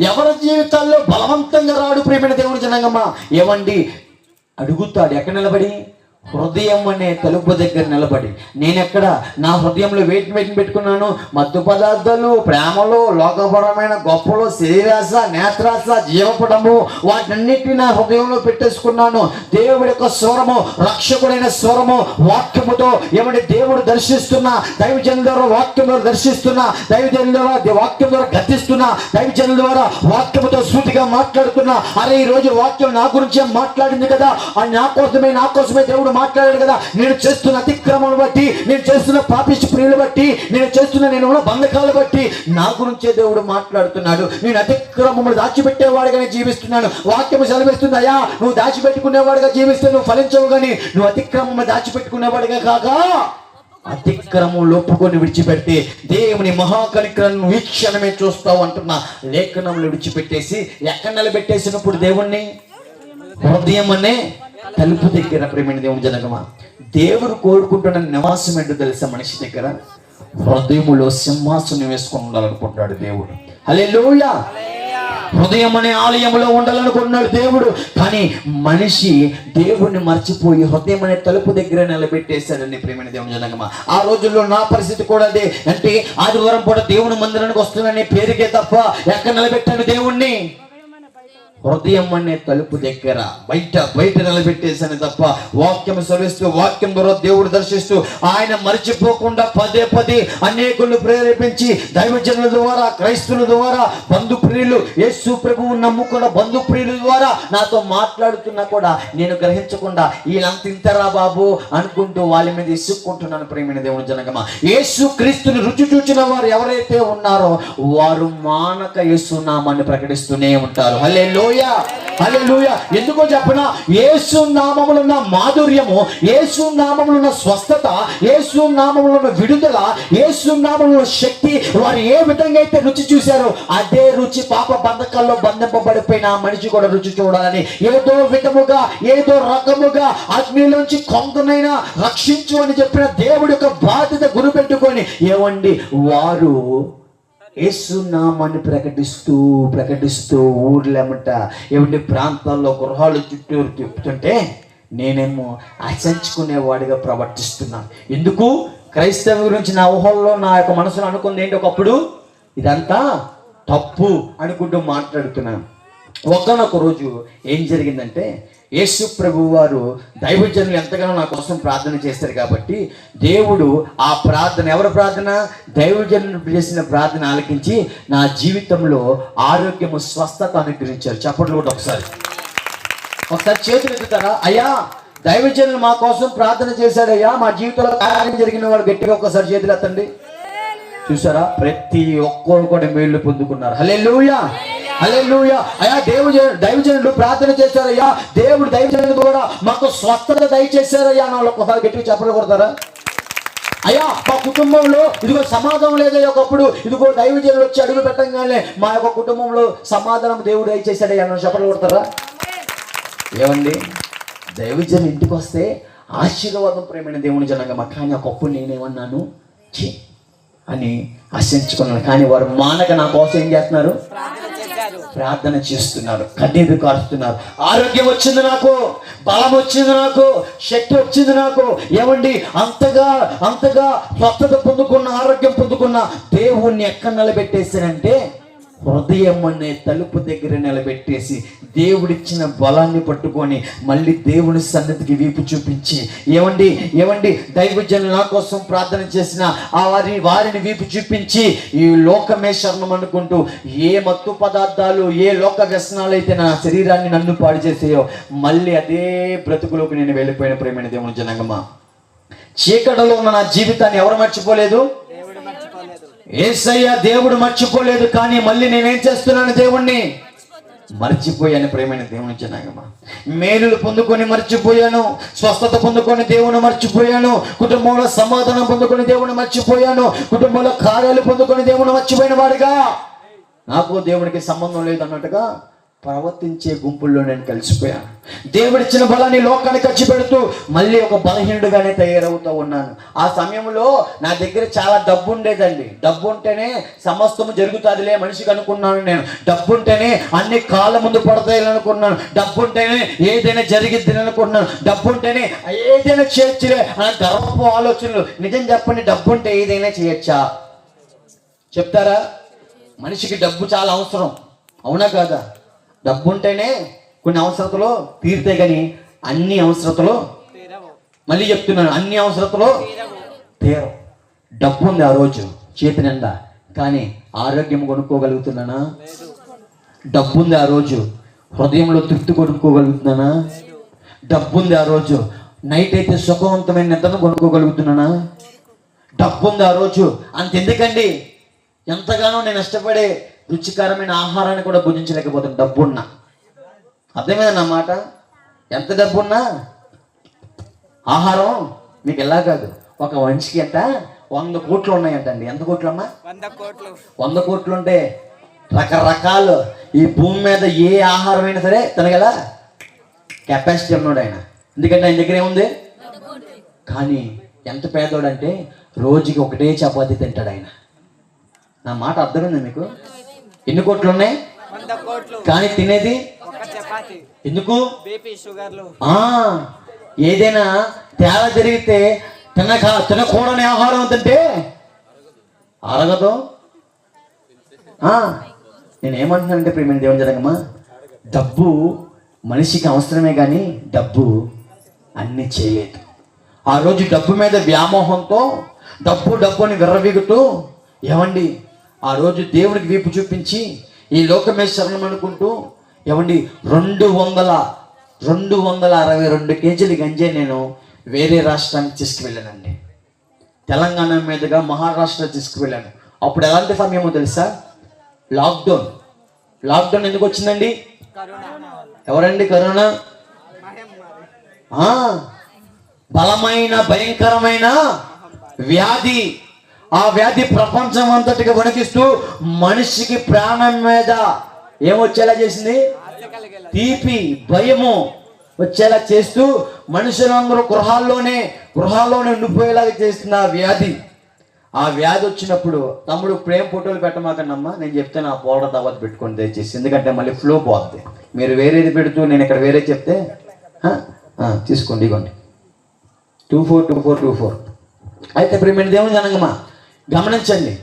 ఎవరి జీవితాల్లో బలవంతంగా రాడు. ప్రియమైన దేవుని జనాంగమా, ఏమండి అడుగుతాడు. ఎక్కడ నిలబడి? హృదయం అనే తలుపు దగ్గర నిలబడి. నేనెక్కడ నా హృదయంలో వేటిని పెట్టుకున్నాను? మత్తు పదార్థాలు, ప్రేమలు, లోకపరమైన గొప్పలు, శరీరాశ, నేత్రాశ, జీవపడము, వాటన్నిటిని నా హృదయంలో పెట్టేసుకున్నాను. దేవుడి యొక్క స్వరము, రక్షకుడైన స్వరము, వాక్యముతో ఏమంటే దేవుడు దర్శిస్తున్నా, దైవజనుల ద్వారా వాక్యం ద్వారా దర్శిస్తున్నా, దైవజనుల ద్వారా వాక్యం ద్వారా గద్దిస్తున్నా, దైవజనుల ద్వారా వాక్యముతో సూటిగా మాట్లాడుతున్నా. అరే ఈ రోజు వాక్యం నా గురించే మాట్లాడింది కదా, నా కోసమే దేవుడు మాట్లాడాడు కదా. నేను చేస్తున్న అతిక్రమను బట్టి, నేను చేస్తున్న పాపిష్టి ప్రియులు బట్టి, నేను ఉన్న బంధకాలు బట్టి నా గురించే దేవుడు మాట్లాడుతున్నాడు. నేను అతిక్రమములు దాచిపెట్టేవాడుగానే జీవిస్తున్నాను. వాక్యము సెలవిస్తుంది, అయ్యా నువ్వు దాచిపెట్టుకునేవాడుగా జీవిస్తే నువ్వు ఫలించవు, కానీ నువ్వు అతిక్రమము దాచిపెట్టుకునేవాడుగా కాక అతిక్రమం ఒప్పుకొని విడిచిపెడితే దేవుని మహాకనికరాన్ని వీక్షణమే చూస్తావు అంటున్నా. లేఖనములు విడిచిపెట్టేసి ఎక్కడ నిలబెట్టేసినప్పుడు దేవుణ్ణి? హృదయం అనే తలుపు దగ్గర ప్రేమైన దేవుని జనగమా, దేవుడు కోరుకుంటున్న నివాసం ఏంటో తెలుసా? మనిషి దగ్గర హృదయములో సింహాసనం వేసుకొని ఉండాలనుకుంటున్నాడు దేవుడు. హల్లెలూయా. హృదయం అనే ఆలయంలో ఉండాలనుకున్నాడు దేవుడు. కానీ మనిషి దేవుణ్ణి మర్చిపోయి హృదయం అనే తలుపు దగ్గర నిలబెట్టేశాడండి ప్రేమైన దేవుని జనగమా. ఆ రోజుల్లో నా పరిస్థితి కూడా అదే. అంటే ఆదివారం పూట దేవుని మందిరానికి వస్తుందనే పేరుకే తప్ప ఎక్కడ నిలబెట్టాను దేవుణ్ణి? హృదయం అనే తలుపు దగ్గర బయట నిలబెట్టేసాను తప్ప వాక్యం సర్విస్తూ వాక్యం ద్వారా దేవుడు దర్శిస్తూ ఆయన మర్చిపోకుండా పదే అనేకులు ప్రేరేపించి దైవజనుల ద్వారా, క్రైస్తవుల ద్వారా, బంధుప్రియులు, యేసు ప్రభువు నమ్ముకున్న బంధుప్రియుల ద్వారా నాతో మాట్లాడుతున్నా కూడా నేను గ్రహించకుండా వీళ్ళంత ఇంతరా బాబు అనుకుంటూ వాళ్ళ మీద ఇసుక్కుంటున్నాను ప్రేమైన దేవుని జనగమా. యేసు క్రీస్తుని రుచి చూచిన వారు ఎవరైతే ఉన్నారో వారు మానక యేసు నామాన్ని ప్రకటిస్తూనే ఉంటారు. హల్లెలూయా, హల్లెలూయా. ఎందుకో చెప్పనా? యేసు నామములో ఉన్న మాధుర్యము, యేసు నామములో ఉన్న స్వస్థత, యేసు నామములో ఉన్న విడుదల, యేసు నామములో ఉన్న శక్తి వారు ఏ విధంగా అయితే రుచి చూశారో అదే రుచి పాప బంధకాల్లో బంధింపబడిపోయిన ఆ మనిషి కూడా రుచి చూడాలని ఏదో విధముగా ఏదో రకముగా అగ్నిలోంచి కొంతనైనా రక్షించు అని చెప్పిన దేవుడి యొక్క బాధ్యత గురిపెట్టుకొని ఏమండి వారు యేసు నామాన్ని ప్రకటిస్తూ ఊర్లేమట ఏమంటే ప్రాంతాల్లో గృహాలు చుట్టూరు తిప్పుతుంటే నేనేమో అసంచుకునేవాడిగా ప్రవర్తిస్తున్నాను. ఎందుకు? క్రైస్తవ గురించి నా ఊహల్లో నా యొక్క మనసులో అనుకుంది ఏంటి? ఒకప్పుడు ఇదంతా తప్పు అనుకుంటూ మాట్లాడుతున్నాను. ఒకనొక రోజు ఏం జరిగిందంటే, యేసు ప్రభు వారు దైవజనులు ఎంతగానో నా కోసం ప్రార్థన చేస్తారు కాబట్టి దేవుడు ఆ ప్రార్థన, ఎవరి ప్రార్థన? దైవజనులు చేసిన ప్రార్థన ఆలకించి నా జీవితంలో ఆరోగ్యము, స్వస్థత అనుగ్రహించారు. చెప్పట్లు కూడా ఒకసారి చేతులు ఎత్తుతారా? అయ్యా దైవజనులు మా కోసం ప్రార్థన చేశాడయ్యా, మా జీవితంలో కార్యం జరిగిన వాడు గట్టిగా ఒకసారి చేతులు ఎత్తండి. చూసారా? ప్రతి ఒక్కరు కూడా మేళ్ళు పొందుకున్నారు. హల్లెలూయా, హల్లెలూయా. అయ్యా దైవజనులు ప్రార్థన చేశారయ్యా, దేవుడు దైవజనులు కూడా మాకు స్వస్థత దయచేశారయ్యా అని ఒకసారి గట్టిగా చెప్పలు కొడతారా? అయ్యా మా కుటుంబంలో ఇదిగో సమాధానం లేదయ్యా, ఒకప్పుడు ఇదిగో దైవజనులు వచ్చి అడుగు పెట్టంగానే మా యొక్క కుటుంబంలో సమాధానం దేవుడు దయచేశాడయ్యా అని చెప్పలు కొడతారా? ఏమండి, దైవజనులు ఇంటికి వస్తే ఆశీర్వాదం ప్రేమైన దేవుని జనంగా. కానీ ఒకప్పుడు నేనేమన్నాను అని ఆశించుకున్నాను. కానీ వారు మానక నా కోసం ఏం చేస్తున్నారు? ప్రార్థన చేస్తున్నారు, కన్నీరు కారుస్తున్నారు. ఆరోగ్యం వచ్చింది నాకు, బలం వచ్చింది నాకు, శక్తి వచ్చింది నాకు. ఏమండి, అంతగా స్వస్థత పొందుకున్న, ఆరోగ్యం పొందుకున్న దేవుణ్ణి ఎక్కడ నిలబెట్టేశానంటే హృదయం అనే తలుపు దగ్గర నిలబెట్టేసి దేవుడిచ్చిన బలాన్ని పట్టుకొని మళ్ళీ దేవుని సన్నిధికి వీపు చూపించి ఏమండి దైవజనులు నా కోసం ప్రార్థన చేసిన ఆ వారిని వీపు చూపించి ఈ లోకమే శరణం అనుకుంటూ ఏ మత్తు పదార్థాలు, ఏ లోక వ్యసనాలు అయితే నా శరీరాన్ని నన్ను పాడు చేసాయో మళ్ళీ అదే బ్రతుకులోకి నేను వెళ్ళిపోయిన ప్రేమైన దేవుని జనాంగమా. చీకటిలో ఉన్న నా జీవితాన్ని ఎవరు మర్చిపోలేదు? యేసయ్య దేవుడు మర్చిపోలేదు. కానీ మళ్ళీ నేనేం చేస్తున్నాను? దేవుణ్ణి మర్చిపోయాను ప్రేమైన దేవుని జనాంగమా. మేలులు పొందుకొని మర్చిపోయాను, స్వస్థత పొందుకొని దేవుని మర్చిపోయాను, కుటుంబంలో సమాధానం పొందుకొని దేవుని మర్చిపోయాను, కుటుంబంలో కార్యాలు పొందుకొని దేవుని మర్చిపోయిన వాడిగా నాకు దేవునికి సంబంధం లేదు అన్నట్టుగా ప్రవర్తించే గుంపుల్లో నేను కలిసిపోయాను. దేవుడిచ్చిన బలాన్ని లోకానికి ఖర్చు పెడుతూ మళ్ళీ ఒక బలహీనుడిగానే తయారవుతూ ఉన్నాను. ఆ సమయంలో నా దగ్గర చాలా డబ్బు ఉండేదండి. డబ్బు ఉంటేనే సమస్తము జరుగుతుందిలే మనిషికి అనుకున్నాను నేను. డబ్బు ఉంటేనే అన్ని కాళ్ళ ముందు పడతాయి అనుకున్నాను. డబ్బు ఉంటేనే ఏదైనా జరిగిద్ది అనుకున్నాను. డబ్బు ఉంటేనే ఏదైనా చేయొచ్చులే అన్న గర్వపు ఆలోచనలు. నిజం చెప్పండి, డబ్బు ఉంటే ఏదైనా చేయొచ్చా? చెప్తారా? మనిషికి డబ్బు చాలా అవసరం, అవునా కాదా? డబ్బు ఉంటేనే కొన్ని అవసరతలు తీరితే కానీ అన్ని అవసరతలు, మళ్ళీ చెప్తున్నాను, అన్ని అవసరతలు తీరవు. డబ్బు ఉంది ఆ రోజు చేతి నిండా, కానీ ఆరోగ్యం కొనుక్కోగలుగుతున్నానా? డబ్బు ఉంది ఆ రోజు హృదయంలో తృప్తి కొనుక్కోగలుగుతున్నానా? డబ్బు ఉంది ఆ రోజు నైట్ అయితే సుఖవంతమైన నిద్రను కొనుక్కోగలుగుతున్నానా? డబ్బు ఉంది ఆ రోజు. అంతెందుకండి, ఎంతగానో నేను ఇష్టపడే రుచికరమైన ఆహారాన్ని కూడా భుజించలేకపోతున్నాను డబ్బున్నా. అర్థమైందా మాట? ఎంత డబ్బున్నా ఆహారం మీకు ఎలా కాదు. ఒక మనిషికి అంట 100 కోట్లు ఉన్నాయంటండి. ఎంత కోట్లు అమ్మా? 100 కోట్లు ఉంటే రకరకాలు ఈ భూమి మీద ఏ ఆహారం అయినా సరే తినగల కెపాసిటీ ఉన్నాడు ఆయన. ఎందుకంటే ఆయన దగ్గర ఏముంది. కానీ ఎంత పేదోడంటే రోజుకి ఒకటే చపాతీ తింటాడు ఆయన. నా మాట అర్థమైంది మీకు? ఎన్ని కోట్లు ఉన్నాయి కానీ తినేది ఎందుకు? ఏదైనా తేడా జరిగితే తినకూడని ఆహారం తింటే అరగదు. నేనేమంటున్నానంటే ప్రియమైన దేవుని జరగమ్మా, డబ్బు మనిషికి అవసరమే కానీ డబ్బు అన్ని చేయలేదు. ఆ రోజు డబ్బు మీద వ్యామోహంతో డబ్బుని విర్రవీగుతూ ఏమండి ఆ రోజు దేవుడికి వీపు చూపించి ఈ లోకమే శరణం అనుకుంటూ ఏమండి 262 కేజీలు గంజాయి నేను వేరే రాష్ట్రానికి తీసుకువెళ్ళానండి. తెలంగాణ మీదుగా మహారాష్ట్ర తీసుకువెళ్ళాను. అప్పుడు ఎలాంటి సమయమో తెలుసా? లాక్డౌన్ ఎందుకు వచ్చిందండి? ఎవరండి? కరోనా. బలమైన భయంకరమైన వ్యాధి. ఆ వ్యాధి ప్రపంచం అంతటికి వణికిస్తూ మనిషికి ప్రాణం మీద ఏమొచ్చేలా చేసింది? తీపి భయము వచ్చేలా చేస్తూ మనుషులందరూ గృహాల్లోనే ఉండిపోయేలాగా చేస్తుంది ఆ వ్యాధి వచ్చినప్పుడు తమ్ముడు ప్రేమ ఫోటోలు పెట్టమాకన్నమ్మా, నేను చెప్తే నా పౌడర్ తర్వాత పెట్టుకోండి దయచేసి, ఎందుకంటే మళ్ళీ ఫ్లో పోద్ది. మీరు వేరేది పెడుతూ నేను ఇక్కడ వేరే చెప్తే తీసుకోండి, ఇవ్వండి 242424. అయితే ప్రియమైన దేవుని జనగమా గమనించండి,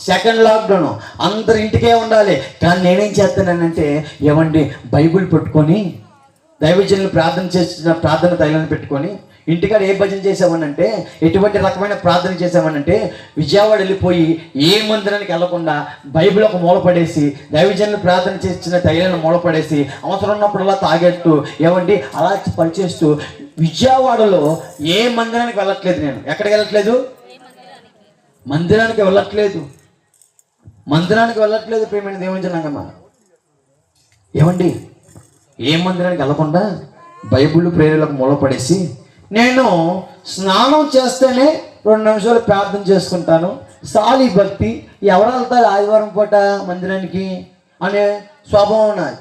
సెకండ్ లాక్డౌన్ అందరు ఇంటికే ఉండాలి. కానీ నేనేం చేస్తానంటే ఏమండి బైబిల్ పెట్టుకొని దైవజనులు ప్రార్థన తైలాన్ని పెట్టుకొని ఇంటికాడ ఏ భజన చేసామనంటే ఎటువంటి రకమైన ప్రార్థన చేసామనంటే విజయవాడ వెళ్ళిపోయి ఏ మందిరానికి వెళ్లకుండా బైబిల్ ఒక మూలపడేసి దైవజనులు ప్రార్థన చేసిన తైలాన్ని మూలపడేసి అవసరం ఉన్నప్పుడల్లా తాగేస్తూ ఏమండి అలా పనిచేస్తూ విజయవాడలో ఏ మందిరానికి వెళ్ళట్లేదు. నేను ఎక్కడికి వెళ్ళట్లేదు? మందిరానికి వెళ్ళట్లేదు ప్రియమైన దేవుని జనాంగమా. ఏమండి ఏ మందిరానికి వెళ్ళకుండా బైబిల్ ప్రేరణలకు మూలపడేసి నేను స్నానం చేస్తేనే 2 నిమిషాలు ప్రార్థన చేసుకుంటాను, సాలి భక్తి, ఎవరు వెళ్తారు ఆదివారం పూట మందిరానికి అనే స్వభావం నాది.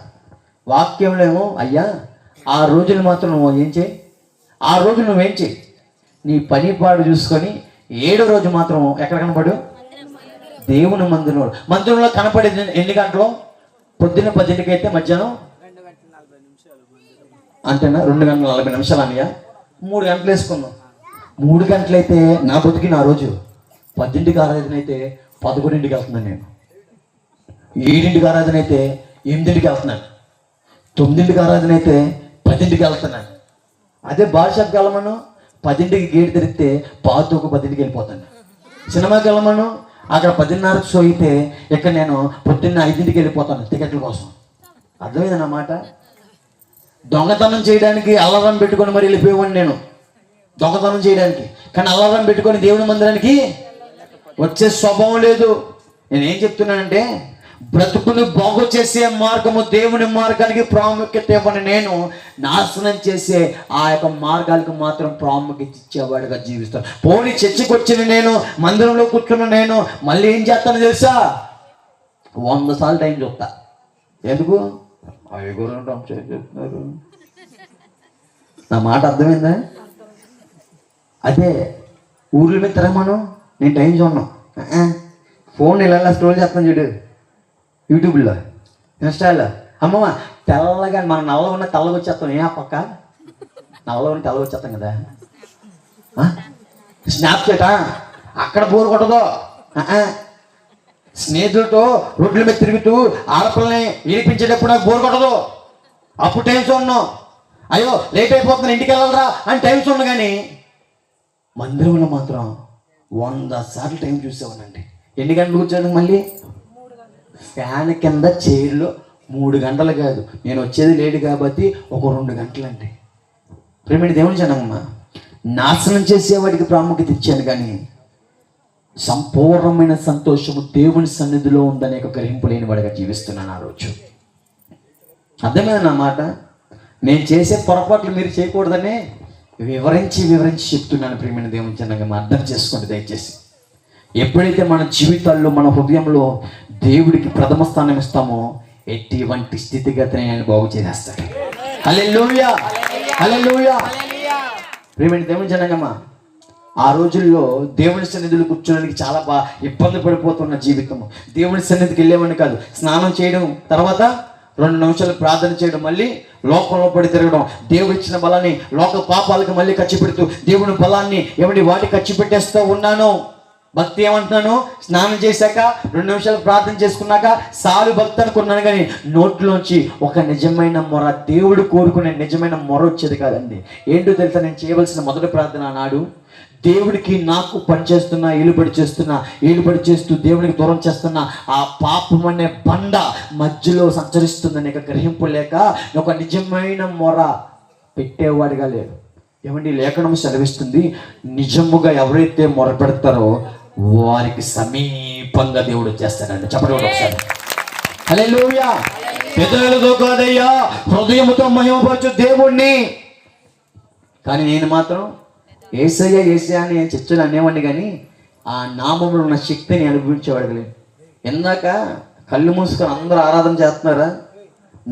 వాక్యంలో ఏమో అయ్యా ఆ రోజులు మాత్రం నువ్వేం చేయి, నీ పని పాడు చూసుకొని 7వ రోజు మాత్రం ఎక్కడ కనపడు? దేవుని మందిరంలో కనపడేది ఎన్ని గంటలు? పొద్దున్న 10కి అయితే మధ్యాహ్నం అంతేనా? 2:40 అన్నయ్య 3 గంటలు వేసుకున్నాం. 3 గంటలైతే నా బతికి నా రోజు. 10కి ఆరాధన అయితే 11కి వెళ్తున్నాను నేను, 7కి ఆరాధన అయితే 8కి వెళ్తున్నాను, 9కి ఆరాధన అయితే 10కి వెళ్తున్నాను. అదే భాషకు వెళ్ళమను 10కి గేటు తిరిగితే పాతోకు 10కి వెళ్ళిపోతాను. సినిమాకి వెళ్ళమను అక్కడ 10:30కి షో అయితే ఇక్కడ నేను పొద్దున్న 5కి వెళ్ళిపోతాను టికెట్ల కోసం. అర్థమైందన్నమాట. దొంగతనం చేయడానికి అల్లారం పెట్టుకొని మరి వెళ్ళిపోయేవాడిని నేను దొంగతనం చేయడానికి. కానీ అల్లారం పెట్టుకొని దేవుని మందిరానికి వచ్చే స్వభావం లేదు. నేనేం చెప్తున్నానంటే బ్రతుకుని బాగు చేసే మార్గము దేవుని మార్గానికి ప్రాముఖ్యత ఇవ్వని నేను నాశనం చేసే ఆ యొక్క మార్గాలకు మాత్రం ప్రాముఖ్యత ఇచ్చేవాడిగా జీవిస్తాను. పోనీ చర్చికి వచ్చిన నేను, మందిరంలో కూర్చున్న నేను మళ్ళీ ఏం చేస్తాను తెలుసా? 100 సార్లు టైం చూస్తా. ఎందుకు? చెప్తున్నారు. నా మాట అర్థమైందా? అదే ఊర్ల మీద తిరగమను, నేను టైం చూడను. ఫోన్ ఇలా స్క్రోల్ చేస్తాను చూడు, యూట్యూబ్లో ఇన్స్టాలో. అమ్మమ్మ తెల్లగా మనం నల్లగా ఉన్న తెల్లగా వచ్చేస్తాం. ఏ పక్క నల్లగా ఉన్న తెల్లగా వచ్చేస్తాం కదా. స్నాప్చాట్ అక్కడ బోరు కొట్టదు. స్నేహితులతో రోడ్ల మీద తిరుగుతూ ఆడపిల్లని ఏడిపించేటప్పుడు నాకు బోరు కొట్టదు. అప్పుడు టైం చూడను. అయ్యో లేట్ అయిపోతున్నాను ఇంటికి వెళ్ళాలరా అని టైం చూడను. కానీ మందిరంలో మాత్రం 100 సార్లు టైం చూసేవానండి. ఎన్ని గంటలు కూర్చోను? మళ్ళీ ఫ్యాన్ కింద చైర్లో 3 గంటలు కాదు, నేను వచ్చేది లేట్ కాబట్టి ఒక 2 గంటలండి. ప్రేమిడి దేవుని జనమ్మ, నాశనం చేసేవాడికి ప్రాముఖ్యత ఇచ్చాను, కానీ సంపూర్ణమైన సంతోషము దేవుని సన్నిధిలో ఉందనే ఒక గ్రహింపు లేని వాడిగా జీవిస్తున్నాను ఆ రోజు. అర్థమైంది నా మాట? నేను చేసే పొరపాట్లు మీరు చేయకూడదనే వివరించి చెప్తున్నాను. ప్రియమైన దేవుని జనంగా అర్థం చేసుకోండి దయచేసి. ఎప్పుడైతే మన జీవితాల్లో మన హృదయంలో దేవుడికి ప్రథమ స్థానం ఇస్తామో ఎటువంటి స్థితిగతిని ఆయన బాగు చేసేస్తాడు. హల్లెలూయా. హల్లెలూయా. ప్రియమైన దేవుని జనాంగమా, ఆ రోజుల్లో దేవుని సన్నిధిలో కూర్చోడానికి చాలా ఇబ్బంది పడిపోతున్న జీవితం. దేవుని సన్నిధికి వెళ్ళేవాడిని కాదు. స్నానం చేయడం, తర్వాత 2 నిమిషాలు ప్రార్థన చేయడం, మళ్ళీ లోకంలో పడి తిరగడం, దేవుడు ఇచ్చిన బలాన్ని లోక పాపాలకు మళ్ళీ ఖర్చు పెడుతూ దేవుని బలాన్ని వాటికి ఖర్చు పెట్టేస్తూ ఉన్నాను. భక్తి ఏమంటున్నాను? స్నానం చేశాక 2 నిమిషాలు ప్రార్థన చేసుకున్నాక సాలు భక్తి అనుకున్నాను, కానీ నోట్లోంచి ఒక నిజమైన మొర, దేవుడు కోరుకునే నిజమైన మొర వచ్చేది కాదండి. ఏంటో తెలుసా? నేను చేయవలసిన మొదటి ప్రార్థన నాడు, దేవుడికి నాకు పనిచేస్తున్నా, ఏలుబడి చేస్తూ దేవునికి దూరం చేస్తున్నా ఆ పాపం అనే బండ మధ్యలో సంచరిస్తుందని గ్రహింపు లేక ఒక నిజమైన మొర పెట్టేవాడిగా లేడు. ఏమండి, లేఖనం సెలవిస్తుంది, నిజముగా ఎవరైతే మొర పెడతారో వారికి సమీపంగా దేవుడు చేస్తాడండి. చెప్పండి ఒకసారి హల్లెలూయా. పెదవులతో కాదయ్యా, హృదయముతో మహిమపరచు దేవుణ్ణి. కానీ నేను మాత్రం ఏసయ్య అని చర్చలు అనేవాడిని, కానీ ఆ నామంలో ఉన్న శక్తిని అనుభవించేవాడు లేదు. ఇందాక కళ్ళు మూసుకొని అందరూ ఆరాధన చేస్తున్నారా?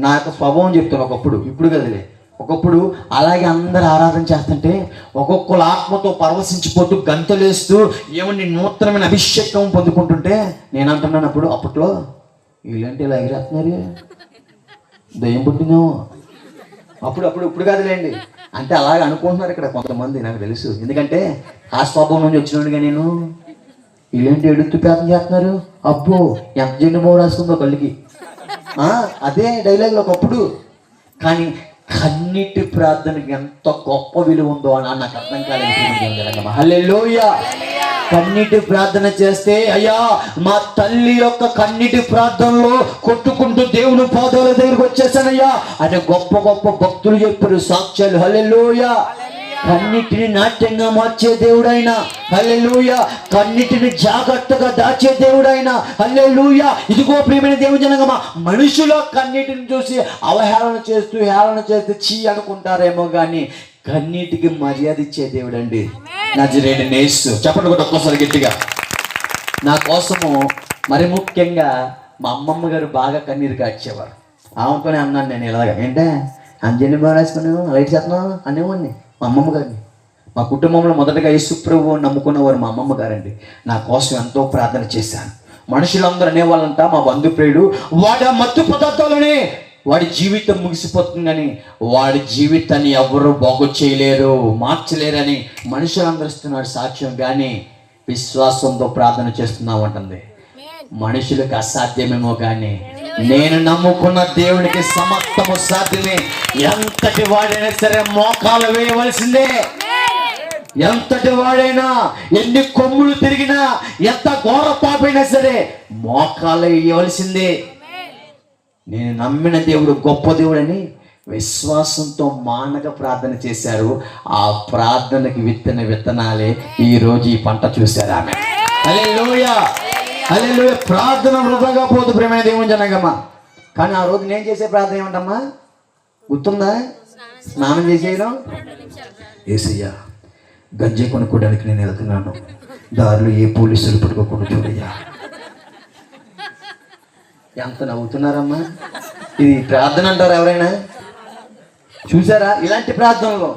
నా యొక్క స్వభావం చెప్తాను. ఒకప్పుడు, ఇప్పుడు కదలే, ఒకప్పుడు అలాగే అందరు ఆరాధన చేస్తుంటే ఒక్కొక్కరు ఆత్మతో పరవశించిపోతూ గంతులేస్తూ ఏమని నూతనమైన అభిషేకం పొందుకుంటుంటే నేను అంటున్నాను అప్పట్లో, వీళ్ళంటే ఇలా ఎగిరేస్తున్నారు, దయ్యం పుట్టిందేమో. ఇప్పుడు కాదులేండి, అంటే అలాగే అనుకుంటున్నారు ఇక్కడ కొంతమంది, నాకు తెలుసు. ఎందుకంటే ఆ స్వభావం నుంచి వచ్చినోడుగా నేను. వీళ్ళేంటి ఎడుతూ పేదం చేస్తున్నారు, అబ్బో ఎంత జెండు మోడు రాసుకుందో కళ్ళకి, అదే డైలాగులు ఒకప్పుడు. కానీ కన్నీటి ప్రార్థనకి ఎంత గొప్ప విలువ ఉందో అని నాకు అర్థం కాలేదు. హల్లెలూయా. కన్నీటి ప్రార్థన చేస్తే, అయ్యా మా తల్లి యొక్క కన్నీటి ప్రార్థనలో కొట్టుకుంటూ దేవుని పాదాల దగ్గరికి వచ్చేసానయ్యా అని గొప్ప గొప్ప భక్తులు చెప్పారు, సాక్ష్యాలు. హల్లెలూయా. కన్నిటిని నాట్యంగా మార్చే దేవుడైనా, హల్లెలూయా. కన్నిటిని జాగ్రత్తగా దాచే దేవుడైనా, హల్లెలూయా. ఇదిగో ప్రియమైన దేవుని జనాంగమా, మనుషుల కన్నిటిని చూసి అవహేళన చేస్తూ చీ అనుకుంటారేమో, కానీ కన్నీటికి మర్యాద ఇచ్చే దేవుడు అండి నజరేయుడైన యేసు. చెప్పండి కూడా ఒక్కసారి గట్టిగా. నా కోసము మరి ముఖ్యంగా మా అమ్మమ్మ గారు బాగా కన్నీరు కాచేవారు. ఆమెతోనే అన్నాను నేను ఇలాగా, ఏంటే అంజని బాగా రాసుకున్నావు, లైట్ చేస్తున్నావు అనేవాడిని మా అమ్మమ్మ గారిని. మా కుటుంబంలో మొదటగా యేసు ప్రభువు నమ్ముకున్నవారు మా అమ్మమ్మ గారండి. నా కోసం ఎంతో ప్రార్థన చేశాను. మనుషులందరూ అనేవాళ్ళంట, మా బంధుప్రియుడు వాడు మత్తు పదార్థాలనే వాడి జీవితం ముగిసిపోతుందని, వాడి జీవితాన్ని ఎవరు బాగు చేయలేరు, మార్చలేరని మనుషులందరూ ఇస్తున్నాడు సాక్ష్యం. కానీ విశ్వాసంతో ప్రార్థన చేస్తున్నామంటుంది. మనుషులకు అసాధ్యమేమో, కానీ నేను నమ్ముకున్న దేవునికి సమస్తము సాధ్యమే. ఎంతటి వాడైనా సరే మోకాలు వేయవలసిందే. ఎంతటి వాడైనా, ఎన్ని కొమ్ములు తిరిగినా, ఎంత ఘోర పాపైనా సరే మోకాలు వేయవలసిందే. నేను నమ్మిన దేవుడు గొప్ప దేవుడని విశ్వాసంతో మానక ప్రార్థన చేశారు. ఆ ప్రార్థనకి విత్తనాలే ఈరోజు ఈ పంట చూశారు ఆమె. హల్లెలూయా. హల్లెలూయా. ప్రార్థన వృధాగా పోదు ప్రియమైన దేవుని జనాంగమా. కానీ ఆ రోజు నేను చేసే ప్రార్థన ఏమంటమ్మా గుర్తుందా? స్నానం చేసేయడం, యేసయ్యా గంజి కొనుక్కోవడానికి నేను వెళ్తున్నాను, దారిలో ఏ పోలీసులు పట్టుకోకుండా చూడయ్యా. ఎంత నవ్వుతున్నారమ్మా. ఇది ప్రార్థన అంటారు ఎవరైనా? చూసారా? ఇలాంటి ప్రార్థనలో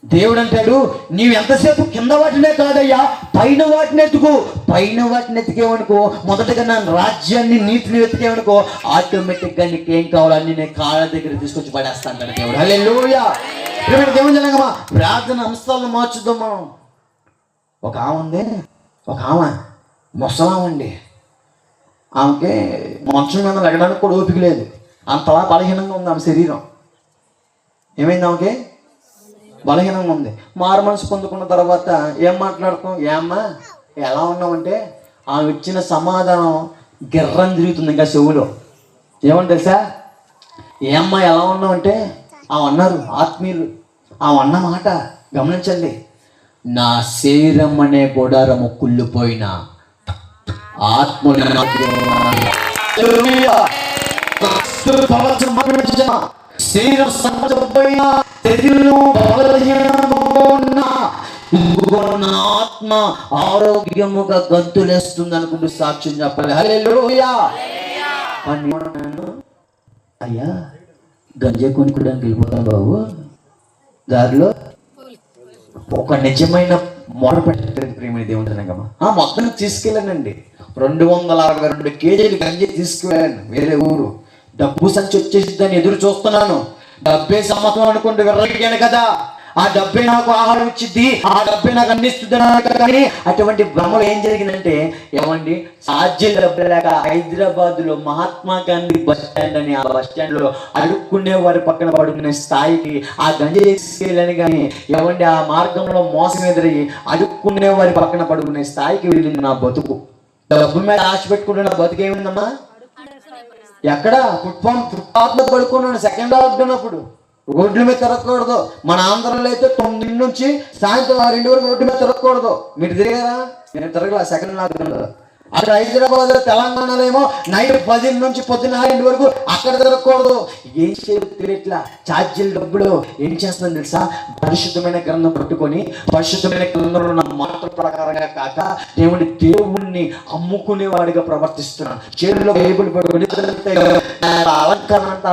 దేవుడు అంటాడు, నీవు ఎంతసేపు కింద వాటినే కాదయ్యా, పైన వాటిని ఎత్తుకు. పైన వాటిని ఎత్తికేవనుకో, మొదటగా నా రాజ్యాన్ని, నీతిని వెతికేవనుకో, ఆటోమేటిక్గా నీకేం కావాలో అన్ని నేను కాళ్ళ దగ్గర తీసుకొచ్చి పడేస్తా అంటాడు దేవుడు. హల్లెలూయా. దేవుని జనాంగమా, ప్రార్థన అంశాలను మార్చుద్దాం మనం. ఒక ఆమె ముసలామండి. ఆమెకి మంచం మీద లెగడానికి కూడా ఓపిక లేదు, అంతలా బలహీనంగా ఉంది ఆమె శరీరం. ఏమైంది? ఆమెకి బలహీనంగా ఉంది. మారు మనసు పొందుకున్న తర్వాత ఏం మాట్లాడుతాం, ఏమ్మా ఎలా ఉన్నామంటే ఆమె ఇచ్చిన సమాధానం గిర్రం తిరుగుతుంది ఇంకా చెవులో. ఏమని తెలుసా? ఏమ్మా ఎలా ఉన్నామంటే ఆమె అన్నారు, ఆత్మీయులు ఆమె అన్న మాట గమనించండి, నా శరీరం అనే గోడారము కుళ్ళిపోయిన ఆత్మ శరీరం సమాజమైన ఆత్మ ఆరోగ్యముగా గంతులేస్తుంది అనుకుంటూ సాక్ష్యం చెప్పాలి. హల్లెలూయా. అయ్యా గంజాయి కొనుక్కోడానికి వెళ్ళిపోతాను బాబు, దారిలో ఒక నిజమైన మొర పెట్టలేదు ప్రియమైన దేవుని సంగమా. మొత్తం తీసుకెళ్ళానండి. 262 కేజీలు గంజి తీసుకువెళ్ళాను వేరే ఊరు. డబ్బు సంచి వచ్చేసిద్దని ఎదురు చూస్తున్నాను. డబ్బే సమత్వం అనుకుంటూ విర్రలిగాను కదా. ఆ డబ్బే నాకు ఆహారం ఇచ్చిద్ది, ఆ డబ్బే నాకు అందిస్తుంది. కానీ అటువంటి భ్రమలో ఏం జరిగిందంటే, ఏమండి, సాధ్యం డబ్బు లేక హైదరాబాద్లో మహాత్మా గాంధీ బస్ స్టాండ్ అని, ఆ బస్ స్టాండ్ లో అడుక్కునే వారి పక్కన పడుకునే స్థాయికి ఆ గంజి తీసుకెళ్ళాను. కానీ ఏమండి, ఆ మార్గంలో మోసం ఎదురయ్యి అడుక్కునే వారి పక్కన పడుకునే స్థాయికి వెళ్ళింది నా బతుకు. డబ్బు మీద ఆశ పెట్టుకుంటే నా బతుకు ఏమిందమ్మా? ఎక్కడ ఫుట్పాత్ లో పడుకున్నాను సెకండ్ లాక్డౌన్ అప్పుడు. రోడ్ల మీద తిరగకూడదు. మన ఆంధ్రలో అయితే 9 నుంచి సాయంత్రం 2 వరకు రోడ్డు మీద తిరగకూడదు. మీరు తిరిగారా? నేను తిరగల సెకండ్ లాక్డౌన్ లో. అక్కడ హైదరాబాద్ లో, తెలంగాణలో ఏమో నైట్ 10 నుంచి పొద్దున్న 6 వరకు అక్కడ తిరగకూడదు. ఏం చేయట్లా ఛార్జీలు డబ్బులు ఏం చేస్తుందని తెలుసా? పరిశుద్ధమైన గ్రంథం పట్టుకొని పరిశుద్ధమైన గ్రంథంలో ఉన్న మాటల ప్రకారంగా కాక దేవుణ్ణి అమ్ముకునేవాడిగా ప్రవర్తిస్తున్నాను. చేతుల్లో బైబిల్ పట్టుకొని అలంకరణ అంతా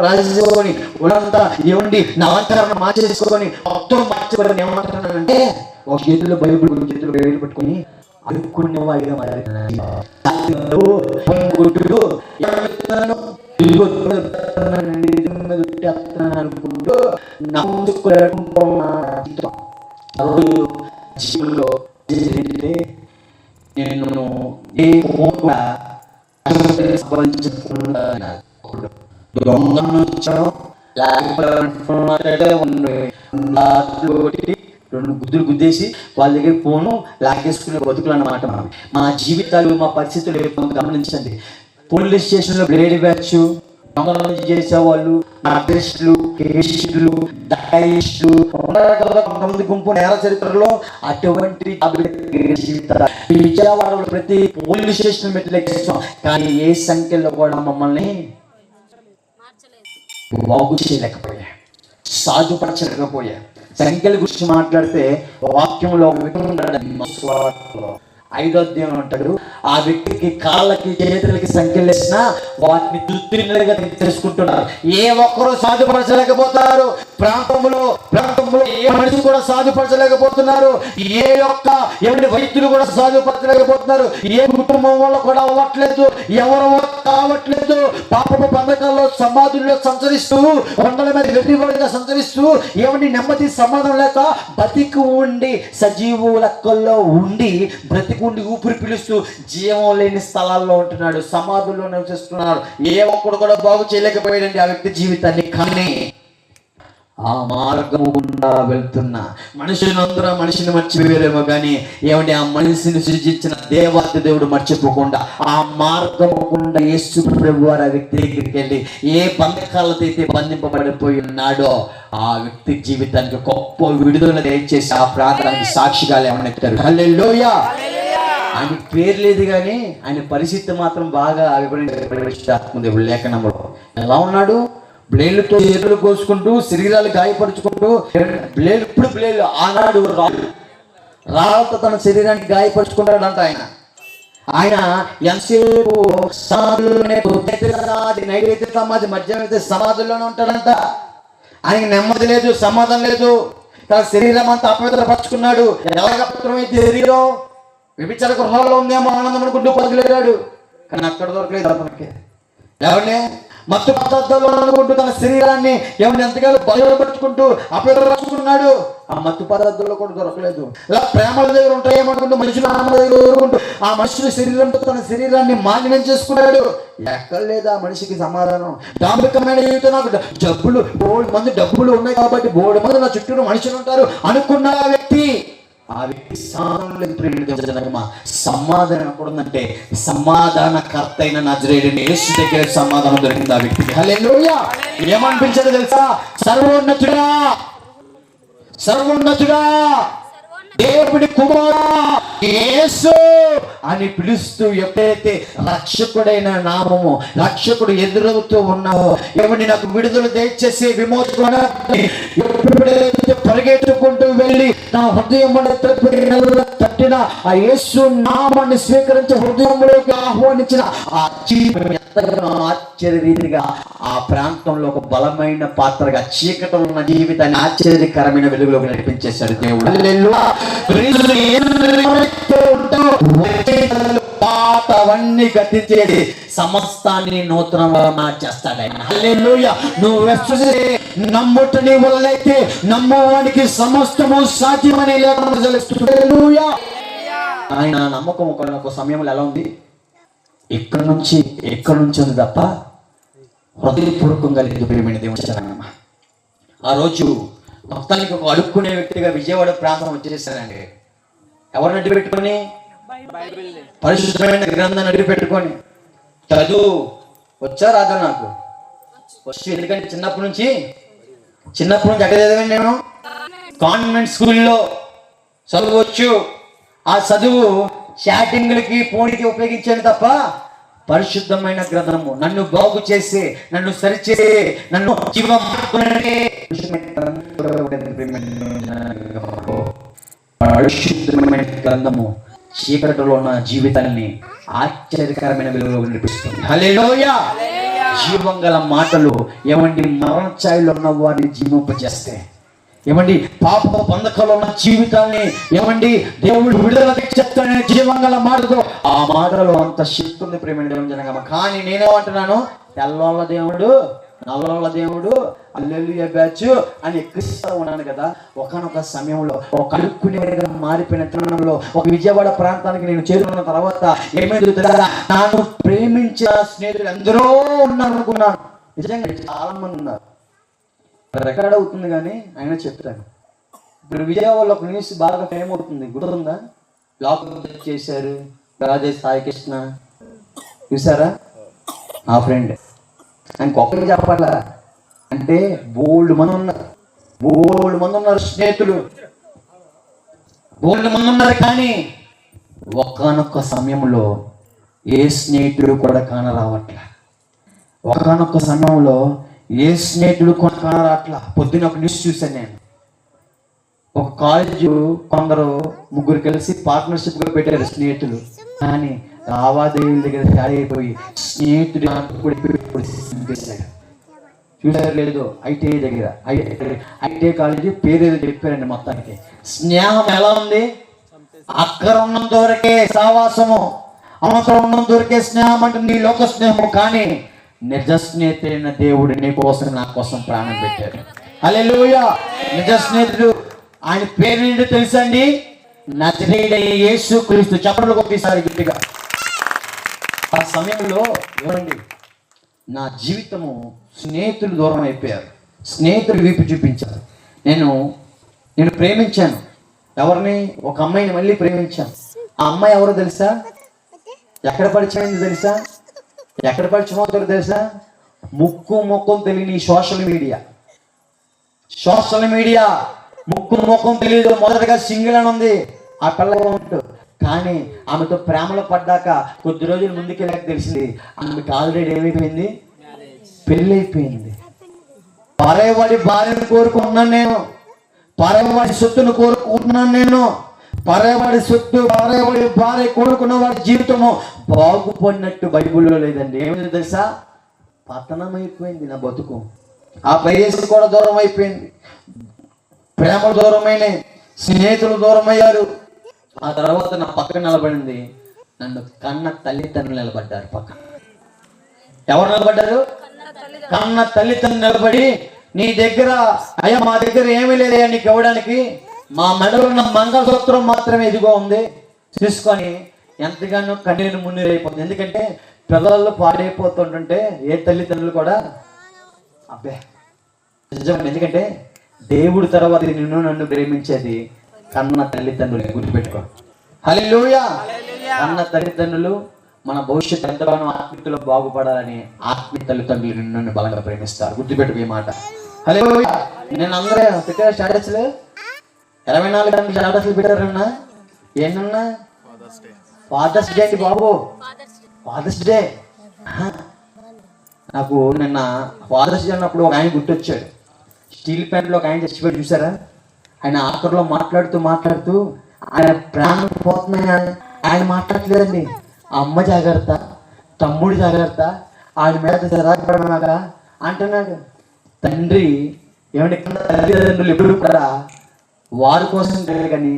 రాజుకొని ఉన్నంతా ఏమండి నా అలంకరణ మార్చేసుకొని మొత్తం మార్చుకోవడం ఏమంటున్నానంటే, ఒక చేతుల్లో బైబిల్ చేతుల్లో బైబిల్ పట్టుకొని అడుక్కునేవాడిగా మారిపోయాను. నేను ఏ రెండు గుద్దులు గుద్దేసి వాళ్ళ దగ్గర ఫోను లాగేసుకునే బతుకులు అన్నమాట. మా జీవితాలు, మా పరిస్థితులు గమనించండి. పోలీస్ స్టేషన్లో బ్లేడ్ బ్యాచ్ చేసేవాళ్ళు, అధ్యక్షులు, కేసులు, దయాయిస్టులు, కొంతమంది గుంపు నేర చరిత్రలో అటువంటి జీవితాలు విజయవాడలో ప్రతి పోలీస్ స్టేషన్ మెట్లెక్కిస్తాం. కానీ ఏ సంఖ్యలో కూడా మమ్మల్ని బాగు చేయలేకపోయా, సాధుపరచలేకపోయా. సంఖ్యల గురించి మాట్లాడితే వాక్యంలో 5వ అధ్యాయం అంటాడు, ఆ వ్యక్తికి కాళ్ళకి చేతులకి సంఖ్యలు వేసినా వాటిని దుర్తిగా తెలుసుకుంటున్నారు. ఏ ఒక్కరూ సాధుపరచలేకపోతున్నారు. ప్రాంతంలో ఏ మనిషి కూడా సాధుపరచలేకపోతున్నారు. ఎవరి వైద్యులు కూడా సాధుపరచలేకపోతున్నారు. ఏ కుటుంబం వల్ల కూడా అవ్వట్లేదు, ఎవరు కావట్లేదు. పాపపు బంధకాల్లో సమాధుల్లో సంచరిస్తూ, కొండల మీద వెర్రివాడిగా సంచరిస్తూ, ఏమండి నెమ్మది సమాధానం లేక బతికి ఉండి, సజీవు లెక్కల్లో ఉండి, బ్రతికుండి ఊపిరి పిలుస్తూ జీవం లేని స్థలాల్లో ఉంటున్నాడు, సమాధుల్లో నివసిస్తున్నాడు. ఏ ఒక్కడు కూడా బాగు చేయలేకపోయాడండి ఆ వ్యక్తి జీవితాన్ని. కానీ ఆ మార్గము గుండా వెళ్తున్న మనుషులందరూ మనిషిని మర్చిపోయారేమో కానీ ఏమంటే ఆ మనిషిని సృజించిన దేవాది దేవుడు మర్చిపోకుండా ఆ మార్గము గుండా యేసు ప్రభువు ఆ వ్యక్తి దగ్గరికి వెళ్ళి ఏ బంధకాలతో అయితే బంధింపబడిపోయి ఉన్నాడో ఆ వ్యక్తి జీవితానికి గొప్ప విడుదల దయచేసి ఆ ప్రాంతానికి సాక్షిగా లేవనెత్తారు. హల్లెలూయా. ఆయన పేరు లేదు కానీ ఆయన పరిస్థితి మాత్రం బాగా వివరించారు లేఖనంలో. ఎలా ఉన్నాడు? బ్లేడ్లతో చేతులు కోసుకుంటూ, శరీరాలు గాయపరుచుకుంటూ, బ్లేడ్ ఆనాడు రాళ్ళతో తన శరీరానికి గాయపరుచుకుంటాడంట. ఆయన ఎంతసేపు సమాధుల్లోనే, నైవేద్య సమాధి, మధ్యాహ్నం అయితే సమాధుల్లోనే ఉంటాడంట. ఆయనకి నెమ్మది లేదు, సమాధానం లేదు. తన శరీరం అంతా అపవిత్రపరుచుకున్నాడు. ఎలాగ అపవిత్రమైతే శరీరం విభిచార గృహాల్లో ఉందేమో ఆనందం అనుకుంటూ పరుగులేడాడు. కానీ అక్కడ దొరకలేదు అతనికి. ఎవరినే మత్తు పదార్థాల్లో అనుకుంటూ తన శరీరాన్ని ఎవరిని ఎంతగానో బలపరుచుకుంటూ అపవిత్రపరుచుకున్నాడు. ఆ మత్తు పదార్థాల్లో కూడా దొరకలేదు. ఇలా ప్రేమల దగ్గర ఉంటాయేమనుకుంటూ మనుషుల దగ్గర ఊరుకుంటూ ఆ మనుషుల శరీరంతో తన శరీరాన్ని మాలిన్యం చేసుకున్నాడు. ఎక్కడ లేదు ఆ మనిషికి సమాధానం. దాంభికమైన జీవితం, నాకు జబ్బులు, 3 మంది డబ్బులు ఉన్నాయి కాబట్టి 3 మంది నా చుట్టూ మనుషులు ఉంటారు అనుకున్న ఆ వ్యక్తి సమాధానం ఎక్కడుందంటే సమాధానకర్త అయిన నజరేయుడైన యేసు దగ్గర సమాధానం దొరికింది ఆ వ్యక్తికి. హల్లెలూయా. ఏమనిపించదు తెలుసా? సర్వోన్నతుడా, దేవుడి కుమారా యేసు అని పిలుస్తూ ఎప్పుడైతే రక్షకుడైన నామము, రక్షకుడు ఎదురవుతూ ఉన్నావో, ఎవరిని నాకు విడుదల దయచేసి విమోచన ఎప్పుడైతే పరిగెత్తుకుంటూ వెళ్ళి నా హృదయం తట్టిన ఆ యేసు నామాన్ని స్వీకరించి హృదయంలోకి ఆహ్వానించిన ఆ జీవితం ఎంతగానో ఆశ్చర్యరీతిగా ఆ ప్రాంతంలో ఒక బలమైన పాత్రగా చీకటం ఉన్న జీవితాన్ని ఆశ్చర్యకరమైన వెలుగులోకి నడిపించేశాడు దేవుడు. పాతవన్నీ గతించేది సమస్తాన్ని నూతనంగా మార్చేస్తాడు ఆయన. హల్లెలూయా. నువ్వు విశ్వసిస్తే నమ్ముట నీ వల్లైతే నమ్మువానికి సమస్తము సాధ్యమని లేఖనం సెలవిస్తుంది. హల్లెలూయా. ఆయన నమ్మకం ఒక సమయంలో ఎలా ఉంది, ఇక్కడ నుంచి ఉంది తప్ప హృదయపూర్వకంగా లేదు. ప్రియమైన దేవుడు, ఆ రోజు మొత్తానికి ఒక అడుక్కునే వ్యక్తిగా విజయవాడ ప్రాంతం వచ్చేసానండి. ఎవరిని అడ్డు పెట్టుకొని? పరిశుద్ధమైన గ్రంథాన్ని అడ్డు పెట్టుకొని చదువు వచ్చా రాదా? నాకు వచ్చు. ఎందుకంటే చిన్నప్పటి నుంచి ఎక్కడ చదివాను నేను? కాన్వెంట్ స్కూల్లో చదవచ్చు. ఆ చదువు చాటింగ్లకి ఫోన్కి ఉపయోగించాను తప్ప పరిశుద్ధమైన గ్రంథము నన్ను బాగు చేసి, నన్ను సరిచేసి, నన్ను పరిశుద్ధమైన గ్రంథము చీకటిలో ఉన్న జీవితాన్ని ఆశ్చర్యకరమైన వెలుగులో నడిపిస్తుంది. హల్లెలూయా. జీవం గల మాటలు ఏమండి మరణ ఛాయలో ఉన్న వారిని జీవింపజేస్తే, ఏమండి పాప బంధకాలు ఉన్న జీవితాన్ని ఏమండి దేవుడు విడుదల చెప్తాడనే జీవం గల మాటతో ఆ మాటలో అంత శక్తి ఉంది. ప్రేమ జనగమ. కానీ నేనేమంటున్నాను, తెల్లోళ్ళ దేవుడు నల్లోళ్ళ దేవుడు హల్లెలూయా బ్యాచ్ అని ఎక్కిస్తూ ఉన్నాను కదా. ఒకనొక సమయంలో ఒక అడుక్కునే మారిపోయిన తరుణంలో ఒక విజయవాడ ప్రాంతానికి నేను చేరుకున్న తర్వాత ఏమైంది తెలుసా? నన్ను ప్రేమించిన స్నేహితులు ఎందరో ఉన్నారు అనుకున్నాను. నిజంగా చాలా మంది ఉన్నారు. రికార్డ్ అవుతుంది కానీ ఆయన చెప్తాను. ఇప్పుడు విజయవాడలో ఒక న్యూస్ బాగా ఫేమ్ అవుతుంది, గుర్తుందా? బ్లాక్ చేశారు రాజేష్ సాయికృష్ణ, చూసారా? ఆ ఫ్రెండ్ ఆయనకు ఒక్కరికి చెప్పట్లా, అంటే బోల్డ్ మంది ఉన్నారు స్నేహితులు, బోల్డ్ మంది ఉన్నారు. కానీ ఒక్కనొక్క సమయంలో ఏ స్నేహితుడు కూడా కానరావట్లా. ఒక్కనొక్క సమయంలో ఏ స్నేహితుడు కూడా కానరావట్లా. పొద్దున్న ఒక న్యూస్ చూశాను నేను. ఒక కాలేజు కొందరు ముగ్గురు కలిసి పార్ట్నర్షిప్గా పెట్టారు స్నేహితులు. కానీ లావాదేవీల దగ్గర తేడా అయిపోయి స్నేహితుడు చూసారు లేదు? ఐటీఐ కాలేజీ పేరేదో చెప్పారండి. మొత్తానికి స్నేహం ఎలా ఉంది? అక్కర ఉన్నంత వరకే సావాసము, అవసరం ఉన్నంత వరకే స్నేహం అంటే నీ లోక స్నేహము. కానీ నిజ స్నేహితుడైన దేవుడు నీ కోసం నా కోసం ప్రాణం పెట్టాడు. హల్లెలూయా. నిజ స్నేహితుడు ఆయన పేరు ఏంటో తెలుసా అండి? నజరేయుడైన యేసుక్రీస్తు. చెప్పండి ఒక్కసారి గట్టిగా. ఆ సమయంలో ఏమండి నా జీవితము స్నేహితులు దూరం అయిపోయారు, స్నేహితులు వీపు చూపించారు. నేను ప్రేమించాను. ఎవరిని? ఒక అమ్మాయిని మళ్ళీ ప్రేమించాను. ఆ అమ్మాయి ఎవరో తెలుసా? ఎక్కడ పరిచయం తెలుసా? ఎక్కడ పరిచయం అవుతారో తెలుసా? ముఖం తెలియని సోషల్ మీడియా ముఖం తెలియదు. మొదటగా సింగిల్ అని ఉంది ఆ పిల్ల ఉంటూ. కానీ ఆమెతో ప్రేమలో పడ్డాక కొద్ది రోజులు ముందుకెళ్ళాక తెలిసింది ఆమెకు ఆల్రెడీ ఏమైపోయింది? పెళ్ళి అయిపోయింది. పరేవాడి భార్యను కోరుకుంటున్నాను నేను, పరేవాడి సొత్తును కోరుకుంటున్నాను నేను. పరేవాడి సొత్తు, పరేవాడి భార్య కోరుకున్న వాడి జీవితము బాగుపడినట్టు బైబిల్లో లేదండి. ఏమైంది తెలుసా? పతనమైపోయింది నా బతుకు. ఆ ప్రేయస్ కూడా దూరం అయిపోయింది, ప్రేమలు దూరమైనాయి, స్నేహితులు దూరం అయ్యారు. ఆ తర్వాత నా పక్కన నిలబడింది నన్ను కన్న తల్లిదండ్రులు నిలబడ్డారు. పక్కన ఎవరు నిలబడ్డారు? కన్న తల్లిదండ్రులు నిలబడి, నీ దగ్గర అయ్యా మా దగ్గర ఏమీ లేదయ్యా నీకు ఇవ్వడానికి, మా మెడలో ఉన్న మంగళసూత్రం మాత్రమే ఇదిగో ఉంది చూసుకొని ఎంతగానో కన్నీరు మున్నీరు అయిపోతుంది. ఎందుకంటే పిల్లలు పాడైపోతుంటుంటే ఏ తల్లిదండ్రులు కూడా అబ్బే నిజం. ఎందుకంటే దేవుడి తర్వాత నన్ను ప్రేమించేది కన్న తల్లిదండ్రులు. గుర్తుపెట్టుకో. హల్లెలూయా. కన్న తల్లిదండ్రులు మన భవిష్యత్తు ఎంతగానో ఆత్మీయతలో బాగుపడాలని ఆత్మీయ తల్లిదండ్రులు నన్ను బలంగా ప్రేమిస్తారు. గుర్తుపెట్టుకో ఈ మాట. హల్లెలూయా. నేను అందరూ పెట్టారు స్టాటస్లు, 24 గంటలు స్టాటస్లు పెట్టారన్నా. ఏంటన్నా? ఫాదర్స్ డే అండి బాబు, ఫాదర్స్ డే. నాకు నిన్న ఫాదర్స్ డే అన్నప్పుడు ఒక ఆయన గుర్తొచ్చాడు. స్టీల్ ప్యాంట్లో ఒక ఆయన చచ్చిపోయి చూసారా? ఆయన ఆఖరిలో మాట్లాడుతూ ఆయన ప్రాణం పోతున్నాయని ఆయన మాట్లాడలేదండి. అమ్మ జాగ్రత్త, తమ్ముడు జాగ్రత్త, ఆడి మీద జరగబడమాక అంటున్నాడు. తండ్రి ఏమంటే తల్లిదండ్రులు ఎప్పుడు కూడా వారి కోసం కానీ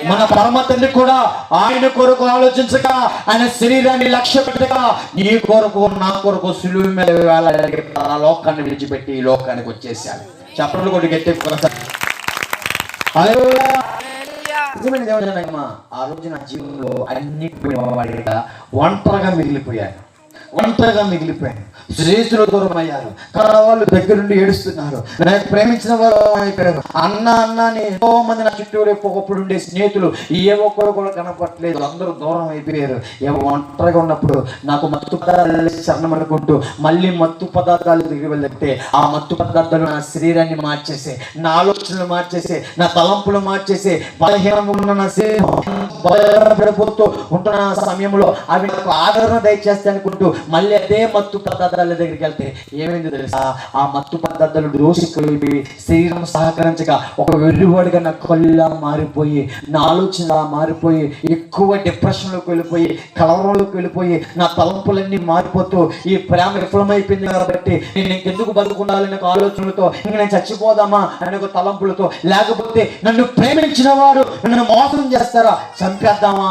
మన పరమ తండ్రి కూడా ఆయన కొరకు ఆలోచించక, ఆయన శరీరాన్ని లక్ష్య పెట్టక, నీ కొరకు నా కొరకు సులువు మీద ఆ లోకాన్ని విడిచిపెట్టి ఈ లోకానికి వచ్చేసాడు. చెప్పలు కూడా గట్టి ఆ రోజు నా జీవితంలో అన్ని ఒంటరిగా మిగిలిపోయాను. స్నేహితులు దూరం అయ్యారు, వాళ్ళు దగ్గర నుండి ఏడుస్తున్నారు. నాకు ప్రేమించిన వారు అయిపోయారు. అన్న అని ఎంతో మంది నా చుట్టూ ఒకప్పుడు ఉండే స్నేహితులు ఏ ఒక్కరు కూడా కనపట్లేదు, అందరూ దూరం అయిపోయారు. ఒంటరిగా ఉన్నప్పుడు నాకు మత్తు పదార్థాలు శరణం అనుకుంటూ మళ్ళీ మత్తు పదార్థాలు దగ్గర వెళ్తే ఆ మత్తు పదార్థాలు నా శరీరాన్ని మార్చేసే, నా ఆలోచనలు మార్చేసే, నా తలంపులు మార్చేసే, బలహీనంగా ఉన్న నా శరీరం ఉంటున్న సమయంలో అవి నాకు ఆదరణ దయచేస్తే అనుకుంటూ మళ్ళీ అదే మత్తు పదార్థాల దగ్గరికి వెళ్తే ఏమైంది తెలుసా? ఆ మత్తు పదార్థాలు దోషిపోయి శరీరం సహకరించక ఒక వెర్రివాడిగా నా కళ్ళ మారిపోయి, నా ఆలోచన మారిపోయి, ఎక్కువ డిప్రెషన్లోకి వెళ్ళిపోయి, కలవరంలోకి వెళ్ళిపోయి, నా తలంపులన్నీ మారిపోతూ ఈ ప్రేమ విఫలమైపోయింది కాబట్టి నేను ఇంకెందుకు బతుకుండాలనే ఆలోచనలతో, ఇంక నేను చచ్చిపోదామా అనే ఒక తలంపులతో, లేకపోతే నన్ను ప్రేమించిన వారు నన్ను మోసం చేస్తారా, చంపేద్దామా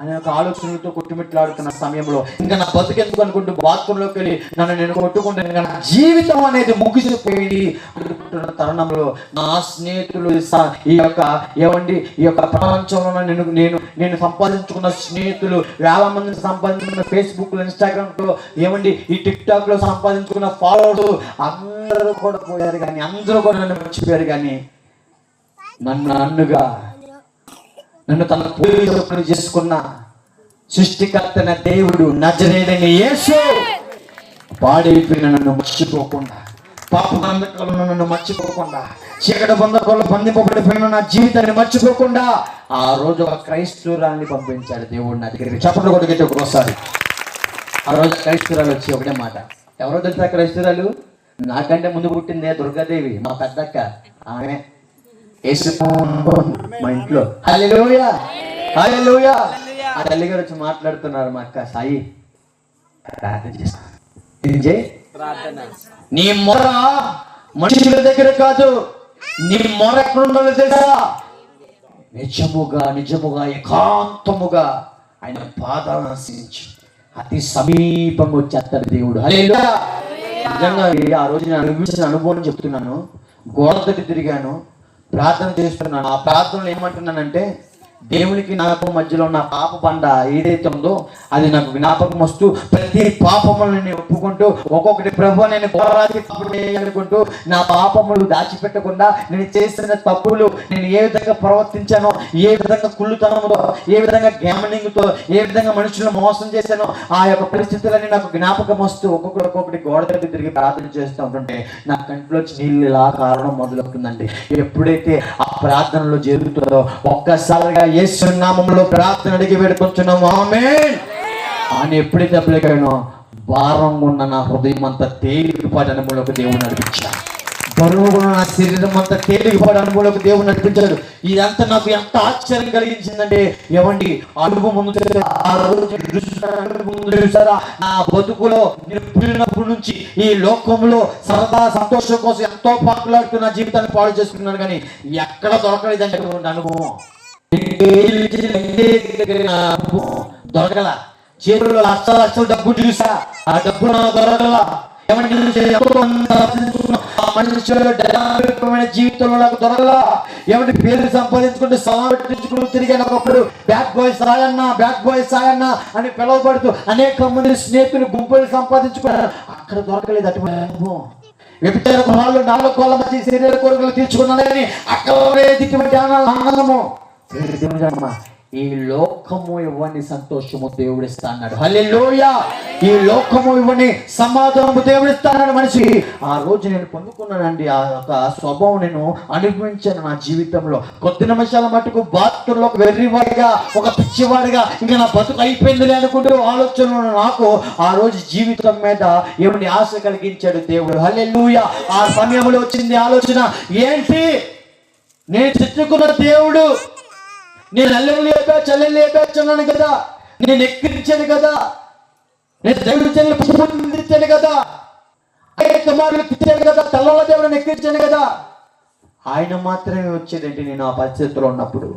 అనే ఒక ఆలోచనలతో కొట్టుమిట్లాడుతున్న సమయంలో ఇంకా నా బతుకెందుకు అనుకుంటూ బాత్రూంలోకి వెళ్ళి నన్ను నేను కొట్టుకుంటే నా జీవితం అనేది ముగిసిపోయింది అనుకుంటున్న తరుణంలో నా స్నేహితులు ఈ యొక్క ప్రపంచంలో నేను సంపాదించుకున్న స్నేహితులు, వేల మందిని సంపాదించుకున్న ఫేస్బుక్, ఇన్స్టాగ్రామ్లో ఈ టిక్టాక్ లో సంపాదించుకున్న ఫాలోవర్స్ అందరూ కూడా పోయారు. కానీ అందరూ కూడా నన్ను మర్చిపోయారు. కానీ నన్ను తన పూజలు చేసుకున్న సృష్టికర్తన దేవుడు నజరేయుడైన యేసు పాడైపోయిన నన్ను మర్చిపోకుండా, పాప బంధకాలను నన్ను మర్చిపోకుండా, చీకటి బంధకాలను బంధింపబడిపోయిన నా జీవితాన్ని మర్చిపోకుండా ఆ రోజు ఒక క్రైస్తవురాల్ని పంపించాడు దేవుడు నా దగ్గరికి. చెప్పండి కొడుకు ఒకసారి. ఆ రోజు క్రైస్తవురాలు వచ్చి ఒకటే మాట, ఎవరో తెలుసా క్రైస్తవురాలు? నాకంటే ముందు పుట్టిందే దుర్గాదేవి, మా పెద్దక్క. ఆమె మా ఇంట్లో హల్లెలూయా హల్లెలూయా. ఆ తల్లి గారు వచ్చి మాట్లాడుతున్నారు, మా అక్క సాయి ప్రార్థన చేస్తా. నీ మొర మనుషుల దగ్గర కాదు, నీ మొర ఎక్కడుండాలో తెలుసా? నిజముగా ఏకాంతముగా ఆయన పాదాలను ఆశ్రయించి అతి సమీపంగా వచ్చేస్తాడు దేవుడు. హల్లెలూయా. నిజంగా ఆ రోజు నేను అనుభవించిన అనుభవం చెప్తున్నాను. గోడ దగ్గర తిరిగాను, ప్రార్థన చేస్తున్నాను. ఆ ప్రార్థనలు ఏమంటున్నానంటే, దేవునికి నాకు మధ్యలో నా పాప బండ ఏదైతే ఉందో అది నాకు జ్ఞాపకం వస్తూ ప్రతి పాపములను నేను ఒప్పుకుంటూ ఒక్కొక్కటి ప్రభు నేను పోరాడి అనుకుంటూ నా పాపములు దాచిపెట్టకుండా నేను చేసిన తప్పులు, నేను ఏ విధంగా ప్రవర్తించానో, ఏ విధంగా కుళ్ళుతనంతో, ఏ విధంగా గ్యామనింగ్తో, ఏ విధంగా మనుషులను మోసం చేశానో ఆ యొక్క పరిస్థితులన్నీ నాకు జ్ఞాపకం వస్తూ ఒక్కొక్కటి గోడ దగ్గర తిరిగి ప్రార్థన చేస్తూ ఉంటుంటే నా కంట్లో నీళ్ళు ఇలా కారణం మొదలవుతుందండి. ఎప్పుడైతే ఆ ప్రార్థనలో జరుగుతుందో ఒక్కసారిగా యేసు నామములో ప్రార్థన అడిగి పెడుకుంటున్నాము, ఆమేన్ అని ఎప్పుడైతే అప్లికానో భారంగా ఉన్న నా హృదయం అంతా తేలికపాటి అనుభవంలోకి దేవుడు నడిపించాడు. బరువుగా నా శరీరం అంతా తేలికపాటి అనుభవంలోకి దేవుడు నడిపించాడు. ఇదంతా నాకు ఎంత ఆశ్చర్యం కలిగించిందంటే, ఏమండి అనుభవం చూసారా? నా బతుకులో నేను పుట్టినప్పటి నుంచి ఈ లోకంలో సరదా సంతోషం కోసం ఎంతో పాకులాడుతూ నా జీవితాన్ని పాడు చేసుకున్నాను. కానీ ఎక్కడ దొరకలేదంటే అనుభవం దొరకల. చేతుల్లో లక్షల డబ్బు చూసా, ఆ డబ్బు దొరకల. జీవితంలో నాకు దొరకల. ఏమంటే పేరు సంపాదించుకుంటూ సమావేశించుకుంటూ తిరిగాను. ఒకప్పుడు బ్యాడ్ బాయ్ సాయన్న అని పిలువబడుతూ అనేక మంది స్నేహితులు గుంపులు సంపాదించుకున్నారు. అక్కడ దొరకలేదు అటువంటి అనుభవం. వ్యభిచార గృహాల్లో 4 కోళ్ళ మధ్య శరీర కోరికలు తీర్చుకున్నానని అక్కడే ఇటువంటి ఆనందము. ఈ లోకము ఇవ్వని సంతోషము దేవుడిస్తా అన్నాడు. హల్లెలూయా. ఈ లోకము ఇవ్వని సమాధానము దేవుడిస్తా అన్నాడు మనిషి. ఆ రోజు నేను పొందుకున్నానండి. ఆ యొక్క స్వభావం నేను అనుభవించాను నా జీవితంలో. కొద్ది నిమిషాల మటుకు బాత్రూంలో వెర్రివాడిగా, ఒక పిచ్చివాడిగా ఇంకా నా బతుకు అయిపోయింది అనుకుంటూ ఆలోచనలు నాకు ఆ రోజు జీవితం మీద ఏమని ఆశ కలిగించాడు దేవుడు. హల్లెలూయా. ఆ సమయంలో వచ్చింది ఆలోచన, ఏంటి నేను చెప్పుకున్న దేవుడు, నేను అల్లెలు లేపా చల్లెలు లేపా అన్నాను కదా, నేను ఎక్కిరించాను కదా, నేను దేవుడి చెల్లి కదా, అనేక మార్లు తిట్టాను కదా, తల్లలో దేవుడిని ఎక్కిరించాను కదా. ఆయన మాత్రమే వచ్చేదండి నేను ఆ పరిస్థితిలో ఉన్నప్పుడు.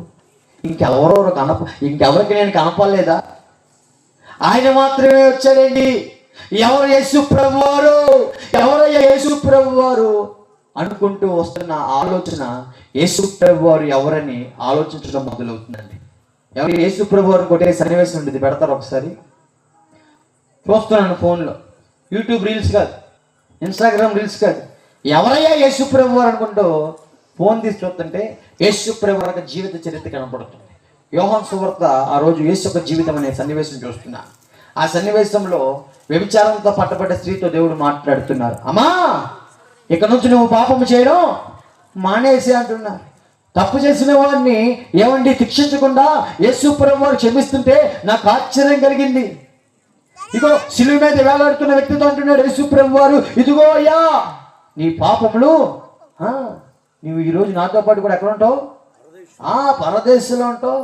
ఇంకెవరికి నేను కనపడలేదా? ఆయన మాత్రమే వచ్చాడండి. ఎవరు యేసు ప్రభువారు, ఎవరయ్యా యేసు ప్రభువారు అనుకుంటూ వస్తున్న ఆలోచన యేసు ప్రభువారు ఎవరని ఆలోచించడం మొదలవుతుందండి. ఎవరు యేసు ప్రభువారు కొట్టే సన్నివేశం ఉండేది, పెడతారు ఒకసారి. చూస్తున్నాను ఫోన్లో, యూట్యూబ్ రీల్స్ కాదు, ఇన్స్టాగ్రామ్ రీల్స్ కాదు, ఎవరయ్యా యేసు ప్రభువారు అనుకుంటూ ఫోన్ తీసి చూస్తుంటే యేసు ప్రభువారు యొక్క జీవిత చరిత్ర కనపడుతుంది. యోహాను సువార్త ఆ రోజు యేసు యొక్క జీవితం అనే సన్నివేశం చూస్తున్నా. ఆ సన్నివేశంలో వ్యభిచారంతో పట్టబడ్డ స్త్రీతో దేవుడు మాట్లాడుతున్నారు. అమ్మా, ఇక నుంచి నువ్వు పాపము చేయడం మానేసి అంటున్నారు. తప్పు చేసిన వాడిని ఏమండి శిక్షించకుండా యేసు ప్రభువారు క్షమిస్తుంటే నాకు ఆశ్చర్యం కలిగింది. ఇగో శిలువ మీద వేలాడుతున్న వ్యక్తితో అంటున్నాడు యేసు ప్రభువారు, ఇదిగో అయ్యా నీ పాపములు, నువ్వు ఈరోజు నాతో పాటు కూడా ఎక్కడ ఉంటావు? పరదేశంలో ఉంటావు.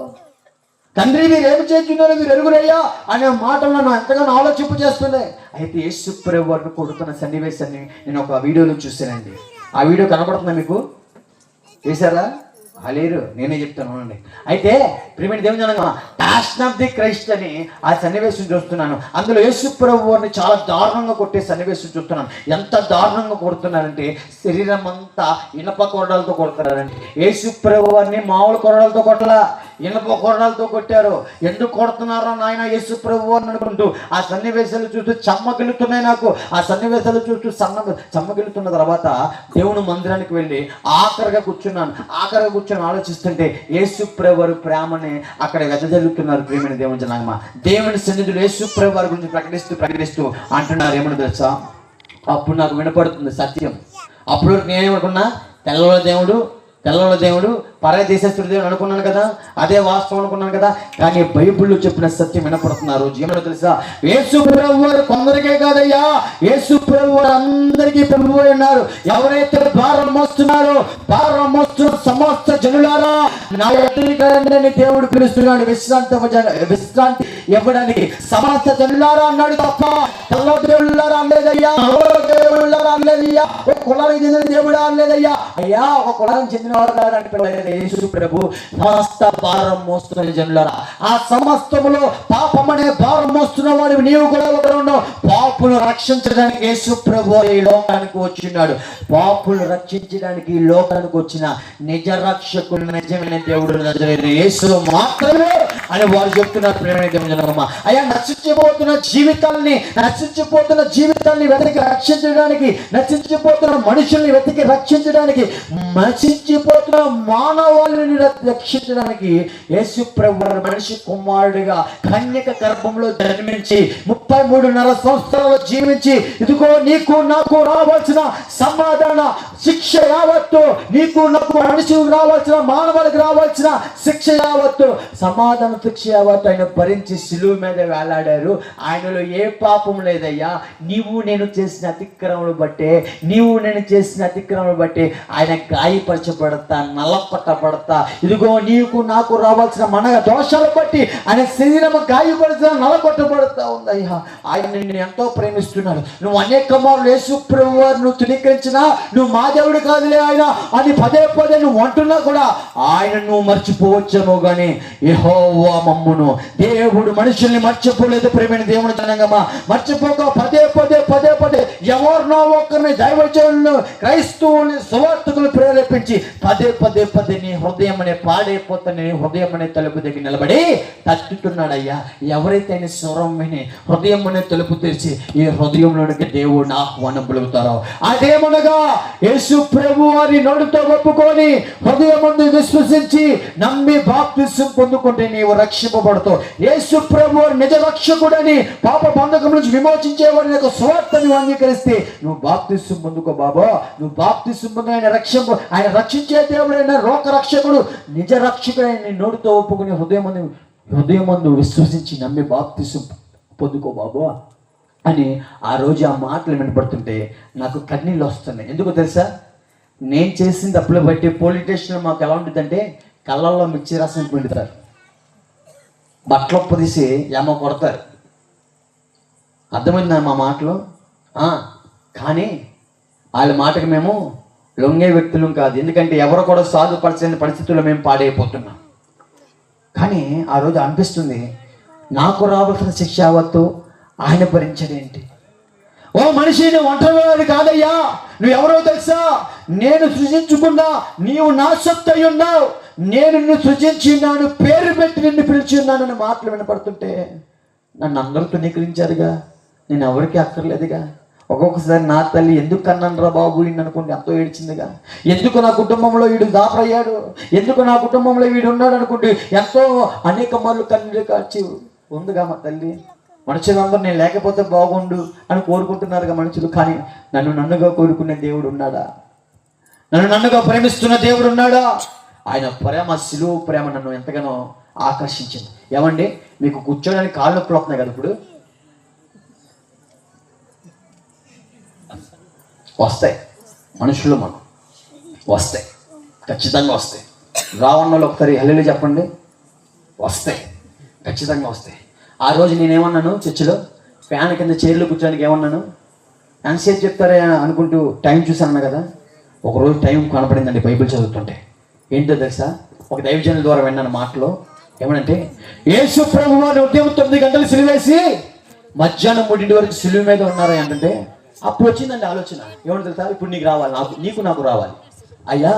తండ్రి మీరు ఏమి చేస్తున్నారో మీరు ఎరుగురయ్యా అనే మాటలు నన్ను ఎంతగానో ఆలోచింపు చేస్తున్నాయి. అయితే యేసు ప్రభువారు కొడుతున్న సన్నివేశాన్ని నేను ఒక వీడియోలో చూశానండి. ఆ వీడియో కనపడుతుందా మీకు? చేశారా? లేరు, నేనే చెప్తాను అండి. అయితే ప్రియమైన దేవుని జనాంగమా, ప్యాషన్ ఆఫ్ ది క్రైస్ట్ అని ఆ సన్నివేశం చూస్తున్నాను. అందులో యేసు ప్రభువారిని చాలా దారుణంగా కొట్టే సన్నివేశం చూస్తున్నాను. ఎంత దారుణంగా కొడుతున్నారంటే శరీరం అంతా ఇనప కొరడాలతో కొడుతున్నారండి. యేసు ప్రభువారిని మామూలు కొరడాలతో కొట్టలా, ఇనప కొరడాలతో కొట్టారు. ఎందుకు కొడుతున్నారో నాయన యేసు ప్రభువారిని అనుకుంటూ ఆ సన్నివేశాలు చూస్తూ చెమ్మగిలుతున్నాయి నాకు. ఆ సన్నివేశాలు చూస్తూ చెమ్మగిలుతున్న తర్వాత దేవుని మందిరానికి వెళ్ళి ఆఖరిగా కూర్చొని ఆలోచిస్తుంటే యేసు ప్రభువారు ప్రేమని అక్కడ వెదజల్లుతున్నారు. ప్రేమైన దేవుని జనాంగమా, దేవుని సన్నిధిలో యేసు ప్రభువారి గురించి ప్రకటిస్తూ అంటున్నారు. ఏమన్నా తెలుసా? అప్పుడు నాకు వినపడుతుంది సత్యం. అప్పుడు నేనేమనుకున్నా, తెల్లవాళ్ళ దేవుడు పరదేశస్తుడి దేవుడు అనుకున్నాను కదా, అదే వాస్తవం అనుకున్నాను కదా. కానీ బైబిల్లో చెప్పిన సత్యం వినపడుతున్నారు. ఏమన్నా తెలుసా? యేసు ప్రభువారు కొందరికే కాదయ్యా, యేసు ప్రభువారు అందరికీ ప్రభువు ఉన్నారు. ఎవరైతే భారం మోస్తున్నారో, భారం మోస్తున్న సమస్త జనులారా నా ఎదురుగానే దేవుడు పిలుస్తున్నాడు విశ్రాంతి ఇవ్వడానికి. సమస్త జనులారా అన్నాడు తప్ప తెల్ల దేవుళ్ళారా అనలేదయ్యా, దేవుళ్ళారా అనలేదయ్యా, ఒక కులానికి చెందిన దేవుడా అనలేదయ్యా. అయ్యా ఒక కులానికి చెందిన వారు అంటే యేసు ప్రభు సమస్త భారం మోస్తున్న జనులారా, ఆ సమస్తములో పాపం అనే భారం మోస్తున్న వాడు నీవు కూడా ఒకడు ఉన్నావు. పాపులు రక్షించడానికి యేసు ప్రభు ఈ లోకానికి వచ్చినాడు. పాపులు రక్షించడానికి ఈ లోకానికి వచ్చిన నిజ రక్షకుడు, నిజమైన దేవుడు నజరేయుడైన యేసు మాత్రమే అని వారు చెప్తున్నారు. ప్రేమైన దేవుని అయ్యా, నశించిపోతున్న జీవితాల్ని వెతికి రక్షించడానికి, నశించిపోతున్న మనుషుల్ని వెతికి రక్షించడానికి, నశించిపోతున్న మానవాళిని రక్షించడానికి యేసు ప్రభువారు మనిషి కుమారుడిగా కన్యక గర్భంలో జన్మించి 33.5 సంవత్సరాలు జీవించి, ఇదిగో నీకు నాకు రావాల్సిన సమాధాన శిక్ష యావత్తు, నీకు నాకు మనిషికి రావాల్సిన, మానవాళికి రావాల్సిన శిక్ష యావత్తు, సమాధాన శిక్ష యావత్తు ఆయన భరించి శిలువ మీద వేలాడారు. ఆయనలో ఏ పాపం లేదయ్యా. నీవు నేను చేసిన అతిక్రమలు బట్టి ఆయన గాయపరచబడతా, నలపట్టబడతా, ఇదిగో నీకు నాకు రావాల్సిన మన దోషాలు బట్టి ఆయన శరీరం గాయపడుతున్నా, నలకొట్టబడతా ఉందయ్యా. ఆయన నిన్ను ఎంతో ప్రేమిస్తున్నాడు. నువ్వు అనేక మార్లు యేసు ప్రభువారు నువ్వు తునీకరించినా, నువ్వు మా దేవుడు కాదులే ఆయన అని పదే నువ్వు అంటున్నా కూడా ఆయన నువ్వు మర్చిపోవచ్చేమో కానీ యెహోవా మమ్మును, దేవుడు మనుషుల్ని మర్చిపోలేదు. ప్రేమైన దేవుని జనాంగమా, మర్చిపోక పదే ఎవరినో ఒకరిని దైవజనులను, క్రైస్తవుల్ని, సువార్తికులు ప్రేరేపించి పదే నీ హృదయం అనే పాడైపోతున్న నీ హృదయం అనే తలుపు దగ్గర నిలబడి తట్టుతున్నాడయ్యా. ఎవరైతే ఆయన స్వరం విని హృదయం అనే తలుపు తెరిచి ఈ హృదయంలోనికి దేవుడిని ఆహ్వానం పలుకుతారో, అదేమనగా యేసు ప్రభు వారి నోటితో ఒప్పుకొని హృదయమందు విశ్వసించి నమ్మి బాప్తిసం పొందుకుంటే నీవు రక్షింపబడతావు. యేసు ప్రభు వారి నిజ రక్షకుడని, పాప బంధకం నుంచి విమోచించేవాడిని యొక్క స్వార్థని అంగీకరిస్తే నువ్వు బాప్తిసం పొందుకో బాబా. నువ్వు బాప్తిసం పొంది ఆయన రక్షించే దేవుడైన లోక రక్షకుడు, నిజ రక్షకుడైన నీ నోటితో ఒప్పుకుని హృదయమందు విశ్వసించి నమ్మి బాప్తిసం పొందుకో బాబు అని ఆ రోజు ఆ మాటలు వినపడుతుంటే నాకు కన్నీళ్ళు వస్తున్నాయి. ఎందుకో తెలుసా? నేను చేసిన తప్పులు బట్టి పోలీస్ స్టేషన్లో మాకు ఎలా ఉంటుందంటే కళ్ళల్లో మిర్చి రసం పిండుతారు. బట్టలు తీసి ఏమో కొడతారు. అర్థమైందా మా మాటలు? కానీ వాళ్ళ మాటకి మేము లొంగే వ్యక్తులం కాదు. ఎందుకంటే ఎవరు కూడా సాధుపరచని పరిస్థితుల్లో మేము పాడైపోతున్నాం. కానీ ఆ రోజు అనిపిస్తుంది, నాకు రావాల్సిన శిక్ష యావత్తు ఆయన భరించడేంటి? ఓ మనిషి, నువ్వు ఒంటరివాడు కాదయ్యా, నువ్వు ఎవరో తెలుసా? నేను సృజించుకున్నా, నీవు నా సొత్తు అయి ఉన్నావు, నేను నిన్ను సృజించి ఉన్నాను, పేరు పెట్టి నిన్ను పిలిచి ఉన్నానని మాటలు వినపడుతుంటే నన్ను అందరూ తునీకరించారుగా, నేను ఎవరికి అక్కర్లేదుగా. ఒక్కొక్కసారి నా తల్లి ఎందుకు కన్నాను రా బాబు ఈయన అనుకోండి, ఎంతో ఏడ్చిందిగా. ఎందుకు నా కుటుంబంలో వీడు దాపరయ్యాడు, ఎందుకు నా కుటుంబంలో వీడు ఉన్నాడు అనుకోండి, ఎంతో అనేక మార్లు కన్నీరు కాచి ఉందిగా మా తల్లి. మనుషులందరూ నేను లేకపోతే బాగుండు అని కోరుకుంటున్నారుగా మనుషులు. కానీ నన్నుగా కోరుకునే దేవుడు ఉన్నాడా? నన్నుగా ప్రేమిస్తున్న దేవుడు ఉన్నాడా? ఆయన ప్రేమ, సిలువ ప్రేమ నన్ను ఎంతగానో ఆకర్షించింది. ఏమండి, మీకు కూర్చోడానికి కాళ్ళు నొప్పులు వస్తున్నాయి కదా, ఇప్పుడు వస్తాయి. మనుషులు మనం వస్తాయి, ఖచ్చితంగా వస్తాయి. రావణ్ణలో ఒకసారి హల్లెలూయా చెప్పండి. వస్తాయి, ఖచ్చితంగా వస్తాయి. ఆ రోజు నేనేమన్నాను, చర్చిలో ఫ్యాన్ కింద చైర్లో కూర్చోడానికి ఏమన్నాను, ఎంతసేపు చెప్తారే అనుకుంటూ టైం చూసాను కదా. ఒకరోజు టైం కనపడిందండి బైబిల్ చదువుతుంటే. ఏంటో తెలుసా? ఒక దైవజనుల ద్వారా విన్నాను మాటలో. ఏమనంటే, యేసు ప్రభువు వారు ఉదయం 9 గంటలు సిలువేసి మధ్యాహ్నం 3 వరకు సిలువ మీద ఉన్నారా అంటే, అప్పుడు వచ్చిందండి ఆలోచన. ఏమని తెలుసా? ఇప్పుడు నీకు రావాలి, నాకు రావాలి. అయ్యా,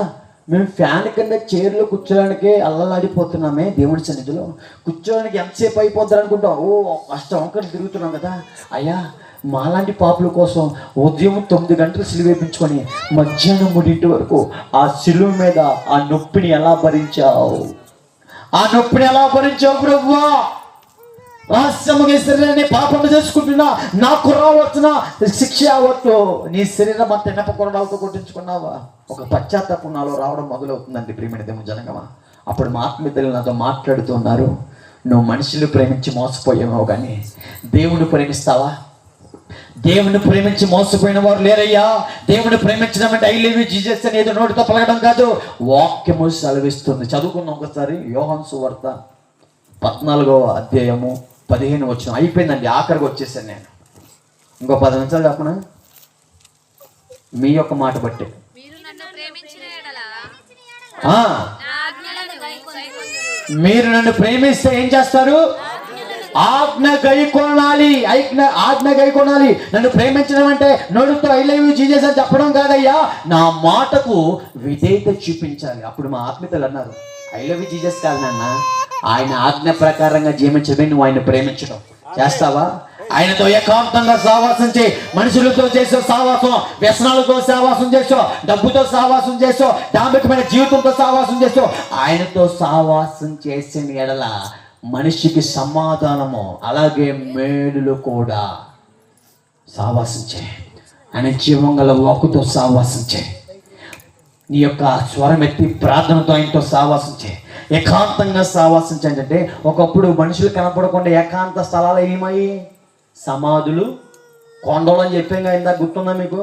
మేము ఫ్యాన్ కింద చైర్లో కూర్చోడానికే అల్లలాడిపోతున్నామే దేవుడి సన్నిధిలో. కూర్చోడానికి ఎంతసేపు అయిపోద్దారు అనుకుంటాం. కష్టం ఒకటి తిరుగుతున్నాం కదా. అయ్యా, మాలాంటి పాపుల కోసం ఉదయం 9 గంటలు సిలువ వేయించుకొని మధ్యాహ్నం 3 వరకు ఆ సిలువ మీద ఆ నొప్పిని ఎలా భరించావు? ప్రభువా? రహస్యముగా శరీరాన్ని పాపం చేసుకుంటున్నా, నాకు రావచ్చున శిక్ష యావత్తు నీ శరీరం అంతా నెపకొరడాలతో కొట్టించుకున్నావా? ఒక పశ్చాత్తాపం నాలో రావడం మొదలవుతుందండి ప్రియమైన దేవుని జనగమా. అప్పుడు మా ఆత్మీయులు నాతో మాట్లాడుతున్నారు, నువ్వు మనుషులు ప్రేమించి మోసపోయావు కానీ దేవుడు ప్రేమిస్తావా? దేవుని ప్రేమించి మోసపోయిన వారు లేరయ్యా. దేవుని ప్రేమించడం అంటే ఐ లవ్ యు జీసస్ అని ఏదో నోటితో పలకడం కాదు, వాక్యము సెలవిస్తుంది. చదువుకున్నాం ఒకసారి యోహాను సువార్త 14వ అధ్యాయము 15 వచనం. అయిపోయిందండి, ఆఖరికి వచ్చేసాను నేను. ఇంకో 10 నిమిషాలు చెప్పనా? మీ యొక్క మాట బట్టి మీరు నన్ను ప్రేమిస్తే ఏం చేస్తారు? ఆజ్ఞ గైకొనాలి. ఆజ్ఞ గైకొనాలి. నన్ను ప్రేమించడం అంటే నోటితో ఐ లవ్ యు జీసస్ అని చెప్పడం కాదయ్యా, నా మాటకు విధేయత చూపించాలి. అప్పుడు మా ఆత్మీయులు అన్నారు, ఐ లవ్ యు జీసస్ కాదు నాన్న, ఆయన ఆజ్ఞ ప్రకారంగా జీవించడమే నువ్వు ఆయన ప్రేమించడం. చేస్తావా? ఆయనతో ఏకాంతంగా సావాసం చేయి. మనుషులతో చేసో సావాసం, వ్యసనాలతో సావాసం చేసో, డబ్బుతో సావాసం చేసో, డాంబికమైన జీవితంతో సావాసం చేసో, ఆయనతో సావాసం చేసిన ఎడల మనిషికి సమాధానము, అలాగే మేలులు కూడా. సావాసం చేయి, ఆయన జీవం గల వాక్కుతో సావాసం చేయి. నీ యొక్క స్వరం ఎత్తి ప్రార్థనతో ఆయనతో సావాసం చేయి. ఏకాంతంగా సావాసం చేయండి. అంటే ఒకప్పుడు మనుషులు కనపడకుండా ఏకాంత స్థలాలు ఏమయ్యి? సమాధులు, కొండలు అని చెప్పాం ఇందాక, గుర్తుందా మీకు?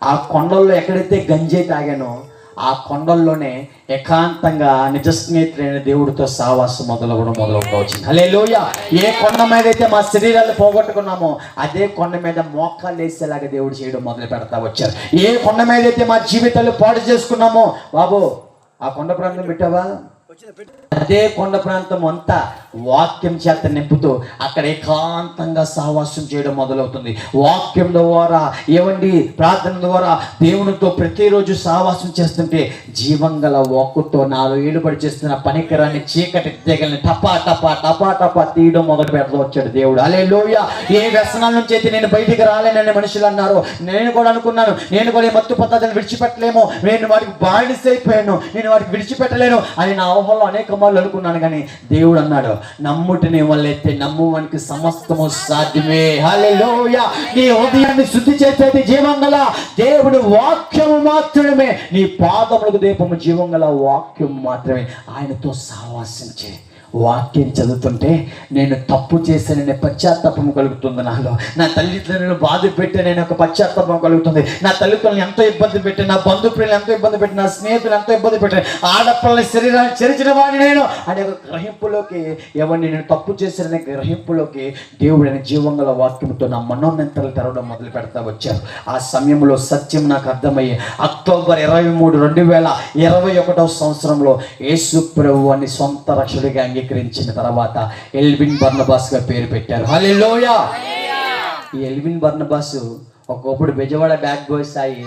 ఆ కొండల్లో ఎక్కడైతే గంజాయి తాగానో ఆ కొండల్లోనే ఏకాంతంగా నిజ స్నేహితుడైన దేవుడితో సావాసం మొదలవుకోవచ్చు. హల్లెలూయా. ఏ కొండ మీద అయితే మా శరీరాలు పోగొట్టుకున్నామో అదే కొండ మీద మోకాలు వేసేలాగా దేవుడు చేయడం మొదలు పెడతా వచ్చారు. ఏ కొండ మీద అయితే మా జీవితాలు పాడు చేసుకున్నామో, బాబు ఆ కొండ ప్రాంతం పెట్టావా? అదే కొండ ప్రాంతం అంతా వాక్యం చేత నింపుతూ అక్కడ ఏకాంతంగా సహవాసం చేయడం మొదలవుతుంది. వాక్యం ద్వారా, ఏమండి, ప్రార్థన ద్వారా దేవునితో ప్రతిరోజు సహవాసం చేస్తుంటే జీవం గల వాక్కుతో 4 ఏళ్ళు పడి చేస్తున్న పనికిరాన్ని చీకటి తెగల్ని టపా టపా టపా టపా తీయడం మొదలు పెడతా వచ్చాడు దేవుడు. హల్లెలూయా. ఏ వ్యసనాల నుంచి అయితే నేను బయటికి రాలేనని మనుషులు అన్నారు, నేను కూడా అనుకున్నాను, నేను కూడా ఈ మత్తు పద్ధతిని విడిచిపెట్టలేము, నేను వాటికి బానిసైపోయాను, నేను వాటికి విడిచిపెట్టలేను అని నా ఊహలో అనేక మార్లు అనుకున్నాను. కానీ దేవుడు అన్నాడు, నమ్ముటిని వల్లైతే నమ్మువానికి సమస్తము సాధ్యమే. హల్లెలూయా. నీ హృదయాన్ని శుద్ధి చేసేది జీవం గల దేవుడు వాక్యము మాత్రమే. నీ పాదములకు దీపము జీవం గల వాక్యం మాత్రమే. ఆయనతో సావాసించే వాక్యం చదువుతుంటే నేను తప్పు చేశాననే పశ్చాత్తాపం కలుగుతుంది నాలో. నా తల్లిదండ్రులను బాధ పెట్టే నేను ఒక పశ్చాత్తాపం కలుగుతుంది. నా తల్లిదండ్రులను ఎంతో ఇబ్బంది పెట్టి, నా బంధుప్రియులు ఎంతో ఇబ్బంది పెట్టి, నా స్నేహితులు ఎంతో ఇబ్బంది పెట్టాను, ఆడపిల్లల శరీరాన్ని చెరిచిన వాడిని నేను అనే ఒక గ్రహింపులోకి, ఎవరిని నేను తప్పు చేశాననే గ్రహింపులోకి దేవుడైన జీవంగల వాక్యంతో నా మనోనేత్రాలు తెరవడం మొదలు పెడతా వచ్చారు. ఆ సమయంలో సత్యం నాకు అర్థమయ్యే అక్టోబర్ 23, 2021 సంవత్సరంలో యేసు ప్రభువుని సొంత రక్షకుడిగా అంగీకరించిన తర్వాత ఎల్విన్ బర్నబాస్గా పేరు పెట్టారు. హల్లెలూయా. ఈ ఎల్విన్ బర్నబాస్ ఒకప్పుడు బెజవాడ బ్యాక్ బాయ్స్ అయ్యి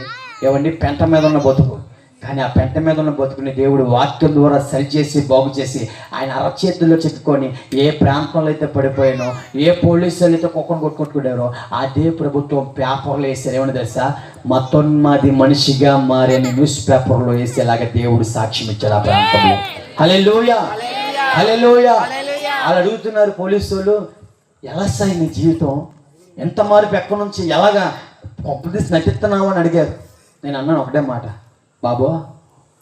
ఏమండి పెంట మీద ఉన్న బతుకు, కానీ ఆ పెంట మీద ఉన్న బతుకుని దేవుడు వాక్యం ద్వారా సరిచేసి బాగు చేసి ఆయన అరచేతుల్లో చెప్పుకొని ఏ ప్రాంతంలో అయితే పడిపోయానో, ఏ పోలీసులు అయితే కుక్కను కొట్టుకుంటున్నారో అదే ప్రభుత్వం పేపర్లో వేసారు. ఏమని తెలుసా? మతోన్మాది మనిషిగా మారే న్యూస్ పేపర్లో వేసేలాగా దేవుడు సాక్ష్యం ఇచ్చాడు ఆ ప్రాంతంలో. హల్లెలూయా, హల్లెలూయా. వాళ్ళు అడుగుతున్నారు పోలీసు వాళ్ళు, ఎలా సార్ నీ జీవితం, ఎంత మార్పు, ఎక్కడి నుంచి, ఎలాగా గొప్పదీసి నటిస్తున్నావు అని అడిగారు. నేను అన్నాను ఒకటే మాట, బాబు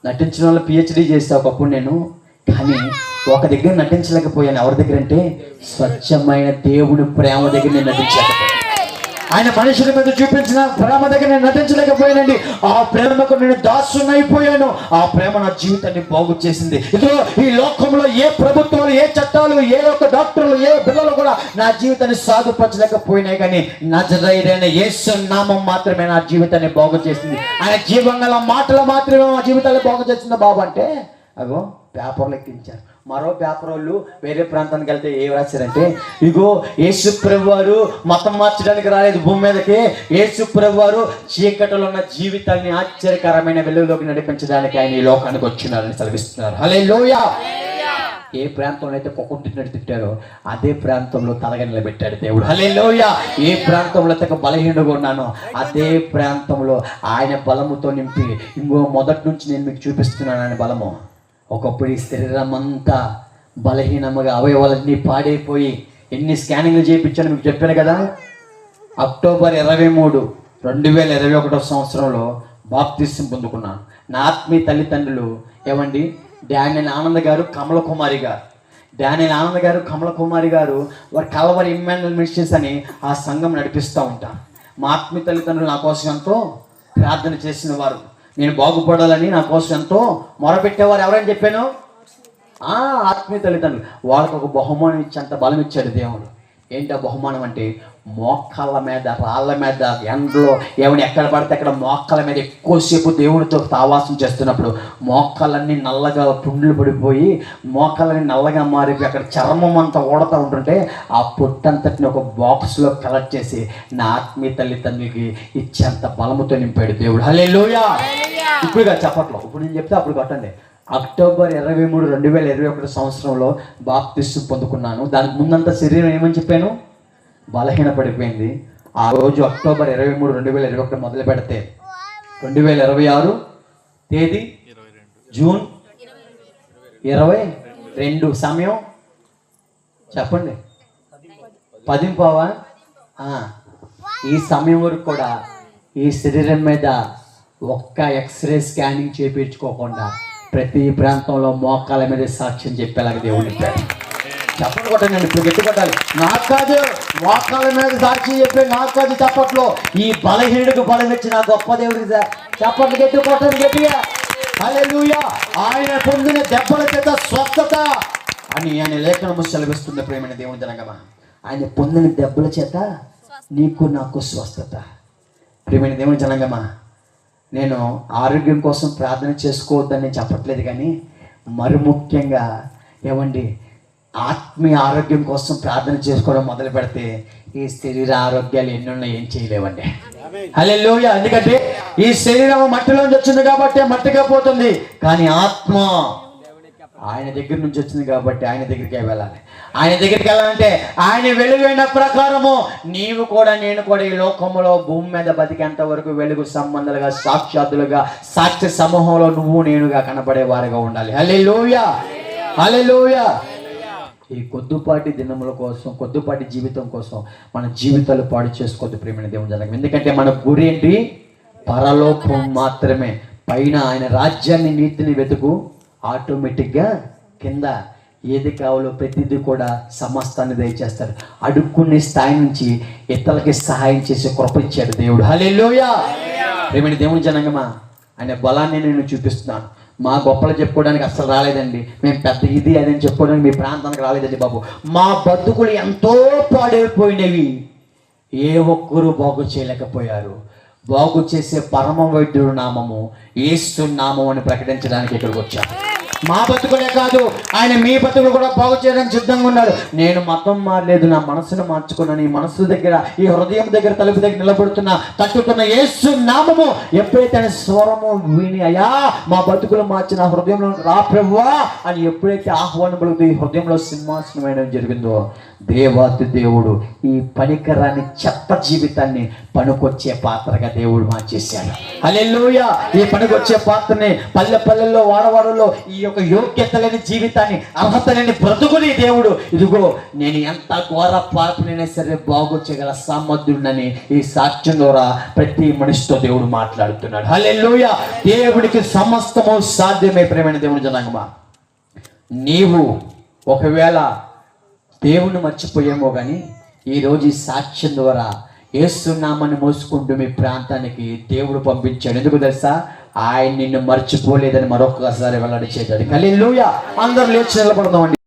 నటించిన వాళ్ళు PhD చేస్తా ఒకప్పుడు నేను, కానీ ఒక దగ్గర నటించలేకపోయాను. ఎవరి దగ్గర అంటే స్వచ్ఛమైన దేవుని ప్రేమ దగ్గర నేను నటించలేకపోయాను. ఆయన మనుషుల మీద చూపించిన ప్రేమ దగ్గర నేను నటించలేకపోయానండి. ఆ ప్రేమకు నేను దాసునైపోయాను. ఆ ప్రేమ నా జీవితాన్ని బాగు చేసింది. ఇదిగో ఈ లోకంలో ఏ ప్రభుత్వాలు, ఏ చట్టాలు, ఏ ఒక్క డాక్టర్లు, ఏ పిల్లలు కూడా నా జీవితాన్ని సాధుపరచలేకపోయినాయి, కానీ నజరేయుడైన యేసు నామం మాత్రమే నా జీవితాన్ని బాగు చేసింది. ఆయన జీవంగల మాటలు మాత్రమే మా జీవితాన్ని బాగు చేసింది బాబు అంటే అగో పేపర్లు ఎక్కించారు. మరో పేపర్ వాళ్ళు వేరే ప్రాంతానికి వెళ్తే ఏం రాశారంటే, ఇగో యేసు ప్రభు వారు మతం మార్చడానికి రాలేదు భూమి మీదకి, యేసు ప్రభు వారు చీకటిలో ఉన్న జీవితాన్ని ఆశ్చర్యకరమైన వెలుగులోకి నడిపించడానికి ఆయన ఈ లోకానికి వచ్చినారని సెలవిస్తున్నారు. హల్లెలూయా. ఏ ప్రాంతంలో అయితే కుక్కుంటున్నట్టు తిట్టారో అదే ప్రాంతంలో తలగా నిలబెట్టాడు దేవుడు. హల్లెలూయా. ఏ ప్రాంతంలో అయితే బలహీనంగా ఉన్నానో అదే ప్రాంతంలో ఆయన బలముతో నింపి, ఇంకో మొదటి నుంచి నేను మీకు చూపిస్తున్నాను ఆయన బలము. ఒకప్పుడు ఈ శరీరం అంతా బలహీనముగా, అవయవాలన్నీ పాడైపోయి ఎన్ని స్కానింగ్లు చేయించాను మీకు చెప్పాను కదా. అక్టోబర్ 23, 2021 సంవత్సరంలో బాప్తిస్మం పొందుకున్నాను. నా ఆత్మీయ తల్లిదండ్రులు ఏమండి, డానియల్ ఆనంద్ గారు, కమల కుమారి గారు. డానియల్ ఆనంద్ గారు, కమల కుమారి గారు వారు కల్వరి ఇమ్మాన్యుయల్ మినిస్ట్రీస్ అని ఆ సంఘం నడిపిస్తూ ఉంటారు. మా ఆత్మీయ తల్లిదండ్రులు నా కోసం ఎంతో ప్రార్థన చేసిన వారు, నేను బాగుపడాలని నా కోసం ఎంతో మొరపెట్టేవారు. ఎవరని చెప్పాను? ఆత్మీయ తల్లిదండ్రులు. వాళ్ళకు ఒక బహుమానం ఇచ్చి అంత బలం ఇచ్చాడు దేవుడు. ఏంటి ఆ బహుమానం అంటే, మోకాళ్ళ మీద, రాళ్ళ మీద, ఎండలో ఏమైనా ఎక్కడ పడితే అక్కడ మోకాళ్ళ మీద ఎక్కువసేపు దేవుడితో తావాసం చేస్తున్నప్పుడు మోకాళ్ళన్నీ నల్లగా పుండ్లు పడిపోయి మోకాళ్ళని నల్లగా మారిపోయి అక్కడ చర్మం అంతా ఊడతా ఉంటుంటే ఆ పొట్టంతటిని ఒక బాక్స్లో కలెక్ట్ చేసి నా ఆత్మీయ తల్లిదండ్రులకి ఇచ్చేంత బలముతో నింపాడు దేవుడు. హల్లెలూయా. ఇప్పుడుగా చెప్పట్లో, ఇప్పుడు నేను చెప్తే అప్పుడు కొట్టండి. అక్టోబర్ 23, 2021 సంవత్సరంలో బాప్తిస్మం పొందుకున్నాను. దానికి ముందంతా శరీరం ఏమని చెప్పాను? బలహీన పడిపోయింది. ఆ రోజు అక్టోబర్ 23, 2021 మొదలు పెడితే 2026 తేదీ జూన్ 22 సమయం చెప్పండి, 10:15. ఈ సమయం వరకు కూడా ఈ శరీరం మీద ఒక్క ఎక్స్రే స్కానింగ్ చేయించుకోకుండా ప్రతి ప్రాంతంలో మోకాల మీద సాక్ష్యం చెప్పేలాగా దేవుడు చెప్పాడు. చెప్పండి కొట్టండి, ఇప్పుడు గట్టి కొట్టాలి. నాకు కాదు, మోకాల మీద సాక్షి చెప్పే నాకు కాదు చెప్పట్లో. ఈ బలహీనుడికి బలం ఇచ్చిన గొప్ప దేవుడికి చెప్పట్లు గట్టి కొట్టండి గట్టిగా. హల్లెలూయా. ఆయన పొందిన దెబ్బల చేత స్వస్థత అని ఆయన లేఖనము సెలవిస్తున్న ప్రేమైన దేవుని జనగమా. ఆయన పొందిన దెబ్బల చేత నీకు నాకు స్వస్థత. ప్రేమైన దేవుని జనగమా, నేను ఆరోగ్యం కోసం ప్రార్థన చేసుకోవద్దని నేను చెప్పట్లేదు, కానీ మరి ముఖ్యంగా ఏమండి, ఆత్మీయ ఆరోగ్యం కోసం ప్రార్థన చేసుకోవడం మొదలు పెడితే ఈ శరీర ఆరోగ్యాలు ఎన్నున్నా ఏం చేయలేవండి. హల్లెలూయా. ఎందుకంటే ఈ శరీరం మట్టిలోంచి వచ్చింది కాబట్టి మట్టిగా పోతుంది, కానీ ఆత్మ ఆయన దగ్గర నుంచి వచ్చింది కాబట్టి ఆయన దగ్గరికి వెళ్ళాలి. ఆయన దగ్గరికి వెళ్ళాలంటే ఆయన వెలుగైన ప్రకారము నీవు కూడా నేను కూడా ఈ లోకంలో భూమి మీద బతికేంత వరకు వెలుగు సంబంధాలుగా, సాక్షాత్తులుగా, సాక్ష్య సమూహంలో నువ్వు నేనుగా కనబడే వారిగా ఉండాలి. హల్లెలూయా, హల్లెలూయా. ఈ కొద్దిపాటి దినముల కోసం, కొద్దిపాటి జీవితం కోసం మన జీవితాలు పాడు చేసుకోవద్దు ప్రేమైన దేవుని జనగం. ఎందుకంటే మన గురి ఏంటి? పరలోకం మాత్రమే. పైన ఆయన రాజ్యాన్ని, నీతిని వెతుకు, ఆటోమేటిక్గా కింద ఏది కావాలో ప్రతిదీ కూడా సమస్తాన్ని దయచేస్తాడు. అడుక్కునే స్థాయి నుంచి ఇతరులకి సహాయం చేసే కృప ఇచ్చాడు దేవుడు. హల్లెలూయా. ప్రియమైన దేవుని జనాంగమా, ఆయన బలాన్ని నేను చూపిస్తున్నాను. మా గొప్పలు చెప్పుకోవడానికి అసలు రాలేదండి. మేము పెద్ద ఇది అదని చెప్పుకోవడానికి మీ ప్రాంతానికి రాలేదండి బాబు. మా బతుకులు ఎంతో పాడైపోయినవి, ఏ ఒక్కరూ బాగు చేయలేకపోయారు. బాగు చేసే పరమ వైద్యుడు నామము యేసు నామం అని ప్రకటించడానికి ఇక్కడికి వచ్చాను. మా బతుకులే కాదు, ఆయన మీ బతుకులు కూడా బాగు చేయడానికి సిద్ధంగా ఉన్నాడు. నేను మతం మారలేదు, నా మనసును మార్చుకున్నాను. ఈ మనసు దగ్గర, ఈ హృదయం దగ్గర, తలుపు దగ్గర నిలబడుతున్నా, తట్టుతున్న యేసు నామము ఎప్పుడైతే ఆయన స్వరము విని, అయ్యా మా బతుకులు మార్చిన హృదయంలో రా ప్రభువా అని ఎప్పుడైతే ఆహ్వానం పలుకుతూ ఈ హృదయంలో సింహాసనం వేయడం జరిగిందో, దేవాతి దేవుడు ఈ పనికరాని చెత్త జీవితాన్ని పనికొచ్చే పాత్రగా దేవుడు మార్చేశాడు. హల్లెలూయా. ఈ పనికొచ్చే పాత్రని పల్లె పల్లెల్లో, వాడవాడల్లో ఈ యొక్క యోగ్యత లేని జీవితాన్ని, అర్హత లేని బ్రతుకుని దేవుడు, ఇదిగో నేను ఎంత ఘోర పాపనైనా సరే బాగు చేయగల సామర్థ్యుడినని ఈ సాక్ష్యం ద్వారా ప్రతి మనిషితో దేవుడు మాట్లాడుతున్నాడు. హల్లెలూయా. దేవుడికి సమస్తము సాధ్యమే. ప్రియమైన దేవుని జనాంగమా, నీవు ఒకవేళ దేవుణ్ణి మర్చిపోయేమో కానీ ఈరోజు ఈ సాక్ష్యం ద్వారా యేసు నామాన్ని మోసుకుంటూ మీ ప్రాంతానికి దేవుడు పంపించాడు. ఎందుకు తెలుసా? ఆయన నిన్ను మర్చిపోలేదని మరొకసారి వెల్లడి చేశాడు. హల్లెలూయా. అందరూ లేచి నిలబడదామండి.